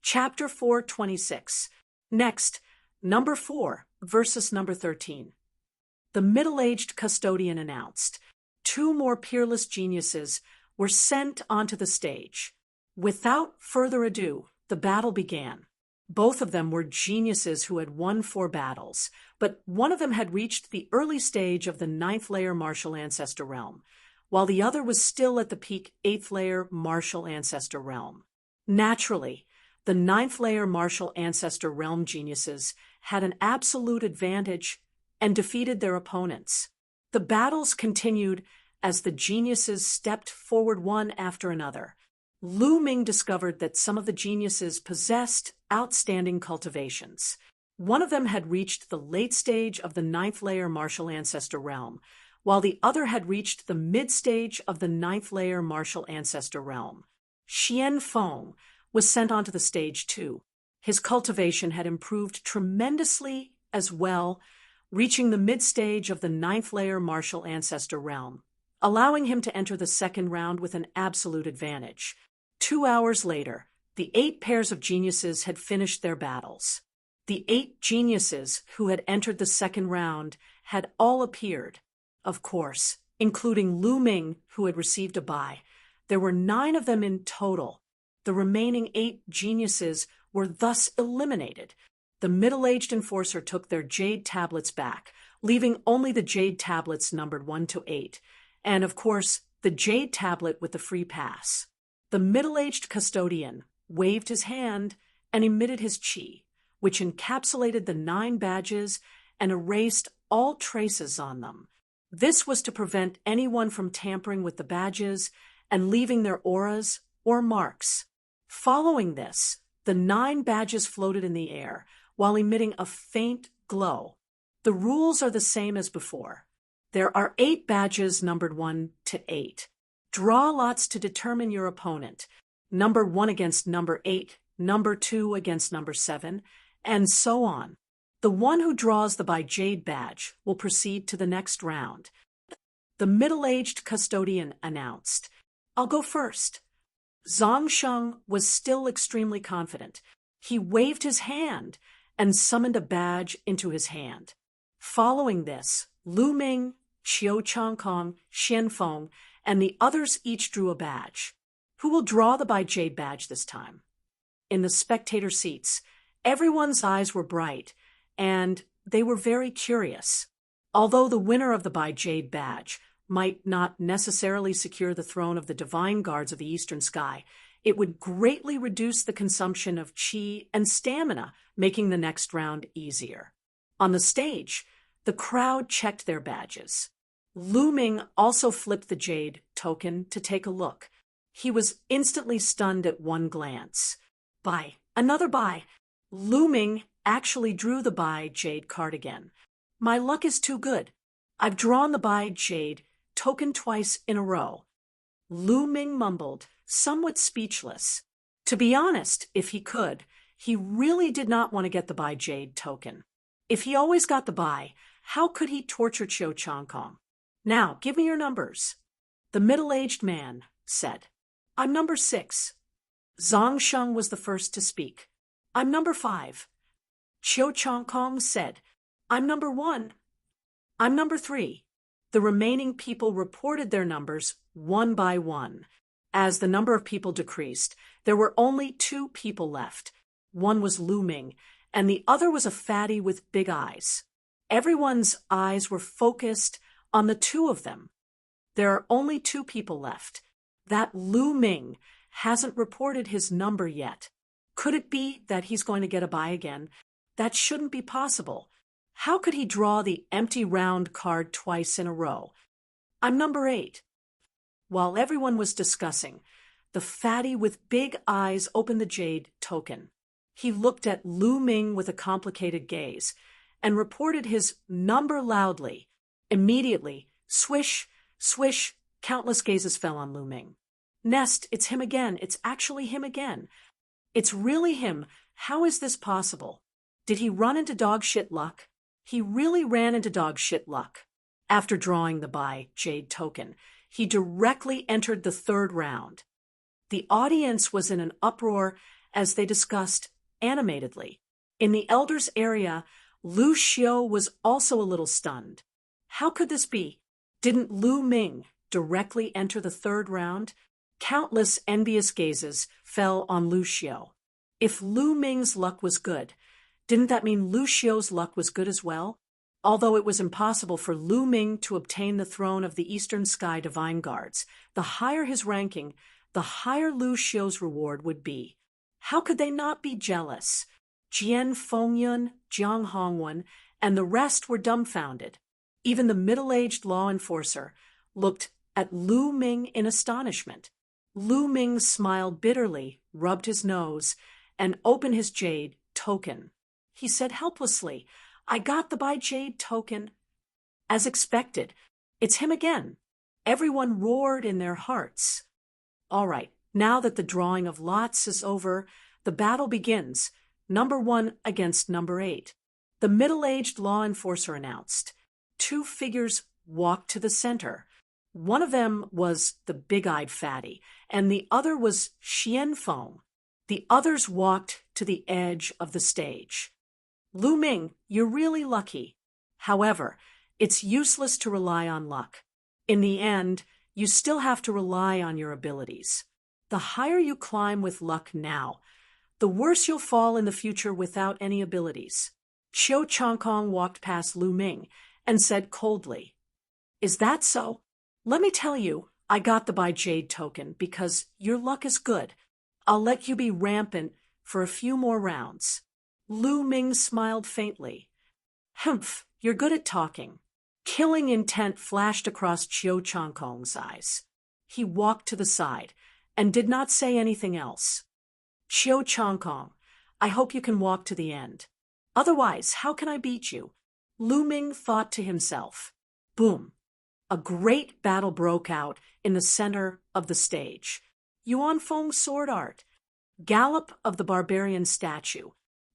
S1: Chapter 426. Next, number 4 versus number 13. The middle-aged custodian announced. 2 more peerless geniuses were sent onto the stage. Without further ado, the battle began. Both of them were geniuses who had won 4 battles, but one of them had reached the early stage of the 9th layer martial ancestor realm, while the other was still at the peak 8th layer martial ancestor realm. Naturally, the 9th layer martial ancestor realm geniuses had an absolute advantage and defeated their opponents. The battles continued as the geniuses stepped forward one after another. Lu Ming discovered that some of the geniuses possessed outstanding cultivations. One of them had reached the late stage of the 9th layer martial ancestor realm, while the other had reached the mid-stage of the 9th layer martial ancestor realm. Xian Feng was sent onto the stage too. His cultivation had improved tremendously as well, reaching the mid-stage of the 9th layer martial ancestor realm, allowing him to enter the second round with an absolute advantage. 2 hours later, the 8 pairs of geniuses had finished their battles. The 8 geniuses who had entered the second round had all appeared, of course, including Lu Ming, who had received a bye. There were 9 of them in total. The remaining 8 geniuses were thus eliminated. The middle-aged enforcer took their jade tablets back, leaving only the jade tablets numbered 1 to 8, and, of course, the jade tablet with the free pass. The middle-aged custodian waved his hand and emitted his chi, which encapsulated the 9 badges and erased all traces on them. This was to prevent anyone from tampering with the badges and leaving their auras or marks. Following this, the 9 badges floated in the air while emitting a faint glow. The rules are the same as before. There are 8 badges numbered 1 to 8. Draw lots to determine your opponent. Number 1 against number 8, number 2 against number 7, and so on. The one who draws the by Jade badge will proceed to the next round. The middle-aged custodian announced, "I'll go first." Zhang Sheng was still extremely confident. He waved his hand and summoned a badge into his hand. Following this, Lu Ming, Qiu Changkong, Xian Feng, and the others each drew a badge. Who will draw the by Jade badge this time? In the spectator seats, everyone's eyes were bright, and they were very curious. Although the winner of the by Jade badge might not necessarily secure the throne of the divine guards of the eastern sky, it would greatly reduce the consumption of chi and stamina, making the next round easier. On the stage, the crowd checked their badges. Lu Ming also flipped the jade token to take a look. He was instantly stunned at one glance. Bye. Another bye. Lu Ming actually drew the by Jade card again. My luck is too good. I've drawn the by Jade token twice in a row. Lu Ming mumbled, somewhat speechless. To be honest, if he could, he really did not want to get the by Jade token. If he always got the by, how could he torture Qiu Changkong? Now, give me your numbers. The middle-aged man said, I'm number 6. Zhang Sheng was the first to speak. I'm number 5. Qiu Changkong said, I'm number 1. I'm number 3. The remaining people reported their numbers one by one. As the number of people decreased, there were only 2 people left. One was Lu Ming, and the other was a fatty with big eyes. Everyone's eyes were focused on the 2 of them. There are only 2 people left. That Lu Ming hasn't reported his number yet. Could it be that he's going to get a bye again? That shouldn't be possible. How could he draw the empty round card twice in a row? I'm number 8. While everyone was discussing, the fatty with big eyes opened the jade token. He looked at Lu Ming with a complicated gaze and reported his number loudly. Immediately, swish, swish, countless gazes fell on Lu Ming. Nest, it's him again. It's actually him again. It's really him. How is this possible? Did he run into dog shit luck? He really ran into dog shit luck. After drawing the by Jade token, he directly entered the 3rd round. The audience was in an uproar as they discussed animatedly. In the elders' area, Lu Xiu was also a little stunned. How could this be? Didn't Lu Ming directly enter the 3rd round? Countless envious gazes fell on Lu Xiu. If Lu Ming's luck was good, didn't that mean Lu Xiu's luck was good as well? Although it was impossible for Lu Ming to obtain the throne of the Eastern Sky Divine Guards, the higher his ranking, the higher Lu Xiu's reward would be. How could they not be jealous? Jian Fengyun, Jiang Hongwen, and the rest were dumbfounded. Even the middle-aged law enforcer looked at Lu Ming in astonishment. Lu Ming smiled bitterly, rubbed his nose, and opened his jade token. He said helplessly, I got the by Jade token. As expected, it's him again. Everyone roared in their hearts. All right, now that the drawing of lots is over, the battle begins, number 1 against number 8. The middle-aged law enforcer announced. 2 figures walked to the center. One of them was the big-eyed fatty, and the other was Xian Feng. The others walked to the edge of the stage. Lu Ming, you're really lucky. However, it's useless to rely on luck. In the end, you still have to rely on your abilities. The higher you climb with luck now, the worse you'll fall in the future without any abilities. Qiu Changkong walked past Lu Ming and said coldly, "Is that so? Let me tell you, I got the Bai Jade token because your luck is good. I'll let you be rampant for a few more rounds." Lu Ming smiled faintly. "Humph, you're good at talking." Killing intent flashed across Qiu Changkong's eyes. He walked to the side and did not say anything else. "Qiu Changkong, I hope you can walk to the end. Otherwise, how can I beat you?" Lu Ming thought to himself. Boom! A great battle broke out in the center of the stage. Yuan Feng's sword art. Gallop of the barbarian statue.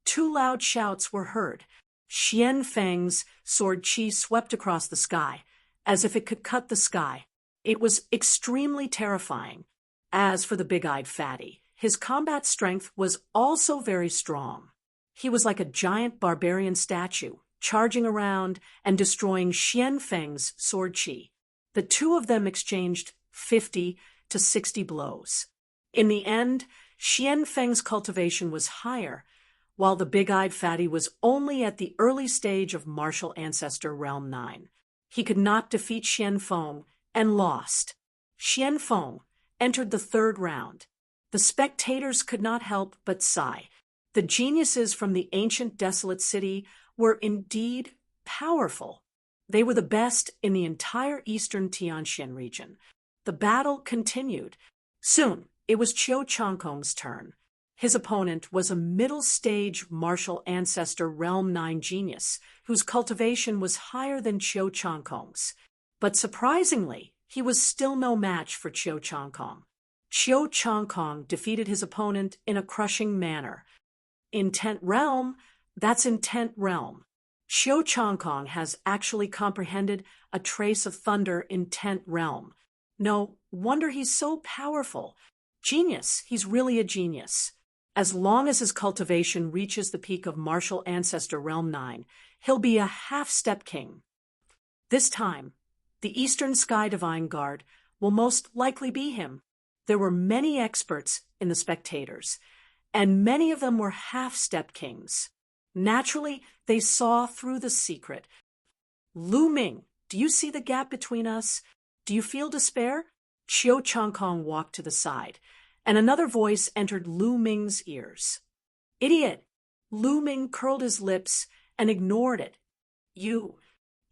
S1: Two loud shouts were heard. Xian Feng's sword chi swept across the sky, as if it could cut the sky. It was extremely terrifying. As for the big-eyed fatty, his combat strength was also very strong. He was like a giant barbarian statue, charging around and destroying Xian Feng's sword chi. The two of them exchanged 50 to 60 blows. In the end, Xian Feng's cultivation was higher, while the big-eyed fatty was only at the early stage of Martial Ancestor Realm 9. He could not defeat Xian Feng and lost. Xian Feng entered the third round. The spectators could not help but sigh. The geniuses from the ancient desolate city were indeed powerful. They were the best in the entire eastern Tianxian region. The battle continued. Soon, it was Qiu Changkong's turn. His opponent was a middle-stage Martial Ancestor Realm 9 genius, whose cultivation was higher than Qiu Changkong's. But surprisingly, he was still no match for Qiu Changkong. Qiu Changkong defeated his opponent in a crushing manner. Intent Realm, that's Intent Realm. Qiu Changkong has actually comprehended a trace of thunder Intent Realm. No wonder he's so powerful. Genius, he's really a genius. As long as his cultivation reaches the peak of Martial Ancestor Realm 9, he'll be a half-step king. This time, the Eastern Sky Divine Guard will most likely be him. There were many experts in the spectators, and many of them were half-step kings. Naturally, they saw through the secret. "Lu Ming, do you see the gap between us? Do you feel despair?" Qiu Changkong walked to the side, and another voice entered Lu Ming's ears. "Idiot!" Lu Ming curled his lips and ignored it. "You."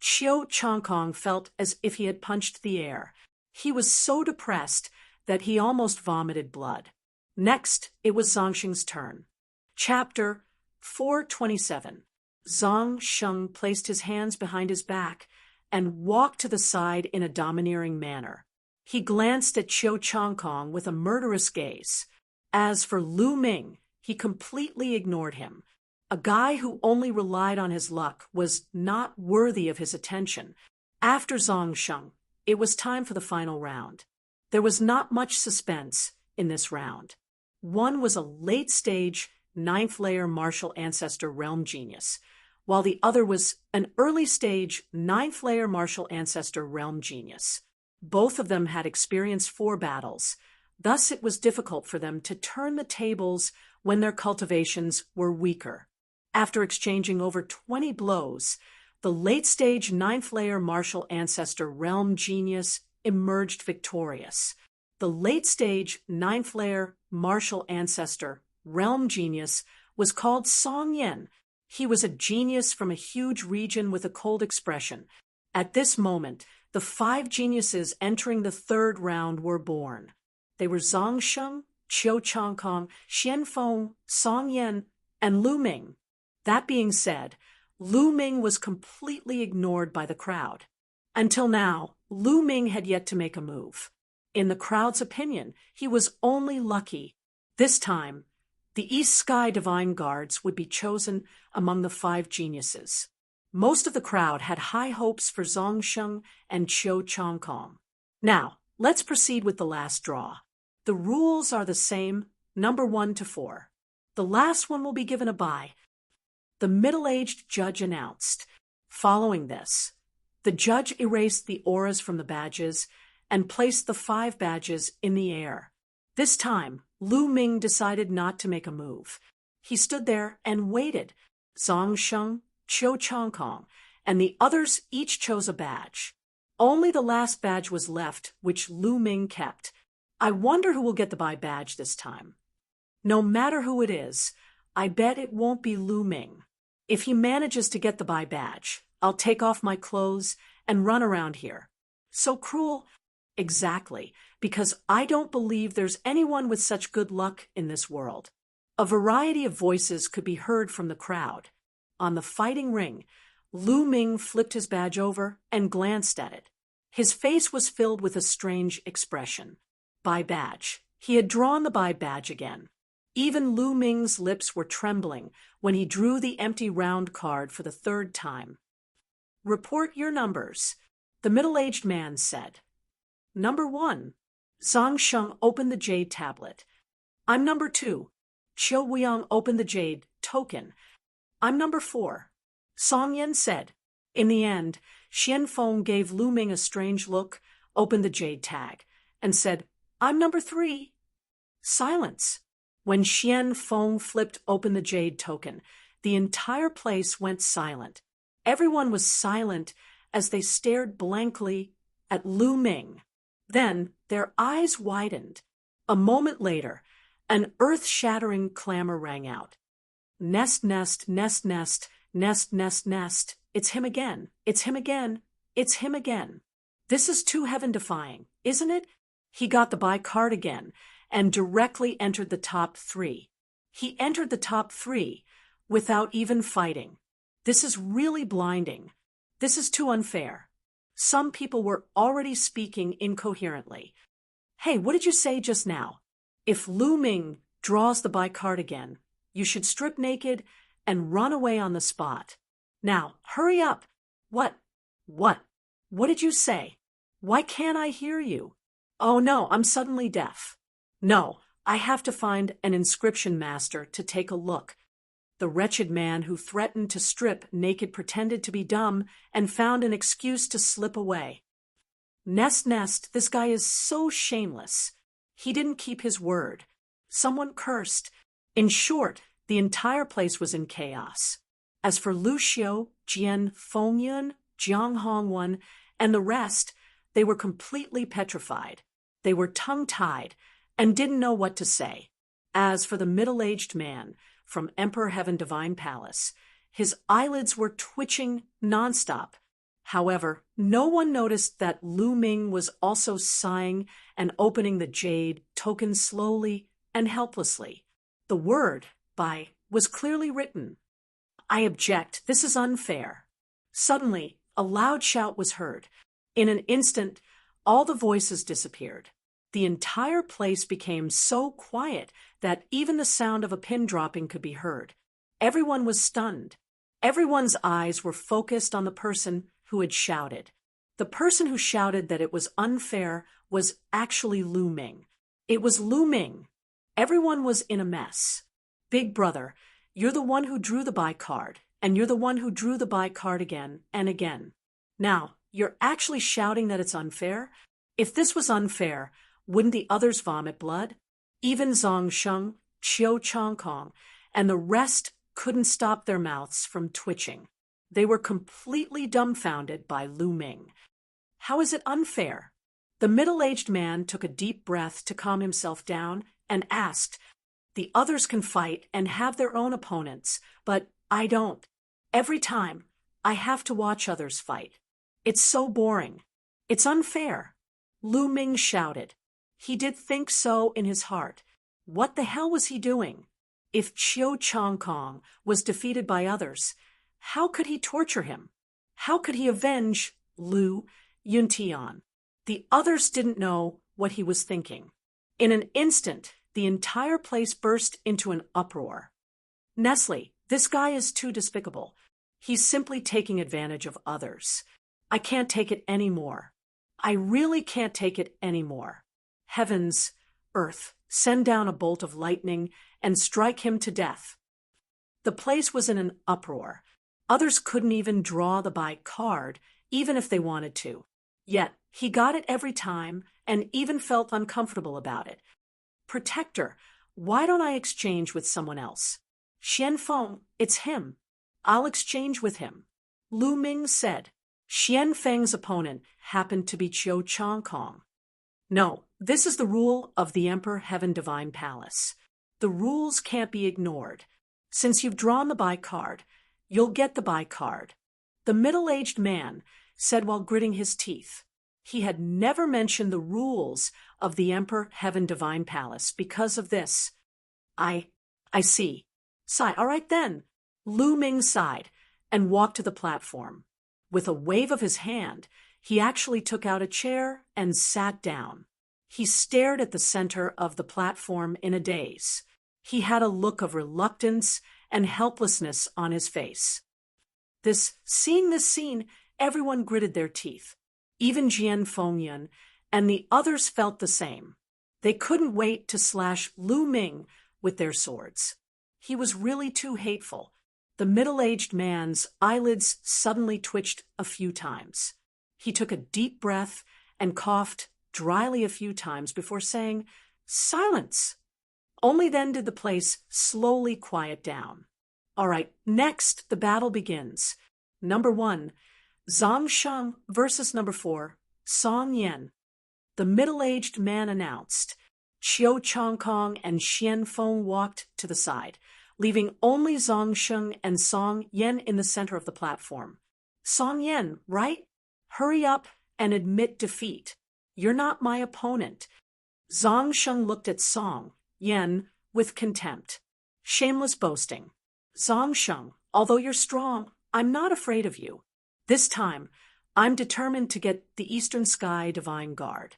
S1: Qiu Changkong felt as if he had punched the air. He was so depressed that he almost vomited blood. Next, it was Zhangxing's turn. Chapter 427. Zhang Sheng placed his hands behind his back and walked to the side in a domineering manner. He glanced at Qiu Changkong with a murderous gaze. As for Lu Ming, he completely ignored him. A guy who only relied on his luck was not worthy of his attention. After Zhang Sheng, it was time for the final round. There was not much suspense in this round. One was a late-stage, 9th-layer Martial Ancestor Realm genius, while the other was an early-stage, 9th-layer Martial Ancestor Realm genius. Both of them had experienced 4 battles, thus it was difficult for them to turn the tables when their cultivations were weaker. After exchanging over 20 blows, the late-stage 9th-layer Martial Ancestor Realm genius emerged victorious. The late-stage 9th-layer Martial Ancestor Realm genius was called Song Yan. He was a genius from a huge region with a cold expression. At this moment, the 5 geniuses entering the third round were born. They were Zhang Sheng, Qiu Changkong, Xian Feng, Song Yan, and Lu Ming. That being said, Lu Ming was completely ignored by the crowd. Until now, Lu Ming had yet to make a move. In the crowd's opinion, he was only lucky. This time, the East Sky Divine Guards would be chosen among the 5 geniuses. Most of the crowd had high hopes for Zhang Sheng and Qiu Changkong. Now, let's proceed with the last draw. The rules are the same, number 1 to 4. The last one will be given a bye. the middle-aged judge announced. Following this, the judge erased the auras from the badges and placed the 5 badges in the air. This time, Lu Ming decided not to make a move. He stood there and waited. Zhang Sheng, Qiu Changkong, and the others each chose a badge. Only the last badge was left, which Lu Ming kept. I wonder who will get the Bai badge this time. No matter who it is, I bet it won't be Lu Ming. If he manages to get the Bai badge, I'll take off my clothes and run around here. So cruel? Exactly, because I don't believe there's anyone with such good luck in this world. A variety of voices could be heard from the crowd. On the fighting ring, Lu Ming flipped his badge over and glanced at it. His face was filled with a strange expression. Bai badge. He had drawn the Bai badge again. Even Lu Ming's lips were trembling when he drew the empty round card for the 3rd time. Report your numbers, the middle-aged man said. Number 1. Zhang Sheng opened the jade tablet. I'm number 2. Qiu Weiyang opened the jade token. I'm number 4. Song Yen said. In the end, Xian Feng gave Lu Ming a strange look, opened the jade tag, and said, I'm number 3. Silence. When Xian Feng flipped open the jade token, the entire place went silent. Everyone was silent as they stared blankly at Lu Ming. Then their eyes widened. A moment later, an earth-shattering clamor rang out. Nest, nest, nest, nest, nest, nest, nest. It's him again. It's him again. It's him again. This is too heaven-defying, isn't it? He got the Bai card again and directly entered the top 3. He entered the top 3 without even fighting. This is really blinding. This is too unfair. Some people were already speaking incoherently. Hey, what did you say just now? If Lu Ming draws the Bai card again, you should strip naked and run away on the spot. Now, hurry up. What? What did you say? Why can't I hear you? Oh no, I'm suddenly deaf. No, I have to find an inscription master to take a look. The wretched man who threatened to strip naked pretended to be dumb and found an excuse to slip away. Nest, nest, this guy is so shameless. He didn't keep his word. Someone cursed. In short, the entire place was in chaos. As for Lu Xiu, Jian Fengyun, Jiang Hongwen, and the rest, they were completely petrified. They were tongue-tied and didn't know what to say. As for the middle-aged man from Emperor Heaven Divine Palace, his eyelids were twitching nonstop. However, no one noticed that Lu Ming was also sighing and opening the jade token slowly and helplessly. The word, Bai, was clearly written. I object. This is unfair. Suddenly, a loud shout was heard. In an instant, all the voices disappeared. The entire place became so quiet that even the sound of a pin dropping could be heard. Everyone was stunned. Everyone's eyes were focused on the person who had shouted. The person who shouted that it was unfair was actually Lu Ming. It was Lu Ming. Everyone was in a mess. Big brother, you're the one who drew the Bai card, and you're the one who drew the Bai card again and again. Now, you're actually shouting that it's unfair? If this was unfair, wouldn't the others vomit blood? Even Zhang Sheng, Qiu Changkong, and the rest couldn't stop their mouths from twitching. They were completely dumbfounded by Lu Ming. How is it unfair? The middle-aged man took a deep breath to calm himself down and asked, the others can fight and have their own opponents, but I don't. Every time, I have to watch others fight. It's so boring. It's unfair. Lu Ming shouted. He did think so in his heart. What the hell was he doing? If Qiu Changkong was defeated by others, how could he torture him? How could he avenge Lu Yuntian? The others didn't know what he was thinking. In an instant, the entire place burst into an uproar. Nestle, this guy is too despicable. He's simply taking advantage of others. I can't take it anymore. I really can't take it anymore. Heavens, earth, send down a bolt of lightning and strike him to death. The place was in an uproar. Others couldn't even draw the buy card, even if they wanted to. Yet, he got it every time and even felt uncomfortable about it. Protector, why don't I exchange with someone else? Xian Feng, it's him. I'll exchange with him. Lu Ming said. Xian Feng's opponent happened to be Qiu Changkong. No, this is the rule of the Emperor Heaven Divine Palace. The rules can't be ignored. Since you've drawn the buy card, you'll get the buy card. The middle-aged man said while gritting his teeth. He had never mentioned the rules of the Emperor Heaven Divine Palace because of this. I see. Sigh, all right then. Lu Ming sighed and walked to the platform. With a wave of his hand, he actually took out a chair and sat down. He stared at the center of the platform in a daze. He had a look of reluctance and helplessness on his face. Seeing this scene, everyone gritted their teeth. Even Jian Fengyan and the others felt the same. They couldn't wait to slash Lu Ming with their swords. He was really too hateful. The middle-aged man's eyelids suddenly twitched a few times. He took a deep breath and coughed dryly a few times before saying, "Silence!" Only then did the place slowly quiet down. All right, next the battle begins. Number 1, Zhang Sheng versus number 4, Song Yan. The middle-aged man announced. Qiu Changkong and Xian Feng walked to the side, leaving only Zhang Sheng and Song Yan in the center of the platform. Song Yan, right? Hurry up and admit defeat. You're not my opponent. Zhang Sheng looked at Song Yan with contempt. Shameless boasting. Zhang Sheng, although you're strong, I'm not afraid of you. This time, I'm determined to get the Eastern Sky Divine Guard.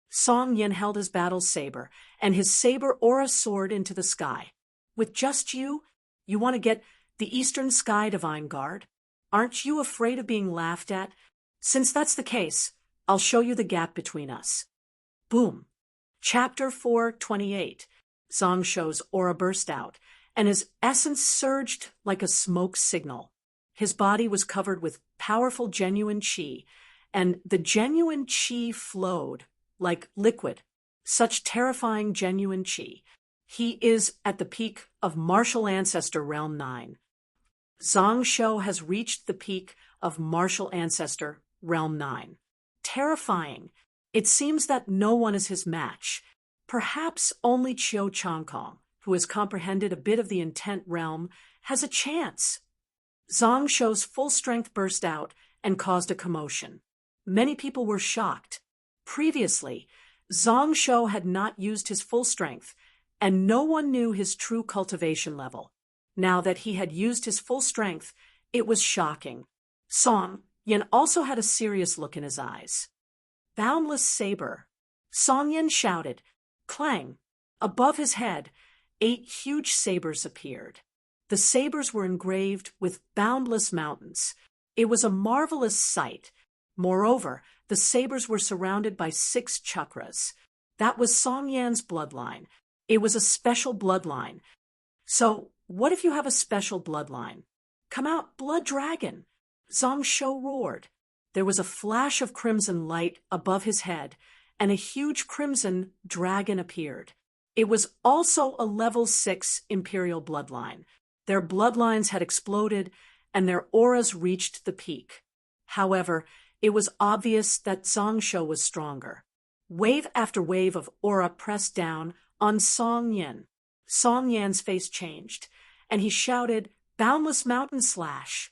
S1: Song Yan held his battle saber and his saber aura soared into the sky. With just you want to get the Eastern Sky Divine Guard? Aren't you afraid of being laughed at? Since that's the case, I'll show you the gap between us. Boom. Chapter 428. Zhang Shou's aura burst out, and his essence surged like a smoke signal. His body was covered with powerful genuine qi, and the genuine qi flowed like liquid. Such terrifying genuine qi. He is at the peak of Martial Ancestor Realm 9. Zhang Shou has reached the peak of Martial Ancestor Realm 9. Terrifying. It seems that no one is his match. Perhaps only Qiu Changkong, who has comprehended a bit of the intent realm, has a chance. Zhang Shou's full strength burst out and caused a commotion. Many people were shocked. Previously, Zhang Shou had not used his full strength, and no one knew his true cultivation level. Now that he had used his full strength, it was shocking. Song Yan also had a serious look in his eyes. Boundless saber. Song Yan shouted. Clang. Above his head, 8 huge sabers appeared. The sabers were engraved with boundless mountains. It was a marvelous sight. Moreover, the sabers were surrounded by 6 chakras. That was Song Yan's bloodline. It was a special bloodline. So, what if you have a special bloodline? Come out, Blood Dragon! Zhang Shou roared. There was a flash of crimson light above his head, and a huge crimson dragon appeared. It was also a level 6 imperial bloodline. Their bloodlines had exploded, and their auras reached the peak. However, it was obvious that Zhang Shou was stronger. Wave after wave of aura pressed down on Song Yan. Song Yan's face changed, and he shouted, Boundless Mountain Slash!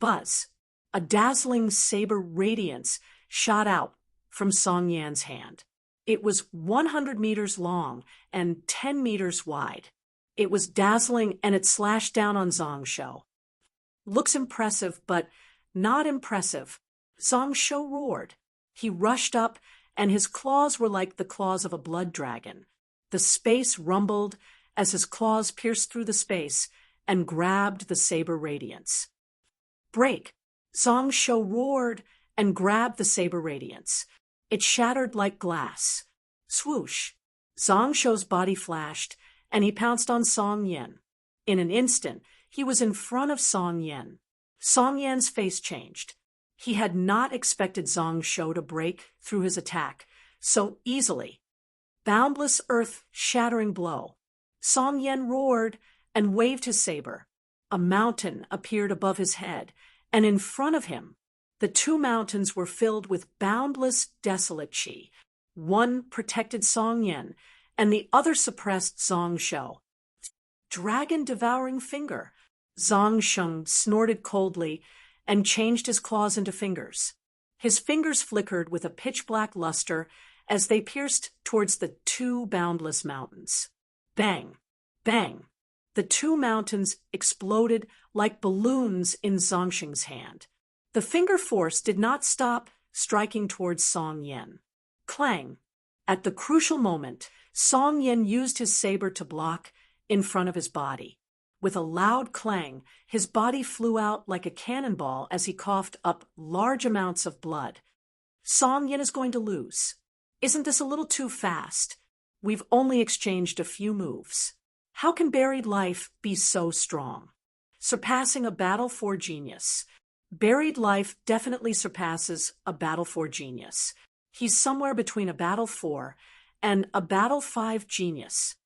S1: Buzz! A dazzling saber radiance shot out from Song Yan's hand. It was 100 meters long and 10 meters wide. It was dazzling, and it slashed down on Zhang Shou. Looks impressive, but not impressive. Zhang Shou roared. He rushed up, and his claws were like the claws of a blood dragon. The space rumbled as his claws pierced through the space and grabbed the saber radiance. Break! Zhang Shou roared and grabbed the saber radiance. It shattered like glass. Swoosh! Zhang Shou's body flashed, and he pounced on Song Yan. In an instant, he was in front of Song Yen. Song Yan's face changed. He had not expected Zhang Shou to break through his attack so easily. Boundless earth-shattering blow. Song Yen roared and waved his saber. A mountain appeared above his head, and in front of him, the two mountains were filled with boundless, desolate qi. One protected Song Yen, and the other suppressed Zhang Shou. Dragon-devouring finger. Zhang Sheng snorted coldly and changed his claws into fingers. His fingers flickered with a pitch-black luster as they pierced towards the two boundless mountains. Bang! Bang! The two mountains exploded like balloons in Zhang Sheng's hand. The finger force did not stop striking towards Song Yen. Clang! At the crucial moment, Song Yen used his saber to block in front of his body. With a loud clang, his body flew out like a cannonball as he coughed up large amounts of blood. Song Yen is going to lose. Isn't this a little too fast? We've only exchanged a few moves. How can buried life be so strong? Surpassing a battle for genius. Buried life definitely surpasses a battle for genius. He's somewhere between a battle 4 and a battle 5 genius.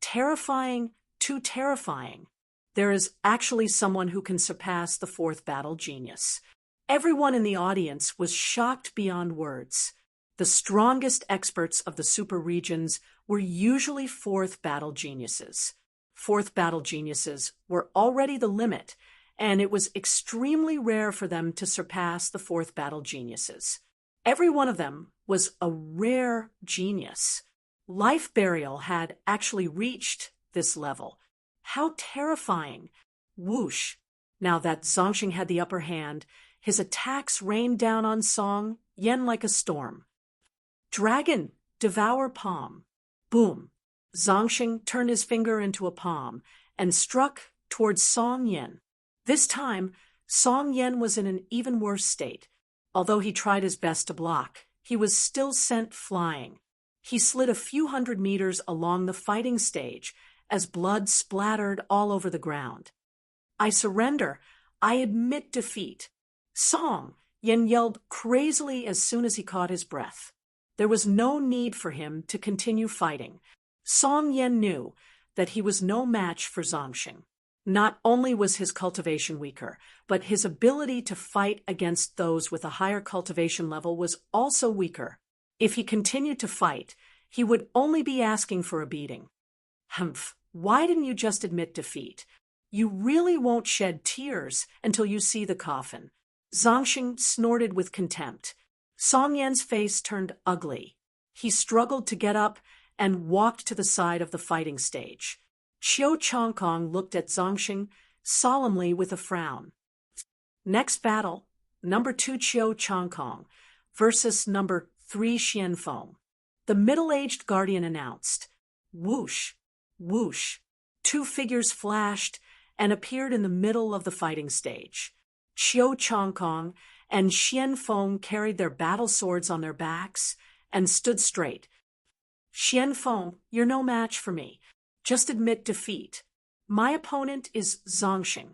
S1: Terrifying, too terrifying. There is actually someone who can surpass the 4th battle genius. Everyone in the audience was shocked beyond words. The strongest experts of the super regions were usually 4th battle geniuses. 4th battle geniuses were already the limit, and it was extremely rare for them to surpass the 4th battle geniuses. Every one of them was a rare genius. Life Burial had actually reached this level. How terrifying! Whoosh! Now that Zhangxing had the upper hand, his attacks rained down on Song Yen like a storm. Dragon, devour palm. Boom! Zhangxing turned his finger into a palm and struck towards Song Yen. This time, Song Yen was in an even worse state. Although he tried his best to block, he was still sent flying. He slid a few hundred meters along the fighting stage as blood splattered all over the ground. I surrender. I admit defeat. Song! Yen yelled crazily as soon as he caught his breath. There was no need for him to continue fighting. Song Yen knew that he was no match for Zhangxing. Not only was his cultivation weaker, but his ability to fight against those with a higher cultivation level was also weaker. If he continued to fight, he would only be asking for a beating. Humph, why didn't you just admit defeat? You really won't shed tears until you see the coffin. Zhangxing snorted with contempt. Song Yan's face turned ugly. He struggled to get up and walked to the side of the fighting stage. Qiu Chongkong looked at Zhangxing solemnly with a frown. Next battle, number 2 Qiu Chongkong versus number 3 Xianfeng. The middle-aged guardian announced. Whoosh, whoosh. Two figures flashed and appeared in the middle of the fighting stage. Qiu Chongkong and Xianfeng carried their battle swords on their backs and stood straight. Xianfeng, you're no match for me. Just admit defeat. My opponent is Zhangxing.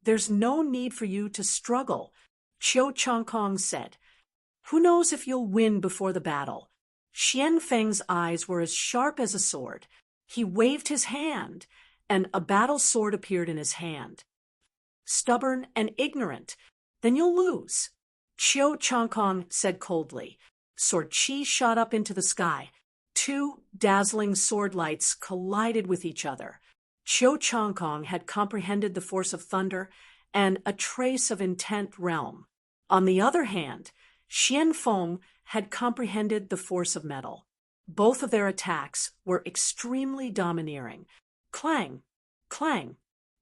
S1: There's no need for you to struggle, Qiu Chongkong said. Who knows if you'll win before the battle? Xianfeng's eyes were as sharp as a sword. He waved his hand, and a battle sword appeared in his hand. Stubborn and ignorant, then you'll lose, Qiu Chongkong said coldly. Sword Qi shot up into the sky. Two dazzling sword lights collided with each other. Qiu Chongkong had comprehended the force of thunder and a trace of intent realm. On the other hand, Xianfeng had comprehended the force of metal. Both of their attacks were extremely domineering. Clang! Clang!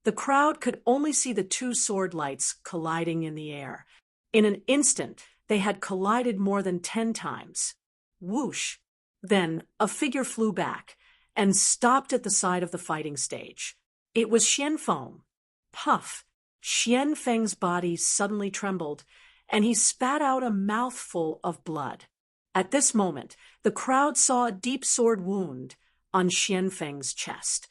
S1: The crowd could only see the two sword lights colliding in the air. In an instant, they had collided more than 10 times. Whoosh! Then a figure flew back and stopped at the side of the fighting stage. It was Xianfeng. Puff! Xianfeng's body suddenly trembled, and he spat out a mouthful of blood. At this moment, the crowd saw a deep sword wound on Xianfeng's chest.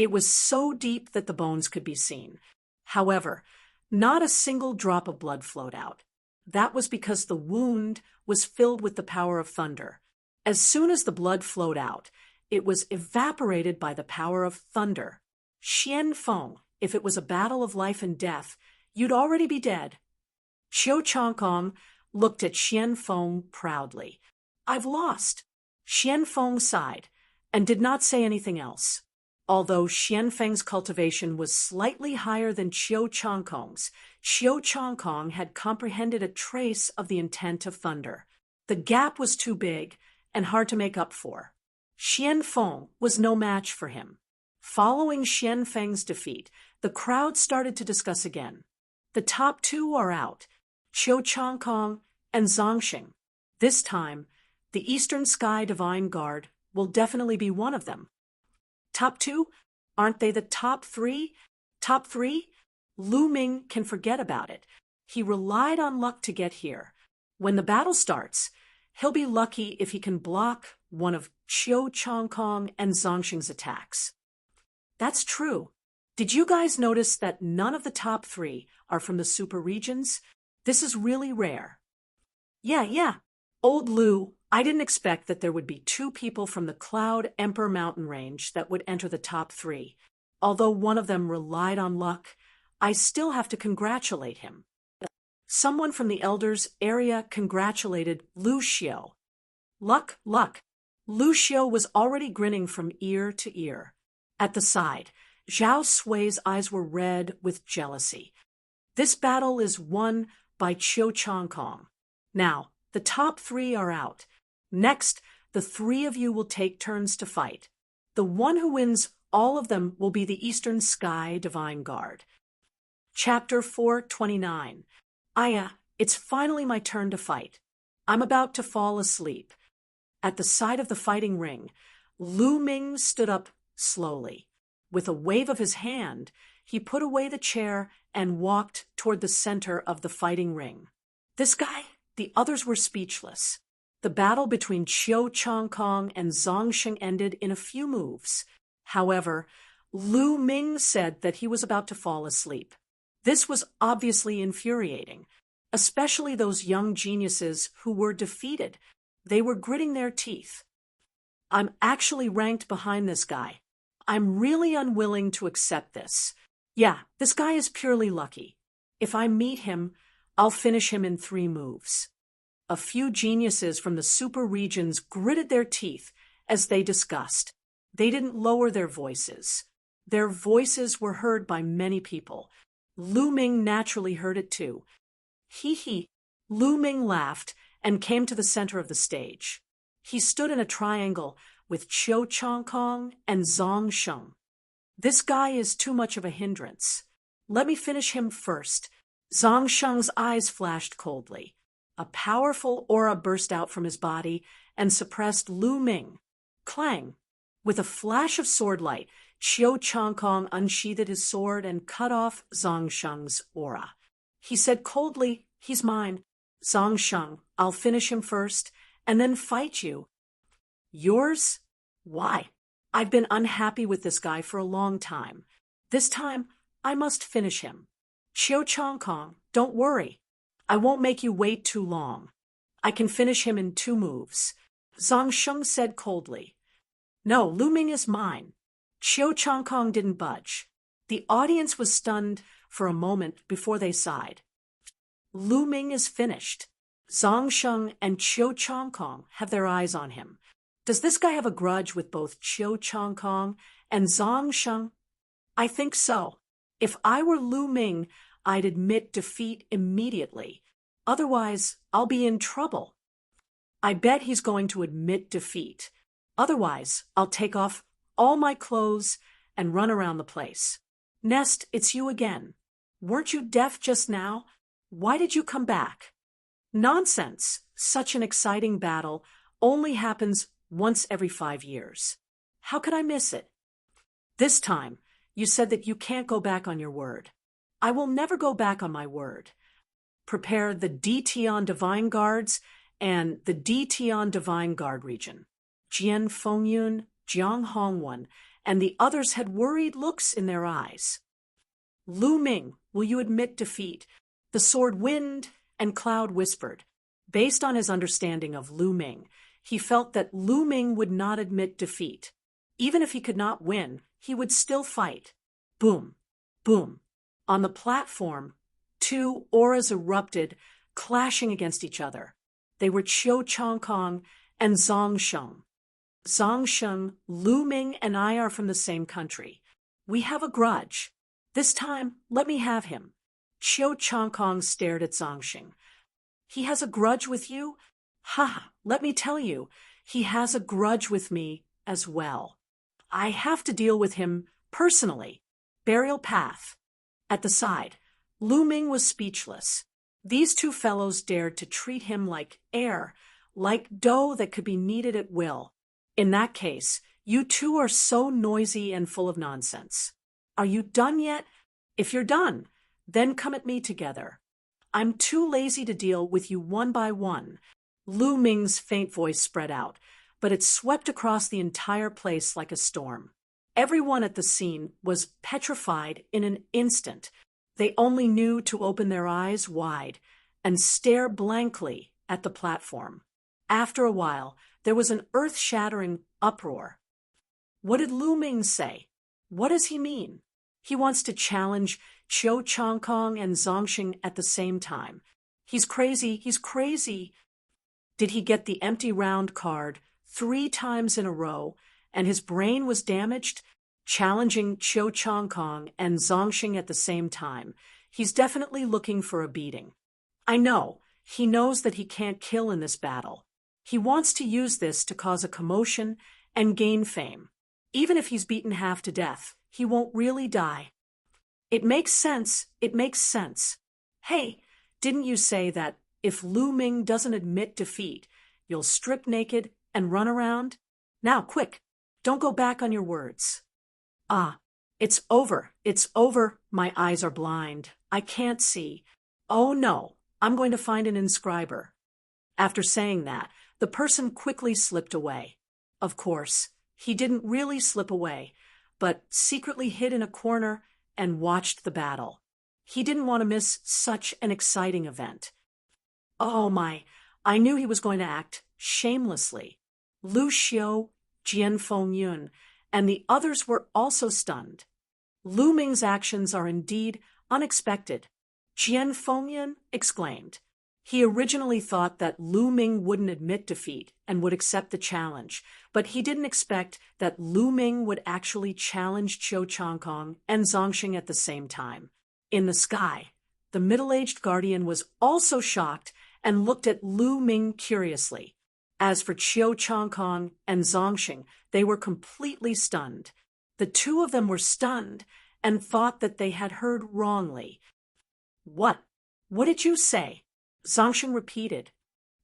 S1: It was so deep that the bones could be seen. However, not a single drop of blood flowed out. That was because the wound was filled with the power of thunder. As soon as the blood flowed out, it was evaporated by the power of thunder. Xian Feng, if it was a battle of life and death, you'd already be dead. Qiu Changkong looked at Xian Feng proudly. I've lost. Xian Feng sighed and did not say anything else. Although Xian Feng's cultivation was slightly higher than Qiu Changkong's, Qiu Changkong had comprehended a trace of the intent of thunder. The gap was too big and hard to make up for. Xian Feng was no match for him. Following Xian Feng's defeat, the crowd started to discuss again. The top two are out, Qiu Changkong and Zongxing. This time, the Eastern Sky Divine Guard will definitely be one of them. Top two? Aren't they the top three? Top three? Lu Ming can forget about it. He relied on luck to get here. When the battle starts, he'll be lucky if he can block one of Qiu Changkong and Zongxing's attacks. That's true. Did you guys notice that none of the top three are from the super regions? This is really rare. Yeah. Old Lu, I didn't expect that there would be two people from the Cloud Emperor mountain range that would enter the top three. Although one of them relied on luck, I still have to congratulate him. Someone from the Elders area congratulated Lu Xiu. Luck. Lu Xiu was already grinning from ear to ear. At the side, Zhao Sui's eyes were red with jealousy. This battle is won by Qiu Changkong. Now, the top three are out. Next, the three of you will take turns to fight. The one who wins all of them will be the Eastern Sky Divine Guard. Chapter 429. Aya, it's finally my turn to fight. I'm about to fall asleep. At the side of the fighting ring, Lu Ming stood up slowly. With a wave of his hand, he put away the chair and walked toward the center of the fighting ring. This guy? The others were speechless. The battle between Qiu Changkong and Zongxing ended in a few moves. However, Lu Ming said that he was about to fall asleep. This was obviously infuriating, especially those young geniuses who were defeated. They were gritting their teeth. I'm actually ranked behind this guy. I'm really unwilling to accept this. Yeah, this guy is purely lucky. If I meet him, I'll finish him in 3 moves. A few geniuses from the super regions gritted their teeth as they discussed. They didn't lower their voices. Their voices were heard by many people. Lu Ming naturally heard it too. Hee. Lu Ming laughed and came to the center of the stage. He stood in a triangle with Qiu Changkong and Zongxing. This guy is too much of a hindrance. Let me finish him first. Zongxing's eyes flashed coldly. A powerful aura burst out from his body and suppressed Lu Ming. Clang! With a flash of sword light, Qiu Changkong unsheathed his sword and cut off Zongxing's aura. He said coldly, "He's mine. Zongxing, I'll finish him first, and then fight you." Yours? Why? I've been unhappy with this guy for a long time. This time, I must finish him. Qiu Changkong, don't worry. I won't make you wait too long. I can finish him in 2 moves. Zongxing said coldly. No, Lu Ming is mine. Qiu Changkong didn't budge. The audience was stunned for a moment before they sighed. Lu Ming is finished. Zongxing and Qiu Changkong have their eyes on him. Does this guy have a grudge with both Qiu Changkong and Zongxing? I think so. If I were Lu Ming, I'd admit defeat immediately. Otherwise, I'll be in trouble. I bet he's going to admit defeat. Otherwise, I'll take off all my clothes and run around the place. Nest, it's you again. Weren't you deaf just now? Why did you come back? Nonsense. Such an exciting battle only happens once every 5 years. How could I miss it? This time, you said that you can't go back on your word. I will never go back on my word. Prepare the Dtian Divine Guards and the Dtian Divine Guard region. Jian Fengyun, Jiang Hongwen, and the others had worried looks in their eyes. Lu Ming, will you admit defeat? The sword Wind and Cloud whispered. Based on his understanding of Lu Ming, he felt that Lu Ming would not admit defeat. Even if he could not win, he would still fight. Boom, boom. On the platform, two auras erupted, clashing against each other. They were Qiu Changkong and Zhang Sheng. Zhang Sheng, Lu Ming, and I are from the same country. We have a grudge. This time, let me have him. Qiu Changkong stared at Zhang Sheng. He has a grudge with you? Ha, let me tell you, he has a grudge with me as well. I have to deal with him personally. Burial path. At the side, Lu Ming was speechless. These two fellows dared to treat him like air, like dough that could be kneaded at will. In that case, you two are so noisy and full of nonsense. Are you done yet? If you're done, then come at me together. I'm too lazy to deal with you one by one. Lu Ming's faint voice spread out, but it swept across the entire place like a storm. Everyone at the scene was petrified in an instant. They only knew to open their eyes wide and stare blankly at the platform. After a while, there was an earth-shattering uproar. What did Lu Ming say? What does he mean? He wants to challenge Qiu Changkong and Zhang Sheng at the same time. He's crazy, he's crazy. Did he get the empty round card 3 times in a row, and his brain was damaged? Challenging Qiu Changkong and Zhang Sheng at the same time. He's definitely looking for a beating. I know, he knows that he can't kill in this battle. He wants to use this to cause a commotion and gain fame. Even if he's beaten half to death, he won't really die. It makes sense, it makes sense. Hey, didn't you say that if Lu Ming doesn't admit defeat, you'll strip naked and run around? Now, quick, don't go back on your words. Ah, it's over, my eyes are blind, I can't see. Oh no, I'm going to find an inscriber. After saying that, the person quickly slipped away. Of course, he didn't really slip away, but secretly hid in a corner and watched the battle. He didn't want to miss such an exciting event. Oh my, I knew he was going to act shamelessly. Lu Xiu, Jian Fengyun, and the others were also stunned. Lu Ming's actions are indeed unexpected. Jian Fengyun exclaimed. He originally thought that Lu Ming wouldn't admit defeat and would accept the challenge, but he didn't expect that Lu Ming would actually challenge Qiu Changkong and Zhang Sheng at the same time. In the sky, the middle-aged guardian was also shocked and looked at Lu Ming curiously. As for Qiu Changkong and Zhang Sheng, they were completely stunned. The two of them were stunned and thought that they had heard wrongly. What? What did you say? Zhang Sheng repeated.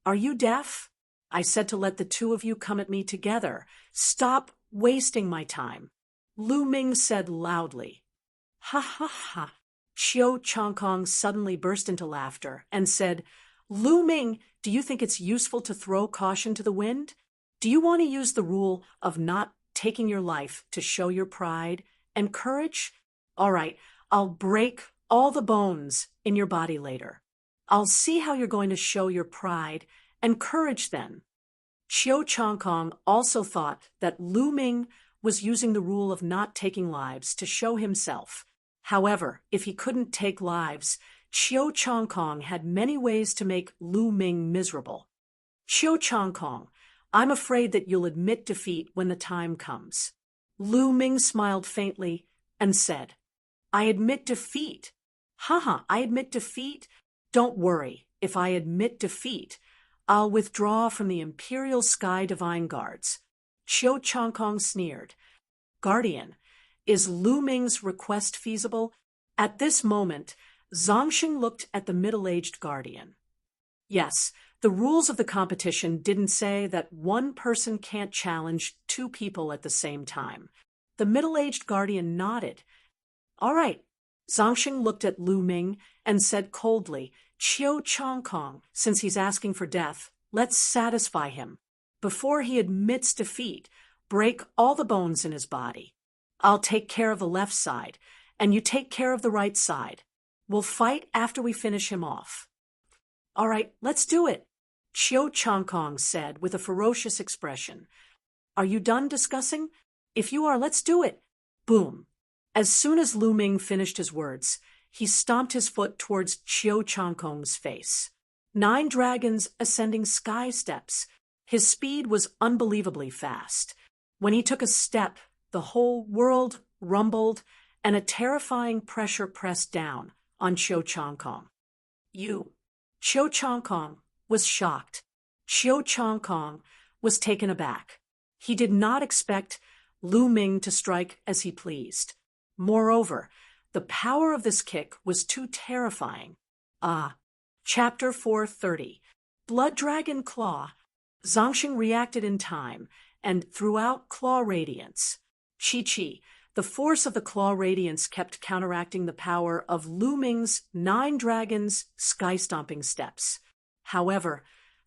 S1: Are you deaf? I said to let the two of you come at me together. Stop wasting my time. Lu Ming said loudly. Ha ha ha. Qiu Changkong suddenly burst into laughter and said, Lu Ming, do you think it's useful to throw caution to the wind? Do you want to use the rule of not taking your life to show your pride and courage? All right, I'll break all the bones in your body later. I'll see how you're going to show your pride and courage then. Qiu Changkong also thought that Lu Ming was using the rule of not taking lives to show himself. However, if he couldn't take lives, Qiu Changkong had many ways to make Lu Ming miserable. Qiu Changkong, I'm afraid that you'll admit defeat when the time comes. Lu Ming smiled faintly and said, I admit defeat. Haha, I admit defeat? Don't worry, if I admit defeat, I'll withdraw from the Imperial Sky Divine Guards. Qiu Changkong sneered. Guardian, is Lu Ming's request feasible? At this moment, Zhang Sheng looked at the middle-aged guardian. Yes, the rules of the competition didn't say that one person can't challenge 2 people at the same time. The middle-aged guardian nodded. All right. Zhang Sheng looked at Lu Ming and said coldly, Qiu Changkong, since he's asking for death, let's satisfy him. Before he admits defeat, break all the bones in his body. I'll take care of the left side, and you take care of the right side. We'll fight after we finish him off." "All right, let's do it," Chiu Changkong said with a ferocious expression. "Are you done discussing? If you are, let's do it." Boom. As soon as Lu Ming finished his words, he stomped his foot towards Chiu Changkong's face. 9 dragons ascending sky steps. His speed was unbelievably fast. When he took a step, the whole world rumbled, and a terrifying pressure pressed down on Chiu Changkong. Chiu Changkong was shocked. Chiu Changkong was taken aback. He did not expect Lu Ming to strike as he pleased. Moreover, the power of this kick was too terrifying. Chapter 430. Blood Dragon Claw. Zongxing reacted in time, and throughout Claw Radiance. Chi-Chi, the force of the Claw Radiance kept counteracting the power of Lu Ming's 9 dragons' sky-stomping steps. However,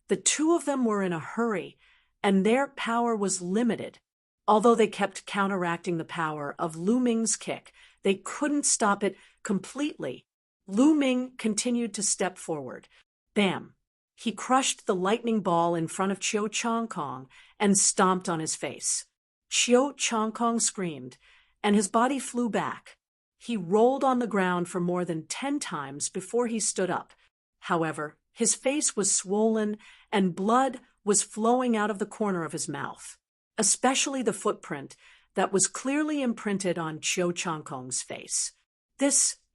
S1: the 2 of them were in a hurry, and their power was limited. Although they kept counteracting the power of Lu Ming's kick, they couldn't stop it completely. Lu Ming continued to step forward. Bam! He crushed the lightning ball in front of Chiu Changkong and stomped on his face. Chiu Changkong screamed, and his body flew back. He rolled on the ground for more than 10 times before he stood up. However, his face was swollen and blood was flowing out of the corner of his mouth, especially the footprint that was clearly imprinted on Chiu Changkong's face.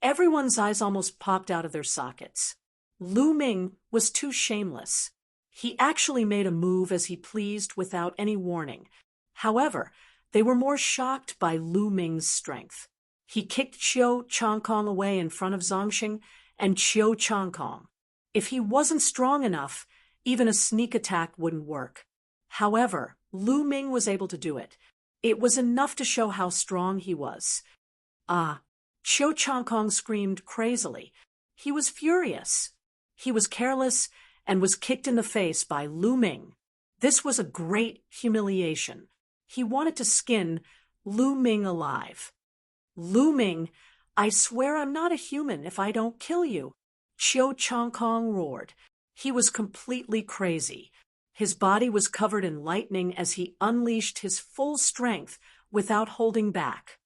S1: Everyone's eyes almost popped out of their sockets. Lu Ming was too shameless. He actually made a move as he pleased without any warning. However, they were more shocked by Lu Ming's strength. He kicked Chiu Changkong away in front of Zongxing and Chiu Changkong. If he wasn't strong enough, even a sneak attack wouldn't work. However, Lu Ming was able to do it. It was enough to show how strong he was. Chiu Changkong screamed crazily. He was furious. He was careless and was kicked in the face by Lu Ming. This was a great humiliation. He wanted to skin Lu Ming alive. "Lu Ming, I swear I'm not a human if I don't kill you," Chiu Changkong roared. He was completely crazy. His body was covered in lightning as he unleashed his full strength without holding back.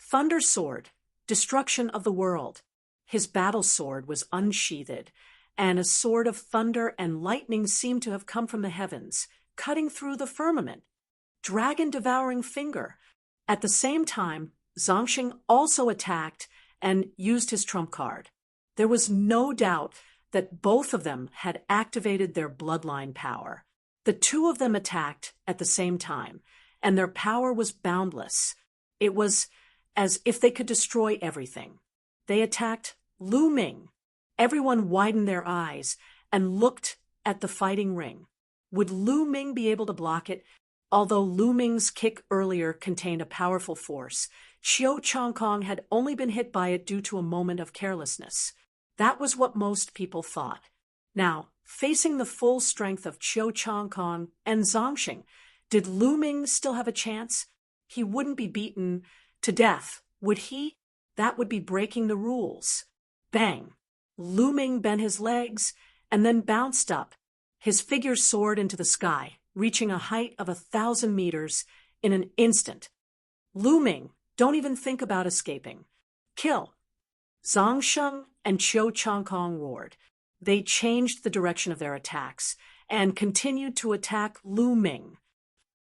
S1: Thunder Sword, destruction of the world. His battle sword was unsheathed, and a sword of thunder and lightning seemed to have come from the heavens, cutting through the firmament. Dragon-devouring finger. At the same time, Zongxing also attacked and used his trump card. There was no doubt that both of them had activated their bloodline power. The 2 of them attacked at the same time, and their power was boundless. It was as if they could destroy everything. They attacked Lu Ming. Everyone widened their eyes and looked at the fighting ring. Would Lu Ming be able to block it? Although Lu Ming's kick earlier contained a powerful force, Chiu Changkong had only been hit by it due to a moment of carelessness. That was what most people thought. Now, facing the full strength of Chiu Changkong and Zongxing, did Lu Ming still have a chance? He wouldn't be beaten to death, would he? That would be breaking the rules. Bang! Lu Ming bent his legs and then bounced up. His figure soared into the sky, reaching a height of 1,000 meters in an instant. "Lu Ming, don't even think about escaping. Kill!" Zongxing and Chiu Changkong roared. They changed the direction of their attacks and continued to attack Lu Ming.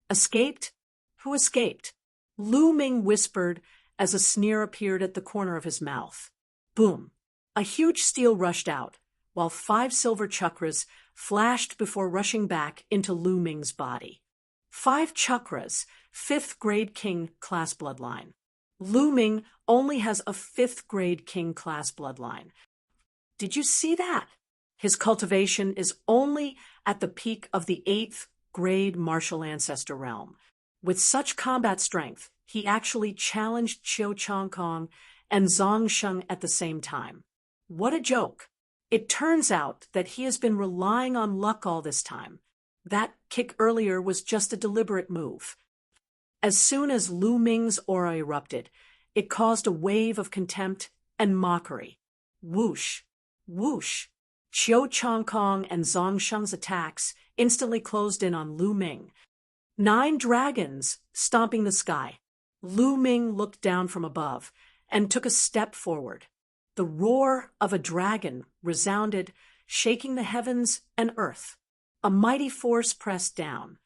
S1: Escaped? Who escaped? Lu Ming whispered as a sneer appeared at the corner of his mouth. Boom! A huge steel rushed out, while 5 silver chakras flashed before rushing back into Lu Ming's body. 5 chakras, 5th grade king class bloodline. Lu Ming only has a 5th grade king class bloodline. Did you see that? His cultivation is only at the peak of the 8th grade martial ancestor realm. With such combat strength, he actually challenged Chiu Changkong and Zongxing at the same time. What a joke! It turns out that he has been relying on luck all this time. That kick earlier was just a deliberate move. As soon as Lu Ming's aura erupted, it caused a wave of contempt and mockery. Whoosh! Whoosh! Qiu Changkong and Zhang Sheng's attacks instantly closed in on Lu Ming. 9 dragons stomping the sky. Lu Ming looked down from above and took a step forward. The roar of a dragon resounded, shaking the heavens and earth. A mighty force pressed down.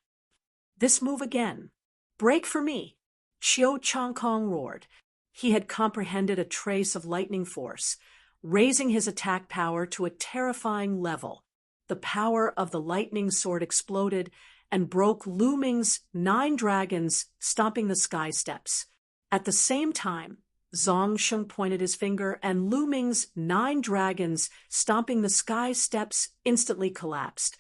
S1: This move again. Break for me, Qiu Changkong roared. He had comprehended a trace of lightning force, raising his attack power to a terrifying level. The power of the lightning sword exploded and broke Lu Ming's 9 dragons, stomping the sky steps. At the same time, Zhang Sheng pointed his finger, and Lu Ming's 9 dragons, stomping the sky steps, instantly collapsed.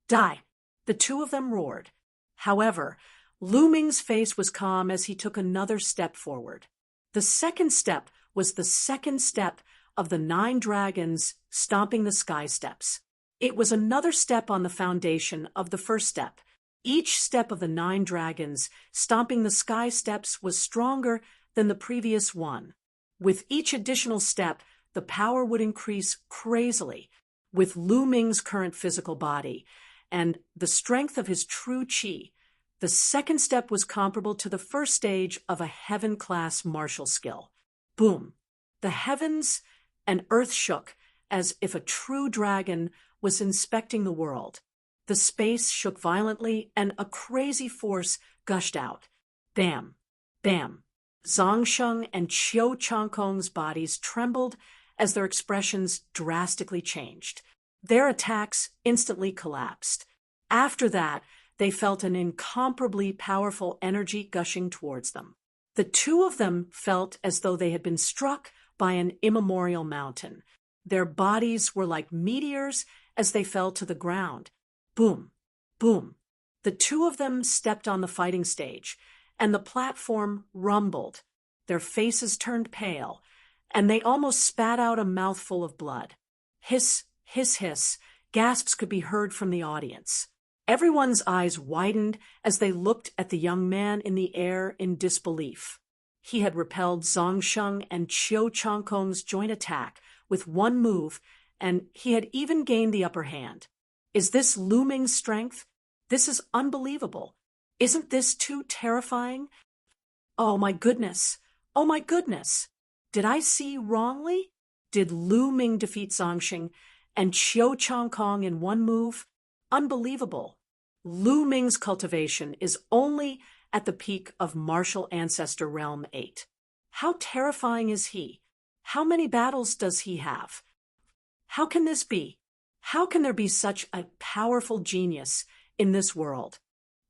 S1: Die! The 2 of them roared. However, Lu Ming's face was calm as he took another step forward. The second step was the second step of the 9 dragons stomping the sky steps. It was another step on the foundation of the first step. Each step of the 9 dragons stomping the sky steps was stronger than the previous one. With each additional step, the power would increase crazily. With Lu Ming's current physical body and the strength of his true qi, the second step was comparable to the first stage of a heaven-class martial skill. Boom! The heavens and earth shook as if a true dragon was inspecting the world. The space shook violently and a crazy force gushed out. Bam! Bam! Zhang Sheng and Qiu Changkong's bodies trembled as their expressions drastically changed. Their attacks instantly collapsed. After that, they felt an incomparably powerful energy gushing towards them. The 2 of them felt as though they had been struck by an immemorial mountain. Their bodies were like meteors as they fell to the ground. Boom! Boom! The 2 of them stepped on the fighting stage, and the platform rumbled. Their faces turned pale, and they almost spat out a mouthful of blood. Hiss, hiss, hiss. Gasps could be heard from the audience. Everyone's eyes widened as they looked at the young man in the air in disbelief. He had repelled Zhang Sheng and Qiu Changkong's joint attack with one move, and he had even gained the upper hand. Is this Lu Ming's strength? This is unbelievable. Isn't this too terrifying? Oh my goodness! Oh my goodness! Did I see wrongly? Did Lu Ming defeat Zhang Sheng and Qiu Changkong in one move? Unbelievable. Lu Ming's cultivation is only at the peak of Martial Ancestor Realm 8. How terrifying is he? How many battles does he have? How can this be? How can there be such a powerful genius in this world?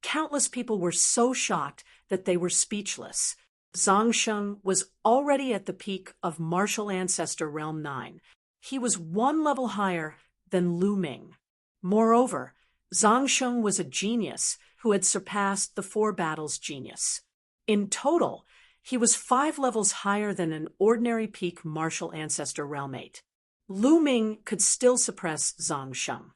S1: Countless people were so shocked that they were speechless. Zhang Sheng was already at the peak of Martial Ancestor Realm 9. He was 1 level higher than Lu Ming. Moreover, Zhang Sheng was a genius who had surpassed the 4 battles genius. In total, he was 5 levels higher than an ordinary peak Martial Ancestor Realm 8. Lu Ming could still suppress Zhang Sheng.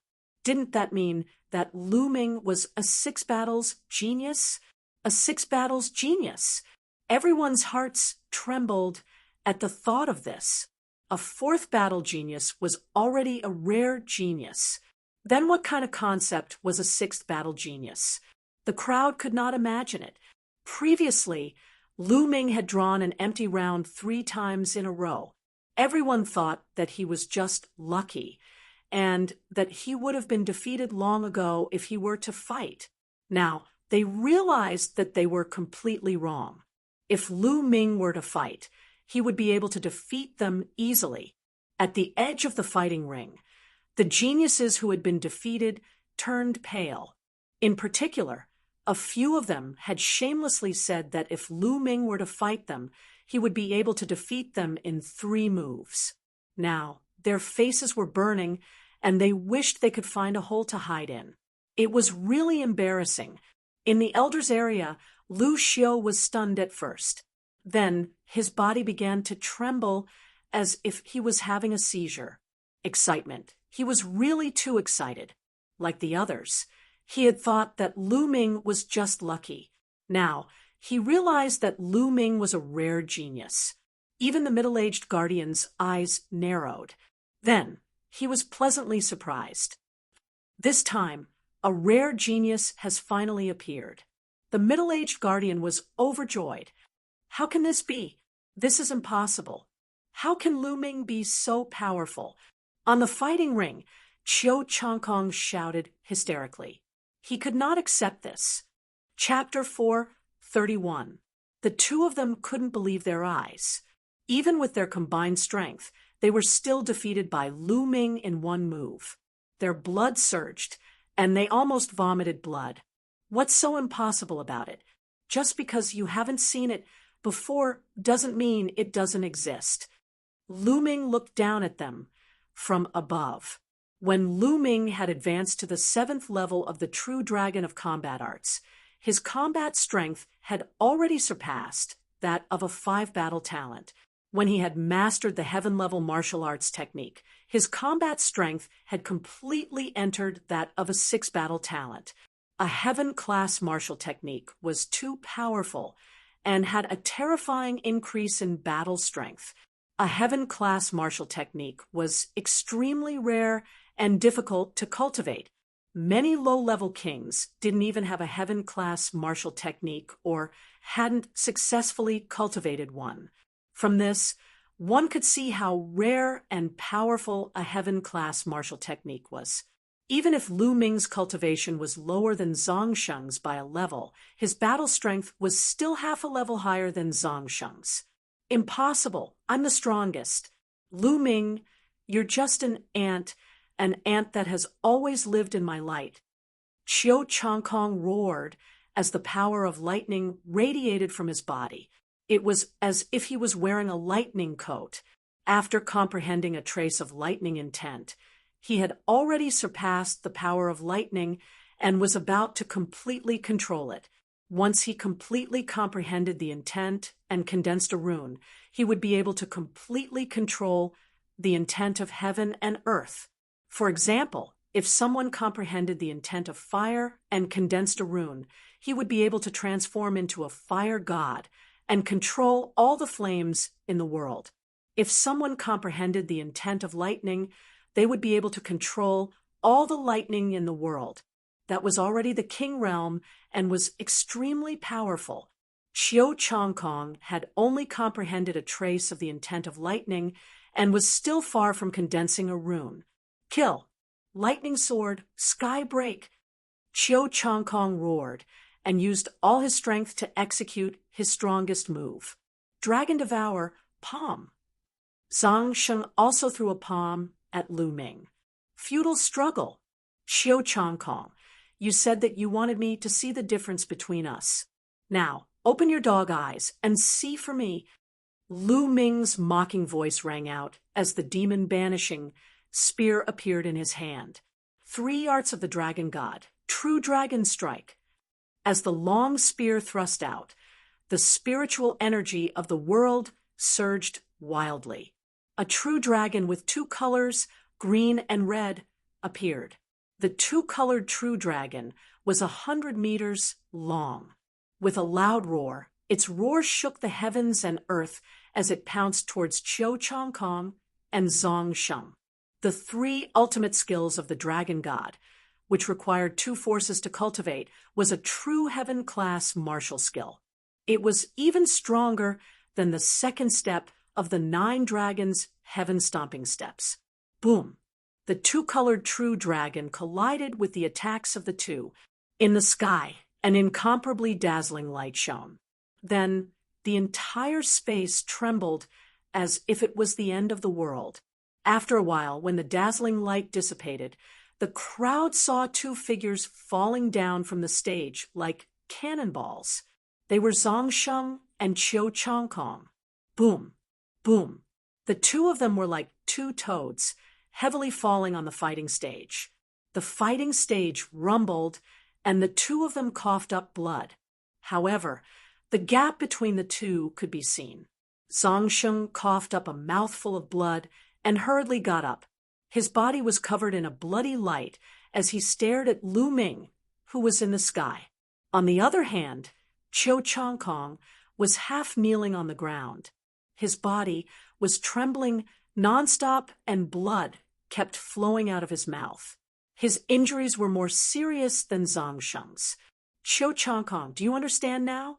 S1: Didn't that mean that Lu Ming was a 6 battles genius? A 6 battles genius? Everyone's hearts trembled at the thought of this. A 4th battle genius was already a rare genius. Then what kind of concept was a 6th battle genius? The crowd could not imagine it. Previously, Lu Ming had drawn an empty round 3 times in a row. Everyone thought that he was just lucky, and that he would have been defeated long ago if he were to fight. Now, they realized that they were completely wrong. If Lu Ming were to fight, he would be able to defeat them easily. At the edge of the fighting ring, the geniuses who had been defeated turned pale. In particular, a few of them had shamelessly said that if Lu Ming were to fight them, he would be able to defeat them in 3 moves. Now, their faces were burning, and they wished they could find a hole to hide in. It was really embarrassing. In the Elder's area, Lu Xiu was stunned at first. Then his body began to tremble as if he was having a seizure. Excitement. He was really too excited. Like the others, he had thought that Lu Ming was just lucky. Now, He realized that Lu Ming was a rare genius. Even the middle-aged guardian's eyes narrowed. Then, he was pleasantly surprised. This time, a rare genius has finally appeared. The middle-aged guardian was overjoyed. How can this be? This is impossible. How can Lu Ming be so powerful? On the fighting ring, Qiu Changkong shouted hysterically. He could not accept this. Chapter 4:31. The two of them couldn't believe their eyes. Even with their combined strength, they were still defeated by Lu Ming in one move. Their blood surged, and they almost vomited blood. What's so impossible about it? Just because you haven't seen it before doesn't mean it doesn't exist. Lu Ming looked down at them from above. When Lu Ming had advanced to the 7th level of the True Dragon of Combat Arts, his combat strength had already surpassed that of a 5-battle talent. When he had mastered the heaven-level martial arts technique, his combat strength had completely entered that of a 6-battle talent. A heaven-class martial technique was too powerful and had a terrifying increase in battle strength. A heaven-class martial technique was extremely rare and difficult to cultivate. Many low-level kings didn't even have a heaven-class martial technique or hadn't successfully cultivated one. From this, one could see how rare and powerful a heaven-class martial technique was. Even if Lu Ming's cultivation was lower than Zhang Sheng's by a level, his battle strength was still half a level higher than Zhang Sheng's. Impossible. I'm the strongest. Lu Ming, you're just an ant that has always lived in my light. Qiu Changkong roared as the power of lightning radiated from his body. It was as if he was wearing a lightning coat. After comprehending a trace of lightning intent, he had already surpassed the power of lightning and was about to completely control it. Once he completely comprehended the intent and condensed a rune, he would be able to completely control the intent of heaven and earth. For example, if someone comprehended the intent of fire and condensed a rune, he would be able to transform into a fire god and control all the flames in the world. If someone comprehended the intent of lightning, they would be able to control all the lightning in the world. That was already the king realm and was extremely powerful. Qiu Changkong had only comprehended a trace of the intent of lightning and was still far from condensing a rune. Kill! Lightning sword! Sky break! Qiu Changkong roared and used all his strength to execute his strongest move. Dragon Devour, palm. Zhang Sheng also threw a palm at Lu Ming. Feudal struggle. Qiu Changkong, you said that you wanted me to see the difference between us. Now, open your dog eyes and see for me. Lu Ming's mocking voice rang out as the demon banishing spear appeared in his hand. 3 arts of the dragon god, true dragon strike. As the long spear thrust out, the spiritual energy of the world surged wildly. A true dragon with 2 colors, green and red, appeared. The 2-colored true dragon was 100 meters long. With a loud roar, its roar shook the heavens and earth as it pounced towards Qiu Changkong and Zhang Sheng. The 3 ultimate skills of the dragon god, which required 2 forces to cultivate, was a true heaven-class martial skill. It was even stronger than the 2nd step of the 9 dragons' heaven-stomping steps. Boom! The 2-colored true dragon collided with the attacks of the 2. In the sky, an incomparably dazzling light shone. Then, the entire space trembled as if it was the end of the world. After a while, when the dazzling light dissipated, the crowd saw 2 figures falling down from the stage like cannonballs. They were Zhang Sheng and Qiu Changkong. Boom! Boom! The 2 of them were like 2 toads, heavily falling on the fighting stage. The fighting stage rumbled, and the 2 of them coughed up blood. However, the gap between the 2 could be seen. Zhang Sheng coughed up a mouthful of blood and hurriedly got up. His body was covered in a bloody light as he stared at Lu Ming, who was in the sky. On the other hand, Chiu Chong Kong was half kneeling on the ground. His body was trembling nonstop and blood kept flowing out of his mouth. His injuries were more serious than Zhang Sheng's. Chiu Chong Kong, do you understand now?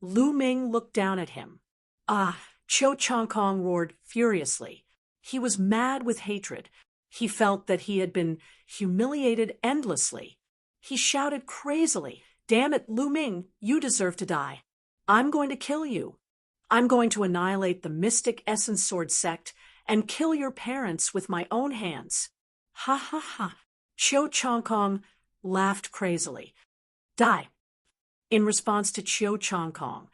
S1: Lu Ming looked down at him. Ah, Chiu Chong Kong roared furiously. He was mad with hatred. He felt that he had been humiliated endlessly. He shouted crazily, "Damn it, Lu Ming, you deserve to die. I'm going to kill you. I'm going to annihilate the Mystic Essence Sword sect and kill your parents with my own hands." Ha ha ha. Chiu Chong Kong laughed crazily. Die. In response to Chiu Chong Kong,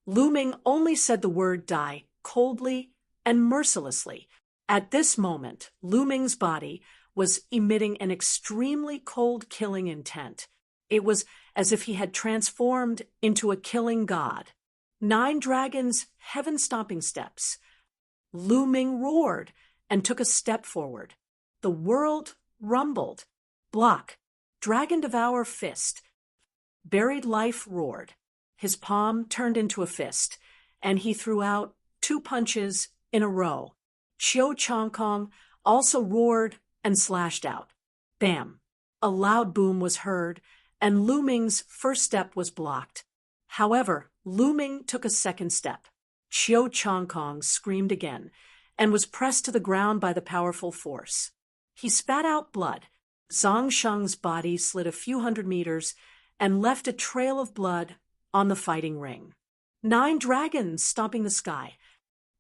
S1: Lu Ming only said the word die coldly and mercilessly. At this moment, Lu Ming's body was emitting an extremely cold killing intent. It was as if he had transformed into a killing god. 9 dragons' heaven-stomping steps. Lu Ming roared and took a step forward. The world rumbled. Block. Dragon Devour fist. Buried Life roared. His palm turned into a fist, and he threw out 2 punches in a row. Chiu Chong Kong also roared and slashed out. Bam! A loud boom was heard, and Lu Ming's first step was blocked. However, Lu Ming took a second step. Chiu Chong Kong screamed again, and was pressed to the ground by the powerful force. He spat out blood. Zhang Sheng's body slid a few hundred meters and left a trail of blood on the fighting ring. 9 dragons stomping the sky.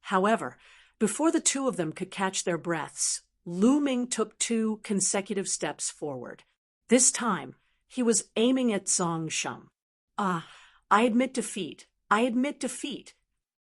S1: However, before the 2 of them could catch their breaths, Lu Ming took 2 consecutive steps forward. This time, he was aiming at Zhang Sheng. Ah, I admit defeat. I admit defeat.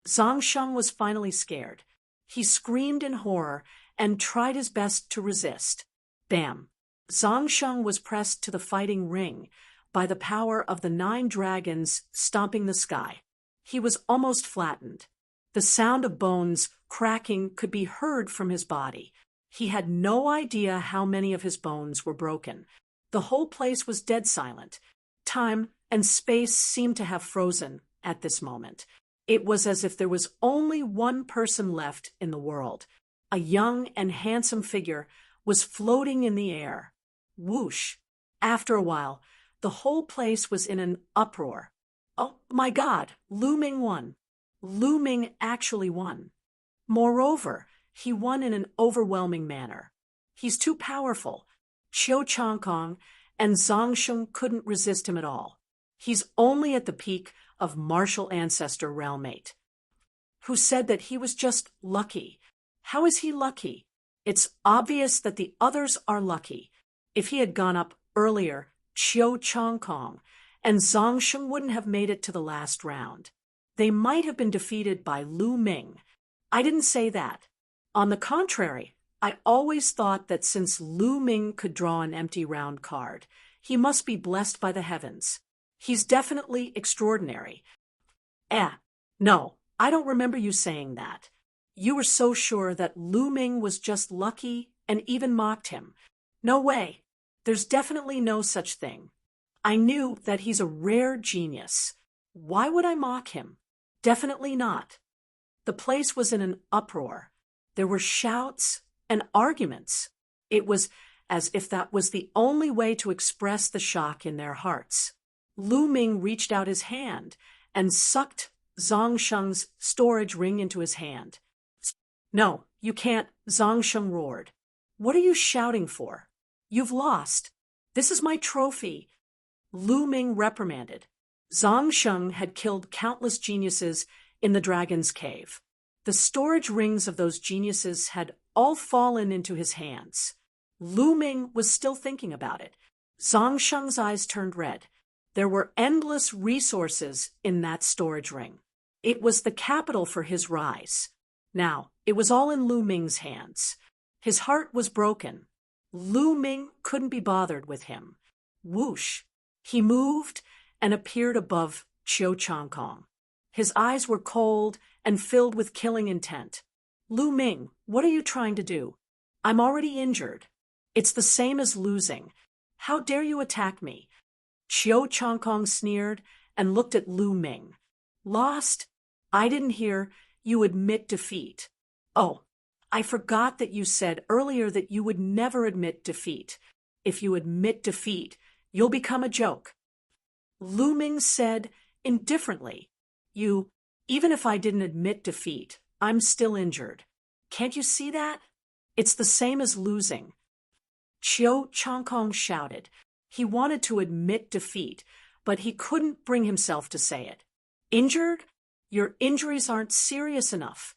S1: Zhang Sheng was finally scared. He screamed in horror and tried his best to resist. Bam! Zhang Sheng was pressed to the fighting ring by the power of the 9 dragons stomping the sky. He was almost flattened. The sound of bones cracking could be heard from his body. He had no idea how many of his bones were broken. The whole place was dead silent. Time and space seemed to have frozen at this moment. It was as if there was only one person left in the world. A young and handsome figure was floating in the air. Whoosh! After a while, the whole place was in an uproar. Oh my God, Lu Ming won. Lu Ming actually won. Moreover, he won in an overwhelming manner. He's too powerful. Chiu Chong Kong and Zhang Sheng couldn't resist him at all. He's only at the peak of martial ancestor realmate. Who said that he was just lucky? How is he lucky? It's obvious that the others are lucky. If he had gone up earlier, Chiu Chong Kong and Zhang Sheng wouldn't have made it to the last round. They might have been defeated by Lu Ming. I didn't say that. On the contrary, I always thought that since Lu Ming could draw an empty round card, he must be blessed by the heavens. He's definitely extraordinary. No, I don't remember you saying that. You were so sure that Lu Ming was just lucky and even mocked him. No way. There's definitely no such thing. I knew that he's a rare genius. Why would I mock him? Definitely not. The place was in an uproar. There were shouts and arguments. It was as if that was the only way to express the shock in their hearts. Lu Ming reached out his hand and sucked Zhang Sheng's storage ring into his hand. No, you can't, Zhang Sheng roared. What are you shouting for? You've lost. This is my trophy. Lu Ming reprimanded. Zhang Sheng had killed countless geniuses in the dragon's cave. The storage rings of those geniuses had all fallen into his hands. Lu Ming was still thinking about it. Zhang Sheng's eyes turned red. There were endless resources in that storage ring. It was the capital for his rise. Now, it was all in Lu Ming's hands. His heart was broken. Lu Ming couldn't be bothered with him. Whoosh! He moved and appeared above Chiu Chong Kong. His eyes were cold and filled with killing intent. Lu Ming, what are you trying to do? I'm already injured. It's the same as losing. How dare you attack me? Chiu Chong Kong sneered and looked at Lu Ming. Lost? I didn't hear. You admit defeat. Oh, I forgot that you said earlier that you would never admit defeat. If you admit defeat, you'll become a joke. Lu Ming said indifferently, Even if I didn't admit defeat, I'm still injured. Can't you see that? It's the same as losing. Chiu Changkong shouted. He wanted to admit defeat, but he couldn't bring himself to say it. Injured? Your injuries aren't serious enough.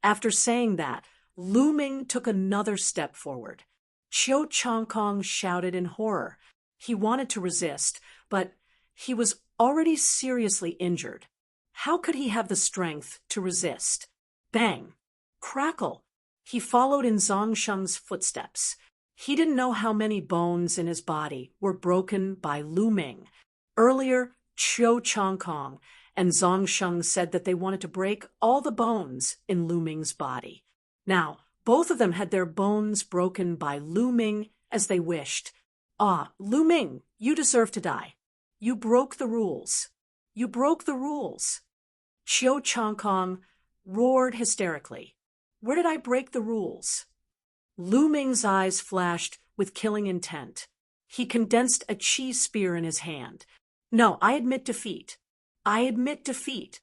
S1: After saying that, Lu Ming took another step forward. Chiu Changkong shouted in horror. He wanted to resist, but he was already seriously injured. How could he have the strength to resist? Bang! Crackle! He followed in Zhongsheng's footsteps. He didn't know how many bones in his body were broken by Lu Ming. Earlier, Chiu Changkong and Zhongsheng said that they wanted to break all the bones in Lu Ming's body. Now, both of them had their bones broken by Lu Ming as they wished. Ah, Lu Ming, you deserve to die. You broke the rules. You broke the rules. Chiu Changkong roared hysterically. Where did I break the rules? Lu Ming's eyes flashed with killing intent. He condensed a chi spear in his hand. No, I admit defeat. I admit defeat.